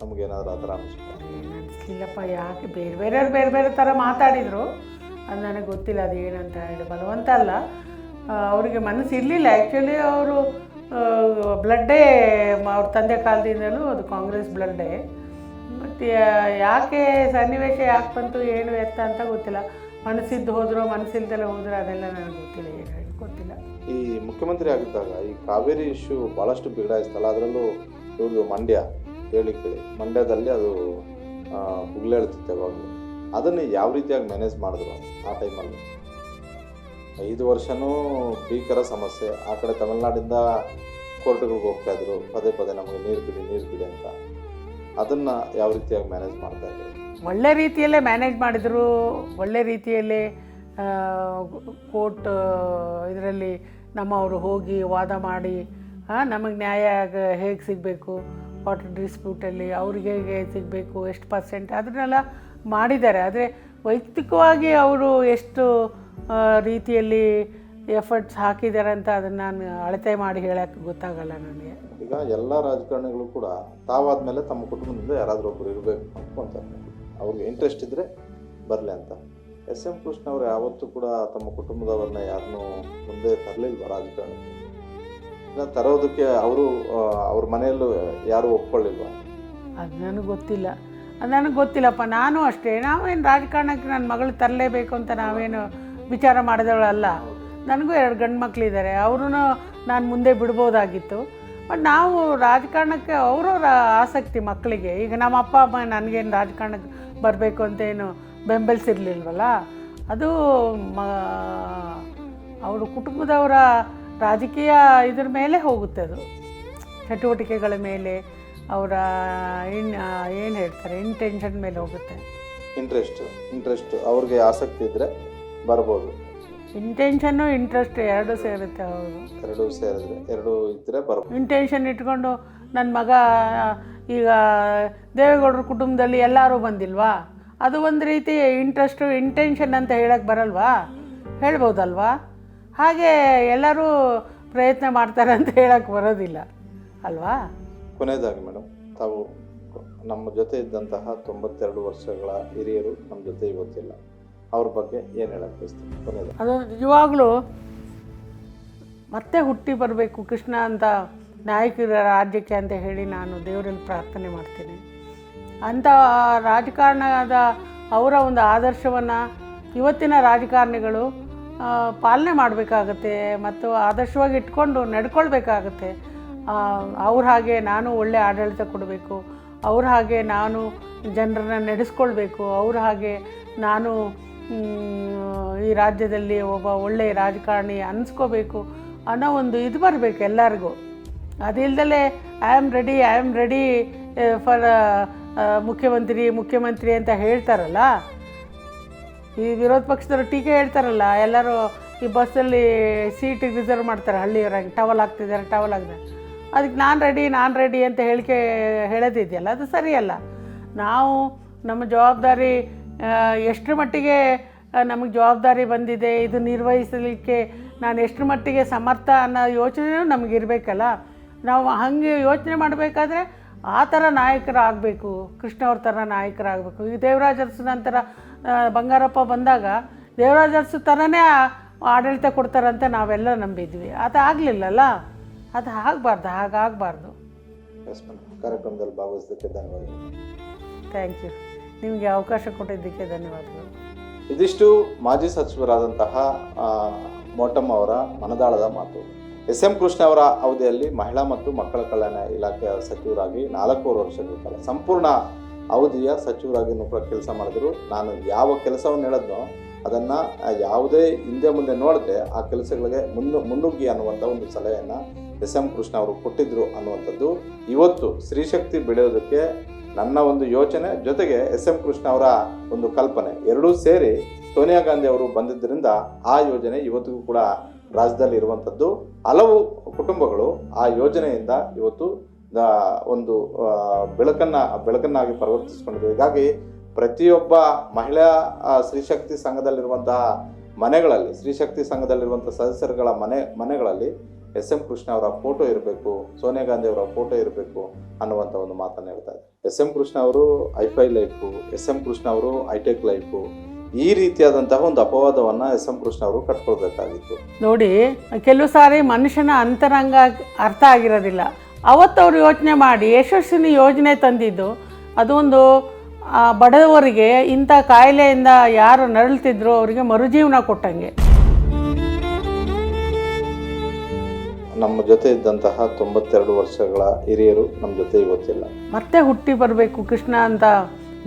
ತಮಗೇನಾದರೂ ಆ ಥರ ಅನಿಸುತ್ತೆ? ಅನಿಸ್ಲಿಲ್ಲಪ್ಪ. ಯಾಕೆ ಬೇರೆಯವ್ರು ಬೇರೆ ಥರ ಮಾತಾಡಿದರು, ಅದು ನನಗೆ ಗೊತ್ತಿಲ್ಲ ಅದು ಏನಂತ ಹೇಳಿ. ಬಲವಂತ ಅಲ್ಲ, ಅವರಿಗೆ ಮನಸ್ಸು ಇರಲಿಲ್ಲ. ಆ್ಯಕ್ಚುಲಿ ಅವರು ಬ್ಲಡ್ಡೇ ಅವ್ರ ತಂದೆ ಕಾಲದಿಂದಲೂ ಅದು ಕಾಂಗ್ರೆಸ್ ಬ್ಲಡ್ಡೇ. ಮತ್ತು ಯಾಕೆ ಸನ್ನಿವೇಶ ಯಾಕೆ ಬಂತು ಏನು ಎತ್ತ ಅಂತ ಗೊತ್ತಿಲ್ಲ. ಮನಸ್ಸಿದ್ದು ಹೋದ್ರು, ಮನಸ್ಸಿಲ್ದೆಲ್ಲ ಹೋದ್ರೆ ಅದೆಲ್ಲ ನನಗೆ ಗೊತ್ತಿಲ್ಲ, ಏನು ಹೇಳಿ ಗೊತ್ತಿಲ್ಲ. ಈ ಮುಖ್ಯಮಂತ್ರಿ ಆಗಿದ್ದಾಗ ಈ ಕಾವೇರಿ ಇಶ್ಯೂ ಭಾಳಷ್ಟು ಬಿಗಡಾಯಿಸ್ತಲ್ಲ, ಅದರಲ್ಲೂ ಇವ್ರದ್ದು ಮಂಡ್ಯ ಕೇಳಿ ಮಂಡ್ಯದಲ್ಲಿ ಅದು ಬುಗ್ಲೇಳ್ತಿತ್ತು ಯಾವಾಗಲೂ. ಅದನ್ನು ಯಾವ ರೀತಿಯಾಗಿ ಮ್ಯಾನೇಜ್ ಮಾಡಿದ್ರು ಆ ಟೈಮಲ್ಲಿ? 5 ವರ್ಷವೂ ಭೀಕರ ಸಮಸ್ಯೆ. ಆ ಕಡೆ ತಮಿಳ್ನಾಡಿಂದ ಕೋರ್ಟ್ಗಳಿಗೆ ಹೋಗ್ತಾಯಿದ್ರು, ಪದೇ ಪದೇ ನಮಗೆ ನೀರು ಬಿಡಿ ಅಂತ. ಅದನ್ನು ಯಾವ ರೀತಿಯಾಗಿ ಮ್ಯಾನೇಜ್ ಮಾಡ್ತಾಯಿದ್ರು? ಒಳ್ಳೆ ರೀತಿಯಲ್ಲೇ ಮ್ಯಾನೇಜ್ ಮಾಡಿದರು. ಒಳ್ಳೆ ರೀತಿಯಲ್ಲೇ ಕೋರ್ಟ್ ಇದರಲ್ಲಿ ನಮ್ಮವರು ಹೋಗಿ ವಾದ ಮಾಡಿ ನಮಗೆ ನ್ಯಾಯ ಹೇಗೆ ಸಿಗಬೇಕು, ವಾಟರ್ ಡಿಸ್ಪ್ಯೂಟಲ್ಲಿ ಅವ್ರಿಗೆ ಹೇಗೆ ಸಿಗಬೇಕು, ಎಷ್ಟು ಪರ್ಸೆಂಟ್, ಅದನ್ನೆಲ್ಲ ಮಾಡಿದ್ದಾರೆ. ಆದರೆ ವೈಯಕ್ತಿಕವಾಗಿ ಅವರು ಎಷ್ಟು ರೀತಿಯಲ್ಲಿ ಎಫರ್ಟ್ಸ್ ಹಾಕಿದ್ದಾರೆ ಅಂತ ಅದನ್ನು ನಾನು ಅಳತೆ ಮಾಡಿ ಹೇಳೋಕ್ಕೆ ಗೊತ್ತಾಗಲ್ಲ ನನಗೆ. ಈಗ ಎಲ್ಲ ರಾಜಕಾರಣಿಗಳು ಕೂಡ ತಾವಾದ್ಮೇಲೆ ತಮ್ಮ ಕುಟುಂಬದಿಂದ ಯಾರಾದರೂ ಒಬ್ಬರು ಇರಬೇಕು ಅಂದ್ಕೊಂತಾರೆ, ಅವ್ರಿಗೆ ಇಂಟ್ರೆಸ್ಟ್ ಇದ್ದರೆ ಬರಲಿ ಅಂತ. SM ಕೃಷ್ಣ ಅವರು ಯಾವತ್ತೂ ಕೂಡ ತಮ್ಮ ಕುಟುಂಬದವ್ರನ್ನ ಯಾರನ್ನೂ ಮುಂದೆ ತರಲಿಲ್ವ ರಾಜಕಾರಣಕ್ಕೆ? ಇಲ್ಲ ತರೋದಕ್ಕೆ ಅವರು ಅವ್ರ ಮನೆಯಲ್ಲೂ ಯಾರೂ ಒಪ್ಕೊಳ್ಳಿಲ್ವ? ಅದು ನನಗೆ ಗೊತ್ತಿಲ್ಲಪ್ಪ. ನಾನು ಅಷ್ಟೇ, ನಾವೇನು ರಾಜಕಾರಣಕ್ಕೆ ನನ್ನ ಮಗಳು ತರಲೇಬೇಕು ಅಂತ ನಾವೇನು ವಿಚಾರ ಮಾಡಿದವಳಲ್ಲ. ನನಗೂ 2 ಗಂಡು ಮಕ್ಕಳಿದ್ದಾರೆ, ಅವ್ರೂ ನಾನು ಮುಂದೆ ಬಿಡ್ಬೋದಾಗಿತ್ತು. ಬಟ್ ನಾವು ರಾಜಕಾರಣಕ್ಕೆ ಅವರವರ ಆಸಕ್ತಿ ಮಕ್ಕಳಿಗೆ. ಈಗ ನಮ್ಮ ಅಪ್ಪ ಅಮ್ಮ ನನಗೇನು ರಾಜಕಾರಣಕ್ಕೆ ಬರಬೇಕು ಅಂತೇನು ಬೆಂಬಲಿಸಿರ್ಲಿಲ್ವಲ್ಲ, ಅದು ಅವರು ಕುಟುಂಬದವರ ರಾಜಕೀಯ ಇದ್ರ ಮೇಲೆ ಹೋಗುತ್ತೆ, ಅದು ಚಟುವಟಿಕೆಗಳ ಮೇಲೆ, ಅವರ ಏನು ಹೇಳ್ತಾರೆ ಇಂಟೆನ್ಷನ್ ಮೇಲೆ ಹೋಗುತ್ತೆ. ಇಂಟ್ರೆಸ್ಟ್ ಅವ್ರಿಗೆ ಆಸಕ್ತಿ ಇದ್ದರೆ ಬರ್ಬೋದು. ಇಂಟೆನ್ಷನ್ನು ಇಂಟ್ರೆಸ್ಟ್ ಎರಡೂ ಸೇರುತ್ತೆ. ಎರಡೂ ಇದ್ದರೆ ಬರ್ಬೋದು. ಇಂಟೆನ್ಷನ್ ಇಟ್ಕೊಂಡು ನನ್ನ ಮಗ ಈಗ ದೇವೇಗೌಡರ ಕುಟುಂಬದಲ್ಲಿ ಎಲ್ಲರೂ ಬಂದಿಲ್ವಾ, ಅದು ಒಂದು ರೀತಿ ಇಂಟೆನ್ಷನ್ ಅಂತ ಹೇಳಕ್ಕೆ ಬರಲ್ವಾ, ಹೇಳ್ಬೋದಲ್ವಾ? ಹಾಗೆ ಎಲ್ಲರೂ ಪ್ರಯತ್ನ ಮಾಡ್ತಾರೆ ಅಂತ ಹೇಳಕ್ಕೆ ಬರೋದಿಲ್ಲ ಅಲ್ವಾ? ಕೊನೆಯದಾಗಿ ಮೇಡಮ್, ತಾವು ನಮ್ಮ ಜೊತೆ ಇದ್ದಂತಹ 92 ವರ್ಷಗಳ ಹಿರಿಯರು ನಮ್ಮ ಜೊತೆ ಇವತ್ತಿಲ್ಲ, ಅವ್ರ ಬಗ್ಗೆ ಏನು ಹೇಳಕ್ಕೆ ಬಯಸ್ತೀವಿ ಕೊನೆಯದಾಗಿ? ಅದು ನಿಜವಾಗ್ಲೂ ಮತ್ತೆ ಹುಟ್ಟಿ ಬರಬೇಕು ಕೃಷ್ಣ ಅಂತ ನಾಯಕರ ರಾಜ್ಯಕ್ಕೆ ಅಂತ ಹೇಳಿ ನಾನು ದೇವರಲ್ಲಿ ಪ್ರಾರ್ಥನೆ ಮಾಡ್ತೀನಿ. ಅಂಥ ರಾಜಕಾರಣದ ಅವರ ಒಂದು ಆದರ್ಶವನ್ನು ಇವತ್ತಿನ ರಾಜಕಾರಣಿಗಳು ಪಾಲನೆ ಮಾಡಬೇಕಾಗತ್ತೆ ಮತ್ತು ಆದರ್ಶವಾಗಿ ಇಟ್ಕೊಂಡು ನಡ್ಕೊಳ್ಬೇಕಾಗತ್ತೆ. ಅವ್ರ ಹಾಗೆ ನಾನು ಒಳ್ಳೆ ಆಡಳಿತ ಕೊಡಬೇಕು, ಅವ್ರ ಹಾಗೆ ನಾನು ಜನರನ್ನ ನಡೆಸ್ಕೊಳ್ಬೇಕು, ಅವ್ರ ಹಾಗೆ ನಾನು ಈ ರಾಜ್ಯದಲ್ಲಿ ಒಬ್ಬ ಒಳ್ಳೆಯ ರಾಜಕಾರಣಿ ಅನ್ನಿಸ್ಕೋಬೇಕು ಅನ್ನೋ ಒಂದು ಇದು ಬರಬೇಕು ಎಲ್ಲರಿಗೂ. ಅದಿಲ್ಲದಲೇ ಐ ಆಮ್ ರೆಡಿ ಫಾರ್ ಮುಖ್ಯಮಂತ್ರಿ ಅಂತ ಹೇಳ್ತಾರಲ್ಲ, ಈ ವಿರೋಧ ಪಕ್ಷದವರು ಟೀಕೆ ಹೇಳ್ತಾರಲ್ಲ, ಎಲ್ಲರೂ ಈ ಬಸ್ಸಲ್ಲಿ ಸೀಟಿಗೆ ರಿಸರ್ವ್ ಮಾಡ್ತಾರೆ, ಹಳ್ಳಿಯವರಾಗಿ ಟವಲ್ ಹಾಕ್ತಿದ್ದಾರೆ. ಅದಕ್ಕೆ ನಾನು ರೆಡಿ ಅಂತ ಹೇಳೋದಿದೆಯಲ್ಲ, ಅದು ಸರಿಯಲ್ಲ. ನಾವು ನಮ್ಮ ಜವಾಬ್ದಾರಿ ಎಷ್ಟರ ಮಟ್ಟಿಗೆ ನಮಗೆ ಜವಾಬ್ದಾರಿ ಬಂದಿದೆ, ಇದು ನಿರ್ವಹಿಸಲಿಕ್ಕೆ ನಾನು ಎಷ್ಟರ ಮಟ್ಟಿಗೆ ಸಮರ್ಥ ಅನ್ನೋ ಯೋಚನೆಯೂ ನಮಗಿರಬೇಕಲ್ಲ. ನಾವು ಹಾಗೆ ಯೋಚನೆ ಮಾಡಬೇಕಾದ್ರೆ ಆ ಥರ ನಾಯಕರಾಗಬೇಕು, ಕೃಷ್ಣವ್ರ ಥರ ನಾಯಕರಾಗಬೇಕು. ಈಗ ದೇವರಾಜ ಅರಸು ನಂತರ ಬಂಗಾರಪ್ಪ ಬಂದಾಗ ದೇವರಾಜ ಅರಸು ಥರನೇ ಆಡಳಿತ ಕೊಡ್ತಾರಂತ ನಾವೆಲ್ಲ ನಂಬಿದ್ವಿ. ಅದು ಆಗಲಿಲ್ಲಲ್ಲ, ಅದು ಹಾಗಾಗಬಾರ್ದು. ಕಾರ್ಯಕ್ರಮದಲ್ಲಿ ಭಾಗವಹಿಸಿದ್ದಕ್ಕೆ ಧನ್ಯವಾದಗಳು. Thank you. ನಿಮಗೆ ಅವಕಾಶ ಕೊಟ್ಟಿದ್ದಕ್ಕೆ ಧನ್ಯವಾದಗಳು. ಇದಿಷ್ಟು ಮಾಜಿ ಸಚಿವರಾದಂತಹ ಮೋಟಮ್ಮ ಅವರ ಮನದಾಳದ ಮಾತು. SM ಕೃಷ್ಣ ಅವರ ಅವಧಿಯಲ್ಲಿ ಮಹಿಳಾ ಮತ್ತು ಮಕ್ಕಳ ಕಲ್ಯಾಣ ಇಲಾಖೆಯ ಸಚಿವರಾಗಿ 4 ವರ್ಷಗಳ ಕಾಲ ಸಂಪೂರ್ಣ ಅವಧಿಯ ಸಚಿವರಾಗಿಯೂ ಕೂಡ ಕೆಲಸ ಮಾಡಿದ್ರು. ನಾನು ಯಾವ ಕೆಲಸವನ್ನು ಹೇಳಿದ್ನೋ ಅದನ್ನು ಯಾವುದೇ ಹಿಂದೆ ಮುಂದೆ ನೋಡದೆ ಆ ಕೆಲಸಗಳಿಗೆ ಮುನ್ನುಗ್ಗಿ ಅನ್ನುವಂಥ ಒಂದು ಸಲಹೆಯನ್ನು ಎಸ್ ಎಂ ಕೃಷ್ಣ ಅವರು ಕೊಟ್ಟಿದ್ದರು ಅನ್ನುವಂಥದ್ದು ಇವತ್ತು ಸ್ತ್ರೀಶಕ್ತಿ ಬೆಳೆಯೋದಕ್ಕೆ ನನ್ನ ಒಂದು ಯೋಚನೆ ಜೊತೆಗೆ ಎಸ್ ಎಂ ಕೃಷ್ಣ ಅವರ ಒಂದು ಕಲ್ಪನೆ ಎರಡೂ ಸೇರಿ ಸೋನಿಯಾ ಗಾಂಧಿ ಅವರು ಬಂದಿದ್ದರಿಂದ ಆ ಯೋಜನೆ ಇವತ್ತಿಗೂ ಕೂಡ ರಾಜ್ಯದಲ್ಲಿ ಇರುವಂಥದ್ದು. ಹಲವು ಕುಟುಂಬಗಳು ಆ ಯೋಜನೆಯಿಂದ ಇವತ್ತು ಒಂದು ಬೆಳಕನ್ನಾಗಿ ಪರಿವರ್ತಿಸಿಕೊಂಡಿದೆ. ಹೀಗಾಗಿ ಪ್ರತಿಯೊಬ್ಬ ಮಹಿಳಾ ಸ್ತ್ರೀಶಕ್ತಿ ಸಂಘದಲ್ಲಿರುವಂತಹ ಮನೆಗಳಲ್ಲಿ, ಸ್ತ್ರೀಶಕ್ತಿ ಸಂಘದಲ್ಲಿರುವಂಥ ಸದಸ್ಯರುಗಳ ಮನೆಗಳಲ್ಲಿ ಎಸ್ ಎಂ ಕೃಷ್ಣ ಅವರ ಫೋಟೋ ಇರಬೇಕು, ಸೋನಿಯಾ ಗಾಂಧಿ ಅವರ ಫೋಟೋ ಇರಬೇಕು ಅನ್ನುವಂಥ ಒಂದು ಮಾತನ್ನು ಹೇಳ್ತಾ ಇದ್ದಾರೆ. ಎಸ್ ಎಂ ಕೃಷ್ಣ ಅವರು hifi life, S M Krishna ಅವರು ಹೈಟೆಕ್ ಲೈಫು, ಈ ರೀತಿಯಾದಂತಹ ಒಂದು ಅಪವಾದವನ್ನು ಎಸ್ ಎಂ ಕೃಷ್ಣ ಅವರು ಕಟ್ಕೊಳ್ಬೇಕಾಗಿತ್ತು. ನೋಡಿ, ಕೆಲವು ಸಾರಿ ಮನುಷ್ಯನ ಅಂತರಂಗ ಅರ್ಥ ಆಗಿರೋದಿಲ್ಲ. ಅವತ್ತು ಅವರು ಯೋಚನೆ ಮಾಡಿ ಯಶಸ್ವಿನಿ ಯೋಜನೆ ತಂದಿದ್ದು ಅದೊಂದು ಬಡವರಿಗೆ, ಇಂಥ ಕಾಯಿಲೆಯಿಂದ ಯಾರು ನರಳ್ತಿದ್ರು ಅವರಿಗೆ ಮರುಜೀವನ ಕೊಟ್ಟಂಗೆ. ನಮ್ಮ ಜೊತೆ ಇದ್ದಂತಹ 92 ವರ್ಷಗಳ ಹಿರಿಯರು ನಮ್ಮ ಜೊತೆ ಇವತ್ತಿಲ್ಲ. ಮತ್ತೆ ಹುಟ್ಟಿ ಬರಬೇಕು ಕೃಷ್ಣ ಅಂತ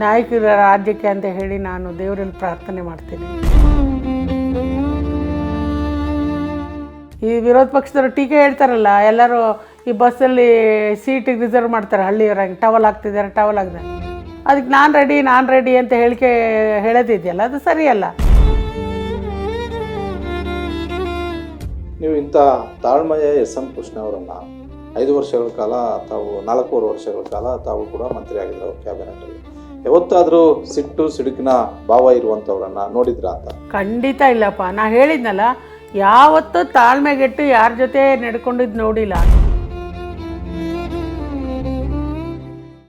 ನಾಯಕರ ರಾಜ್ಯಕ್ಕೆ ಅಂತ ಹೇಳಿ ನಾನು ದೇವರಲ್ಲಿ ಪ್ರಾರ್ಥನೆ ಮಾಡ್ತೀನಿ. ಈ ವಿರೋಧ ಪಕ್ಷದವರು ಟೀಕೆ ಹೇಳ್ತಾರಲ್ಲ, ಎಲ್ಲರೂ ಈ ಬಸ್ಸಲ್ಲಿ ಸೀಟಿಗೆ ರಿಸರ್ವ್ ಮಾಡ್ತಾರೆ, ಹಳ್ಳಿಯವರಾಗಿ ಟವಲ್ ಹಾಕ್ತಿದ್ದಾರೆ. ಅದಕ್ಕೆ ನಾನು ರೆಡಿ ಅಂತ ಹೇಳೋದಿದೆಯಲ್ಲ, ಅದು ಸರಿಯಲ್ಲ. ನೀವು ಇಂಥ ತಾಳ್ಮೆಯ ಎಸ್ ಎಂ ಕೃಷ್ಣ ಅವರನ್ನು 5 ವರ್ಷಗಳ ಕಾಲ ತಾವು 4 ವರ್ಷಗಳ ಕಾಲ ತಾವು ಕೂಡ ಮಂತ್ರಿ ಆಗಿದ್ರು ಕ್ಯಾಬಿನೆಟಲ್ಲಿ. ಯಾವತ್ತಾದರೂ ಸಿಡುಕಿನ ಭಾವ ಇರುವಂಥವ್ರನ್ನ ನೋಡಿದ್ರ ಅಂತ? ಖಂಡಿತ ಇಲ್ಲಪ್ಪ. ನಾ ಹೇಳಿದ್ನಲ್ಲ, ಯಾವತ್ತೂ ತಾಳ್ಮೆಗೆಟ್ಟು ಯಾರ ಜೊತೆ ನಡ್ಕೊಂಡಿದ್ದು ನೋಡಿಲ್ಲ.